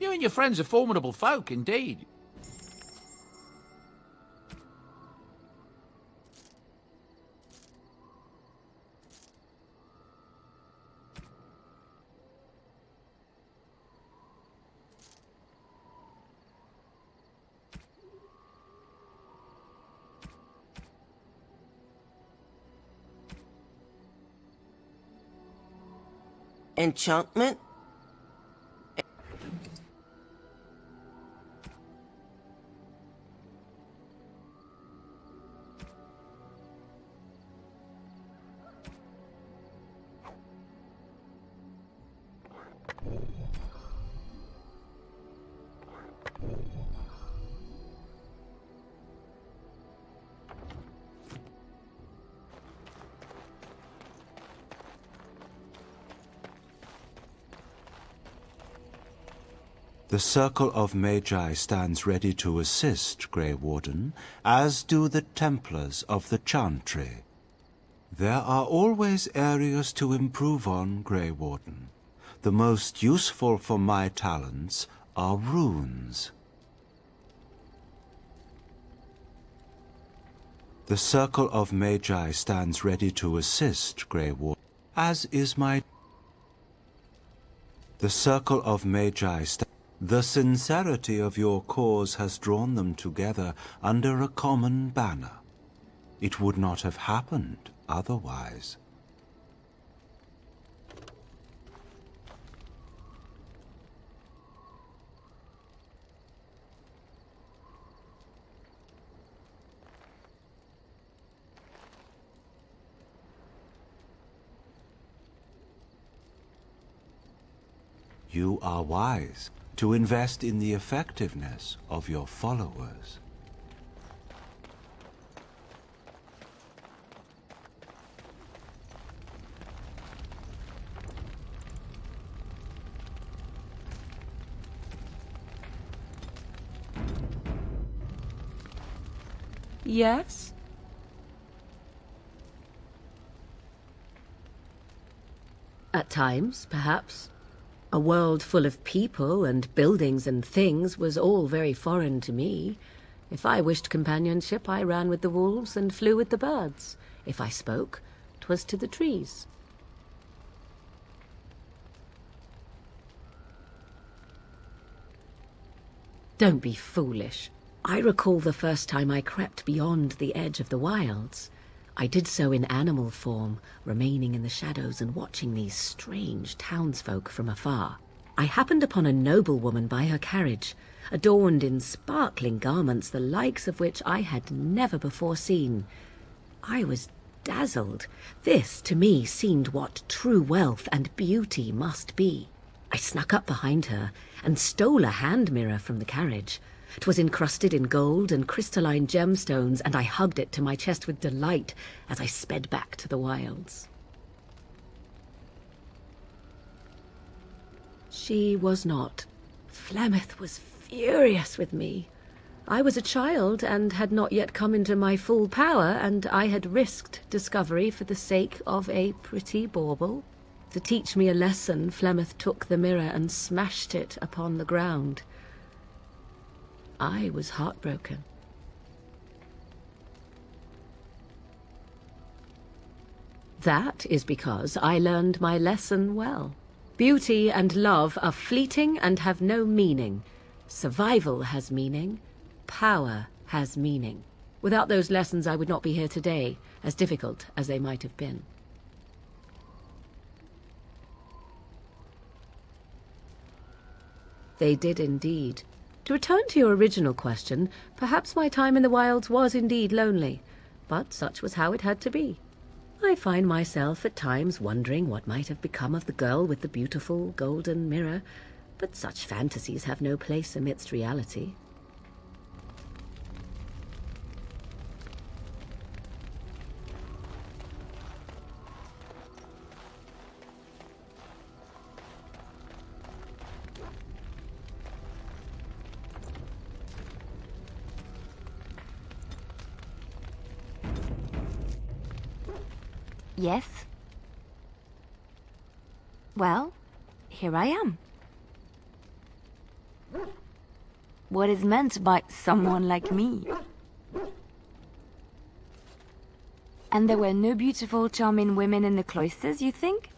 You and your friends are formidable folk, indeed. Enchantment? The Circle of Magi stands ready to assist, Grey Warden, as do the Templars of the Chantry. There are always areas to improve on, Grey Warden. The most useful for my talents are runes. The Circle of Magi stands ready to assist, Grey Warden, as is my... The Circle of Magi stands... The sincerity of your cause has drawn them together under a common banner. It would not have happened otherwise. You are wise to invest in the effectiveness of your followers. Yes? At times, perhaps. A world full of people and buildings and things was all very foreign to me. If I wished companionship, I ran with the wolves and flew with the birds. If I spoke, 'twas to the trees. Don't be foolish. I recall the first time I crept beyond the edge of the wilds. I did so in animal form, remaining in the shadows and watching these strange townsfolk from afar. I happened upon a noblewoman by her carriage, adorned in sparkling garments the likes of which I had never before seen. I was dazzled. This, to me, seemed what true wealth and beauty must be. I snuck up behind her and stole a hand mirror from the carriage. 'Twas encrusted in gold and crystalline gemstones, and I hugged it to my chest with delight as I sped back to the wilds. She was not. Flemeth was furious with me. I was a child and had not yet come into my full power, and I had risked discovery for the sake of a pretty bauble. To teach me a lesson, Flemeth took the mirror and smashed it upon the ground. I was heartbroken. That is because I learned my lesson well. Beauty and love are fleeting and have no meaning. Survival has meaning. Power has meaning. Without those lessons, I would not be here today, as difficult as they might have been. They did indeed. To return to your original question, perhaps my time in the wilds was indeed lonely, but such was how it had to be. I find myself at times wondering what might have become of the girl with the beautiful golden mirror, but such fantasies have no place amidst reality. Yes? Well, here I am. What is meant by someone like me? And there were no beautiful, charming women in the cloisters, you think?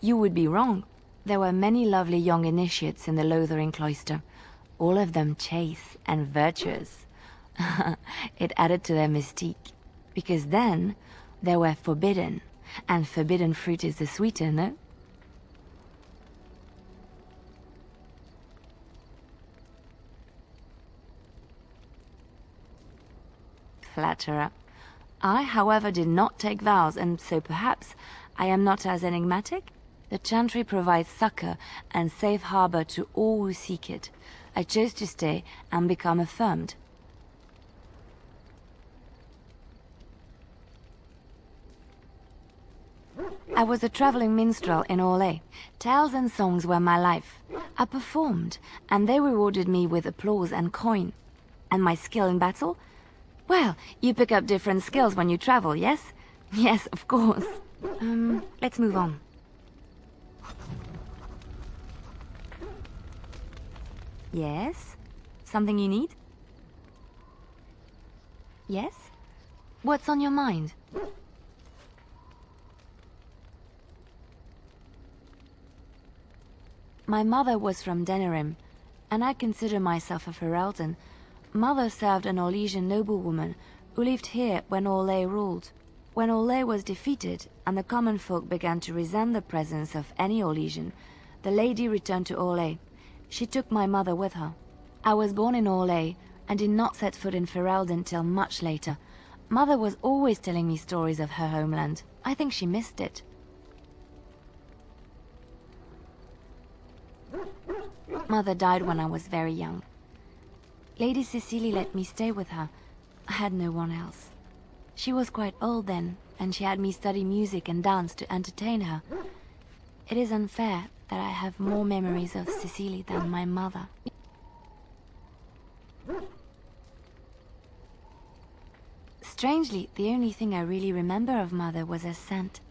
You would be wrong. There were many lovely young initiates in the Lothering cloister, all of them chaste and virtuous. It added to their mystique, because then they were forbidden, and forbidden fruit is the sweeter, no? Flatterer. I, however, did not take vows, and so perhaps I am not as enigmatic? The Chantry provides succor and safe harbor to all who seek it. I chose to stay and become affirmed. I was a traveling minstrel in Orlais. Tales and songs were my life. I performed, and they rewarded me with applause and coin. And my skill in battle? Well, you pick up different skills when you travel, yes? Yes, of course. Let's move on. Yes? Something you need? Yes? What's on your mind? My mother was from Denerim, and I consider myself a Ferelden. Mother served an Orlesian noblewoman who lived here when Orlais ruled. When Orlais was defeated and the common folk began to resent the presence of any Orlesian, the lady returned to Orlais. She took my mother with her. I was born in Orlais and did not set foot in Ferelden till much later. Mother was always telling me stories of her homeland. I think she missed it. Mother died when I was very young. Lady Cecily let me stay with her. I had no one else. She was quite old then, and she had me study music and dance to entertain her. It is unfair that I have more memories of Cecily than my mother. Strangely, the only thing I really remember of Mother was her scent.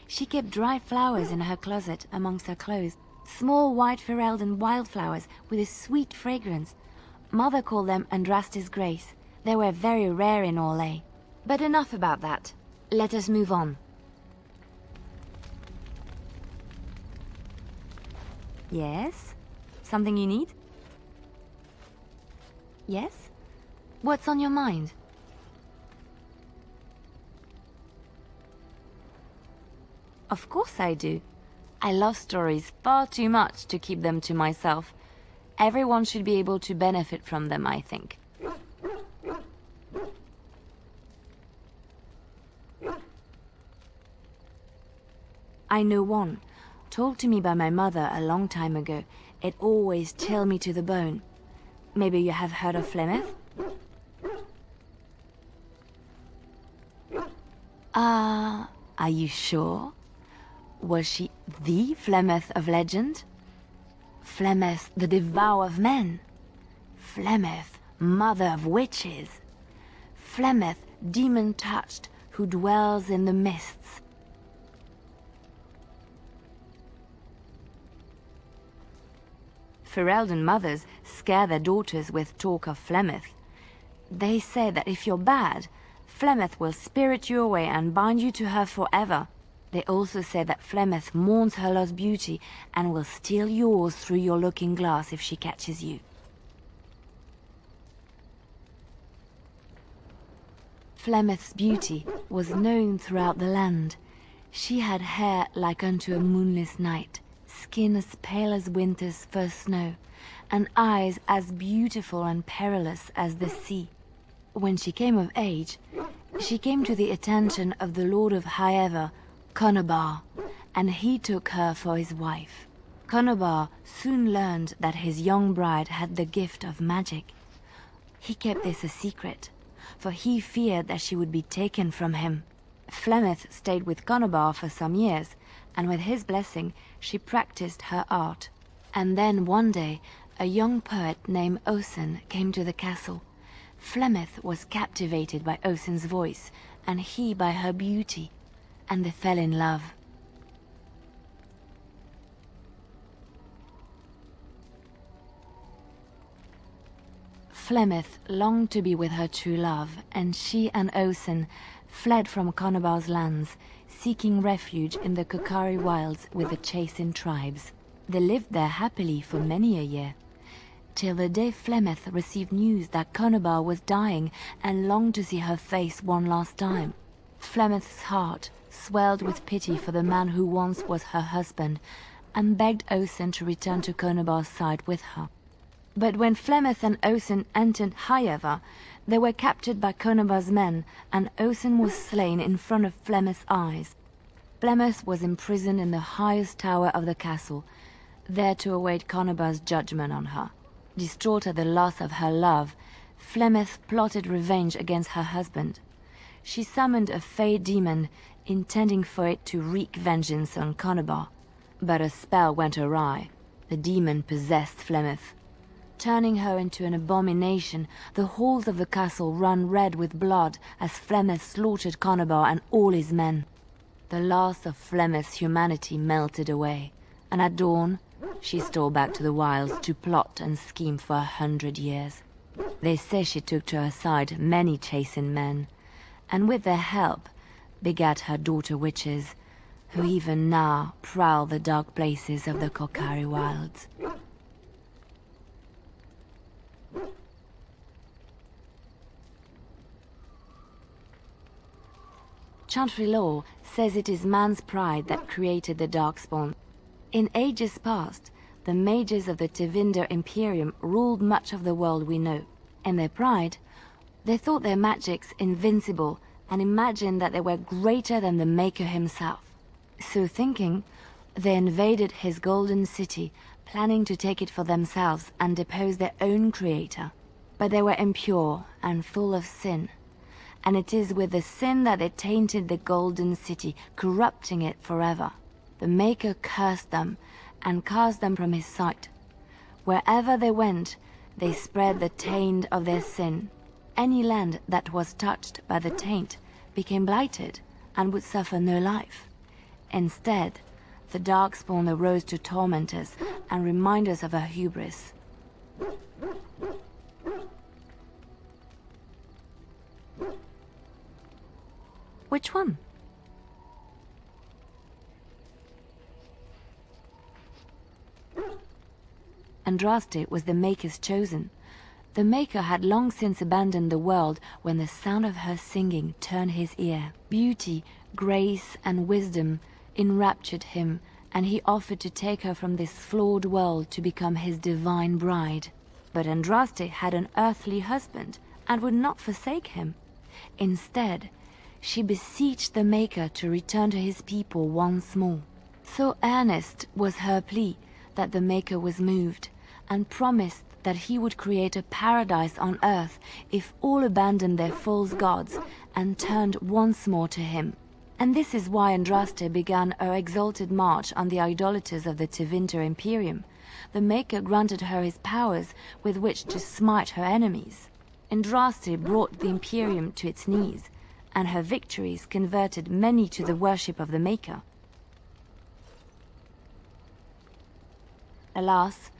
She kept dry flowers in her closet amongst her clothes. Small white Ferelden wildflowers with a sweet fragrance. Mother called them Andraste's Grace. They were very rare in Orlais. But enough about that. Let us move on. Yes? Something you need? Yes? What's on your mind? Of course I do. I love stories far too much to keep them to myself. Everyone should be able to benefit from them, I think. I know one, told to me by my mother a long time ago. It always chilled me to the bone. Maybe you have heard of Flemeth? Are you sure? Was she the Flemeth of legend? Flemeth, the devourer of men? Flemeth, mother of witches? Flemeth, demon-touched, who dwells in the mists? Ferelden mothers scare their daughters with talk of Flemeth. They say that if you're bad, Flemeth will spirit you away and bind you to her forever. They also say that Flemeth mourns her lost beauty and will steal yours through your looking glass if she catches you. Flemeth's beauty was known throughout the land. She had hair like unto a moonless night, skin as pale as winter's first snow, and eyes as beautiful and perilous as the sea. When she came of age, she came to the attention of the Lord of Highever, Conobar, and he took her for his wife. Conobar soon learned that his young bride had the gift of magic. He kept this a secret, for he feared that she would be taken from him. Flemeth stayed with Conobar for some years, and with his blessing she practiced her art. And then one day, a young poet named Osen came to the castle. Flemeth was captivated by Osen's voice, and he by her beauty, and they fell in love. Flemeth longed to be with her true love, and she and Osen fled from Conobar's lands, seeking refuge in the Kokari wilds with the Chasing tribes. They lived there happily for many a year, till the day Flemeth received news that Conobar was dying and longed to see her face one last time. Flemeth's heart swelled with pity for the man who once was her husband, and begged Osen to return to Conobar's side with her. But when Flemeth and Osen entered Highever, they were captured by Conobar's men, and Osen was slain in front of Flemeth's eyes. Flemeth was imprisoned in the highest tower of the castle, there to await Conobar's judgment on her. Distraught at the loss of her love, Flemeth plotted revenge against her husband. She summoned a fey demon, intending for it to wreak vengeance on Conobar. But a spell went awry. The demon possessed Flemeth. Turning her into an abomination, the halls of the castle ran red with blood as Flemeth slaughtered Conobar and all his men. The last of Flemeth's humanity melted away, and at dawn, she stole back to the wilds to plot and scheme for 100 years. They say she took to her side many Chasing men, and with their help begat her daughter witches, who even now prowl the dark places of the Kokari wilds. Chantry law says it is man's pride that created the Darkspawn. In ages past, the mages of the Tevinter Imperium ruled much of the world we know. In their pride, they thought their magics invincible and imagined that they were greater than the Maker himself. So thinking, they invaded his golden city, planning to take it for themselves and depose their own creator. But they were impure and full of sin, and it is with the sin that they tainted the golden city, corrupting it forever. The Maker cursed them and cast them from his sight. Wherever they went, they spread the taint of their sin. Any land that was touched by the taint became blighted and would suffer no life. Instead, the Darkspawn arose to torment us and remind us of our hubris. Which one? Andraste was the Maker's chosen. The Maker had long since abandoned the world when the sound of her singing turned his ear. Beauty, grace, and wisdom enraptured him, and he offered to take her from this flawed world to become his divine bride. But Andraste had an earthly husband and would not forsake him. Instead, she beseeched the Maker to return to his people once more. So earnest was her plea that the Maker was moved, and promised that he would create a paradise on earth if all abandoned their false gods and turned once more to him. And this is why Andraste began her exalted march on the idolaters of the Tevinter Imperium. The Maker granted her his powers with which to smite her enemies. Andraste brought the Imperium to its knees, and her victories converted many to the worship of the Maker. Alas,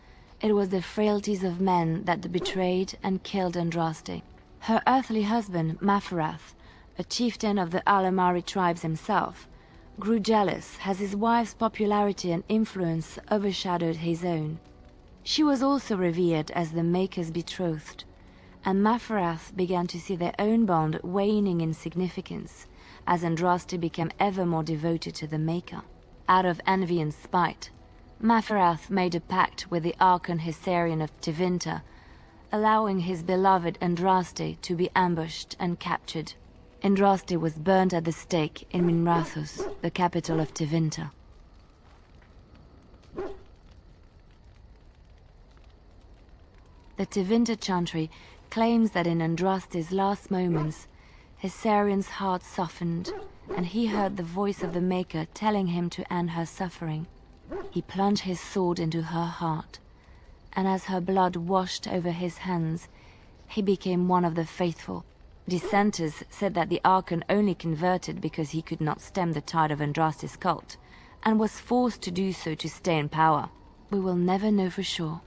it was the frailties of men that betrayed and killed Andraste. Her earthly husband, Maferath, a chieftain of the Alamari tribes himself, grew jealous as his wife's popularity and influence overshadowed his own. She was also revered as the Maker's betrothed, and Maferath began to see their own bond waning in significance as Andraste became ever more devoted to the Maker. Out of envy and spite, Maferath made a pact with the Archon Hysarian of Tevinter, allowing his beloved Andraste to be ambushed and captured. Andraste was burned at the stake in Minrathous, the capital of Tevinter. The Tevinter Chantry claims that in Andraste's last moments, Hysarian's heart softened, and he heard the voice of the Maker telling him to end her suffering. He plunged his sword into her heart, and as her blood washed over his hands, he became one of the faithful. Dissenters said that the Archon only converted because he could not stem the tide of Andraste's cult, and was forced to do so to stay in power. We will never know for sure.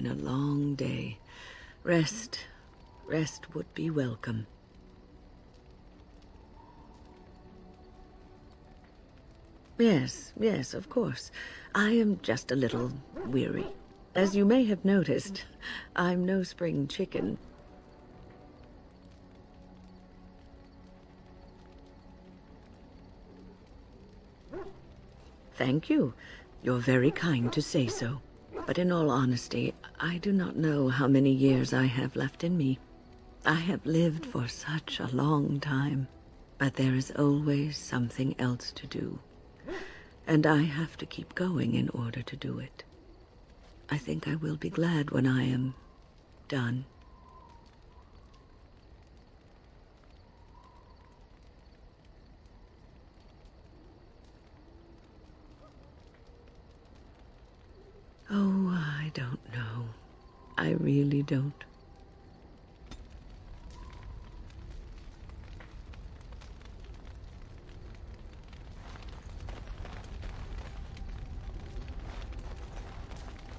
been a long day. Rest would be welcome. Yes, of course. I am just a little weary. As you may have noticed, I'm no spring chicken. Thank you. You're very kind to say so. But in all honesty, I do not know how many years I have left in me. I have lived for such a long time, but there is always something else to do. And I have to keep going in order to do it. I think I will be glad when I am done. Oh, I don't know. I really don't.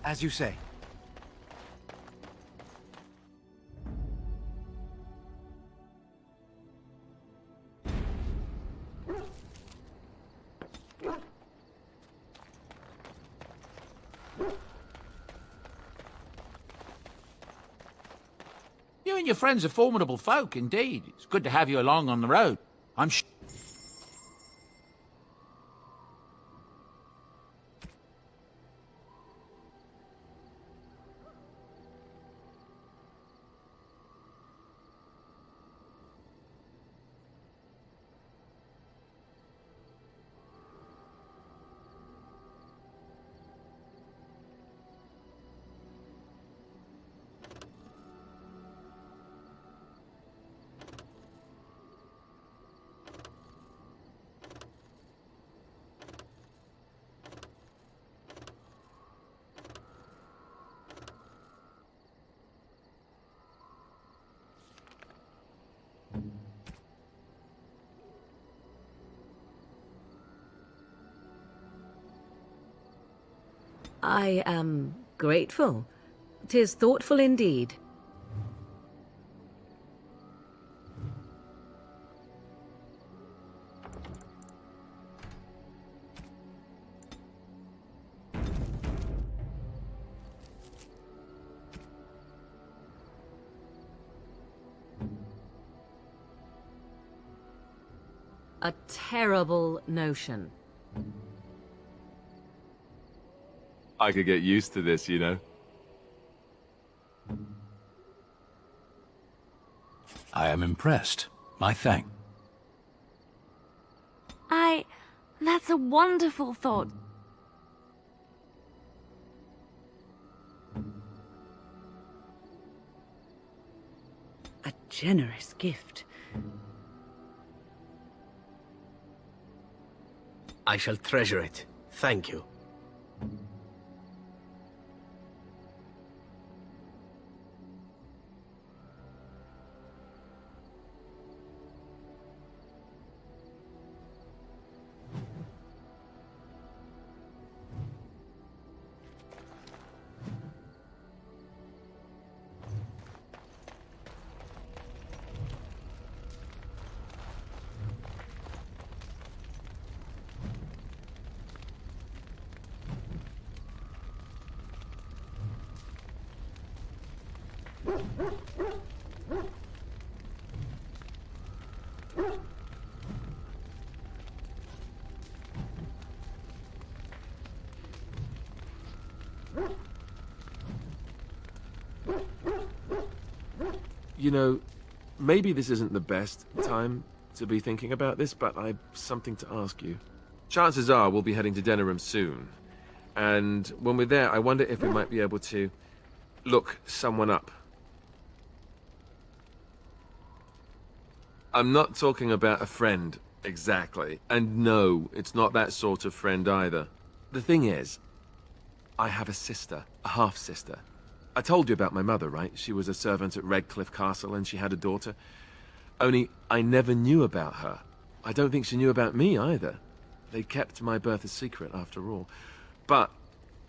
As you say. You and your friends are formidable folk, indeed. It's good to have you along on the road. I'm I am grateful. 'Tis thoughtful indeed. A terrible notion. I could get used to this, you know. I am impressed. My thanks. That's a wonderful thought. A generous gift. I shall treasure it. Thank you. You know, maybe this isn't the best time to be thinking about this, but I've something to ask you. Chances are we'll be heading to Denerim soon. And when we're there, I wonder if we might be able to look someone up. I'm not talking about a friend, exactly. And no, it's not that sort of friend either. The thing is, I have a sister, a half-sister. I told you about my mother, right? She was a servant at Redcliffe Castle and she had a daughter. Only, I never knew about her. I don't think she knew about me either. They kept my birth a secret, after all. But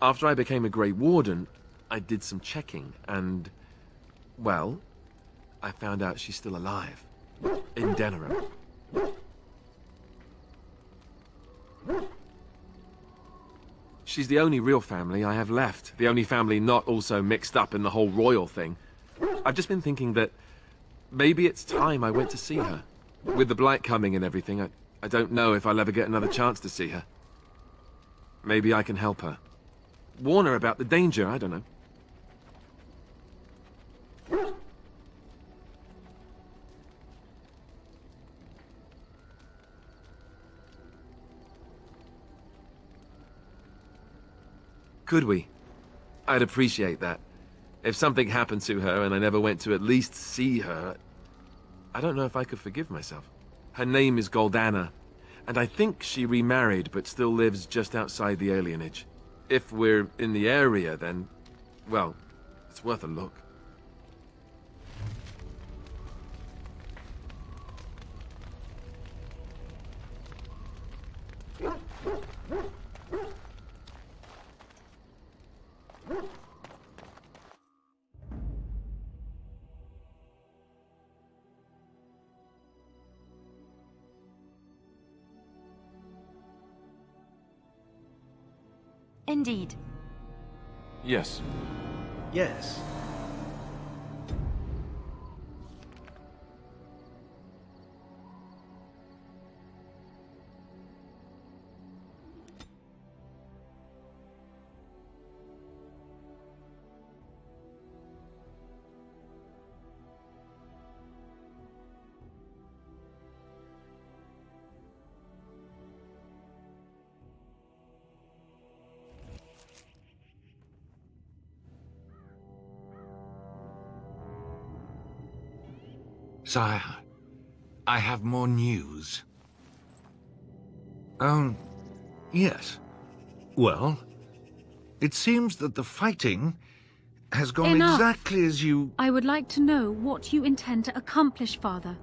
after I became a Grey Warden, I did some checking, and... well, I found out she's still alive. In Denerim. She's the only real family I have left. The only family not also mixed up in the whole royal thing. I've just been thinking that maybe it's time I went to see her. With the blight coming and everything, I don't know if I'll ever get another chance to see her. Maybe I can help her. Warn her about the danger, I don't know. Could we? I'd appreciate that. If something happened to her and I never went to at least see her, I don't know if I could forgive myself. Her name is Goldana, and I think she remarried but still lives just outside the alienage. If we're in the area, then, well, it's worth a look. Indeed. Yes. Yes. Sire, I have more news. Yes. Well, it seems that the fighting has gone Enough. exactly as you... I would like to know what you intend to accomplish, Father.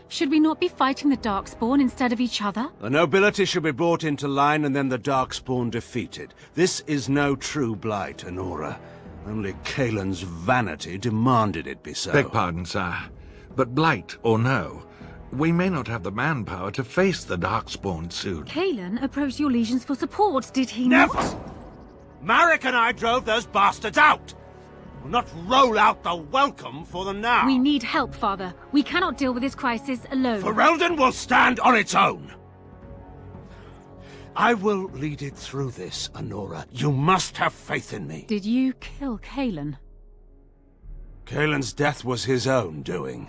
Should we not be fighting the Darkspawn instead of each other? The nobility should be brought into line and then the Darkspawn defeated. This is no true blight, Anora. Only Kaelin's vanity demanded it be so. Beg pardon, sire. But blight or no, we may not have the manpower to face the Darkspawn soon. Kaelin approached your legions for support, did he Never! not? Marek and I drove those bastards out! We'll not roll out the welcome for them now. We need help, Father. We cannot deal with this crisis alone. Ferelden will stand on its own! I will lead it through this, Anora. You must have faith in me. Did you kill Kaelin? Kaelin's death was his own doing.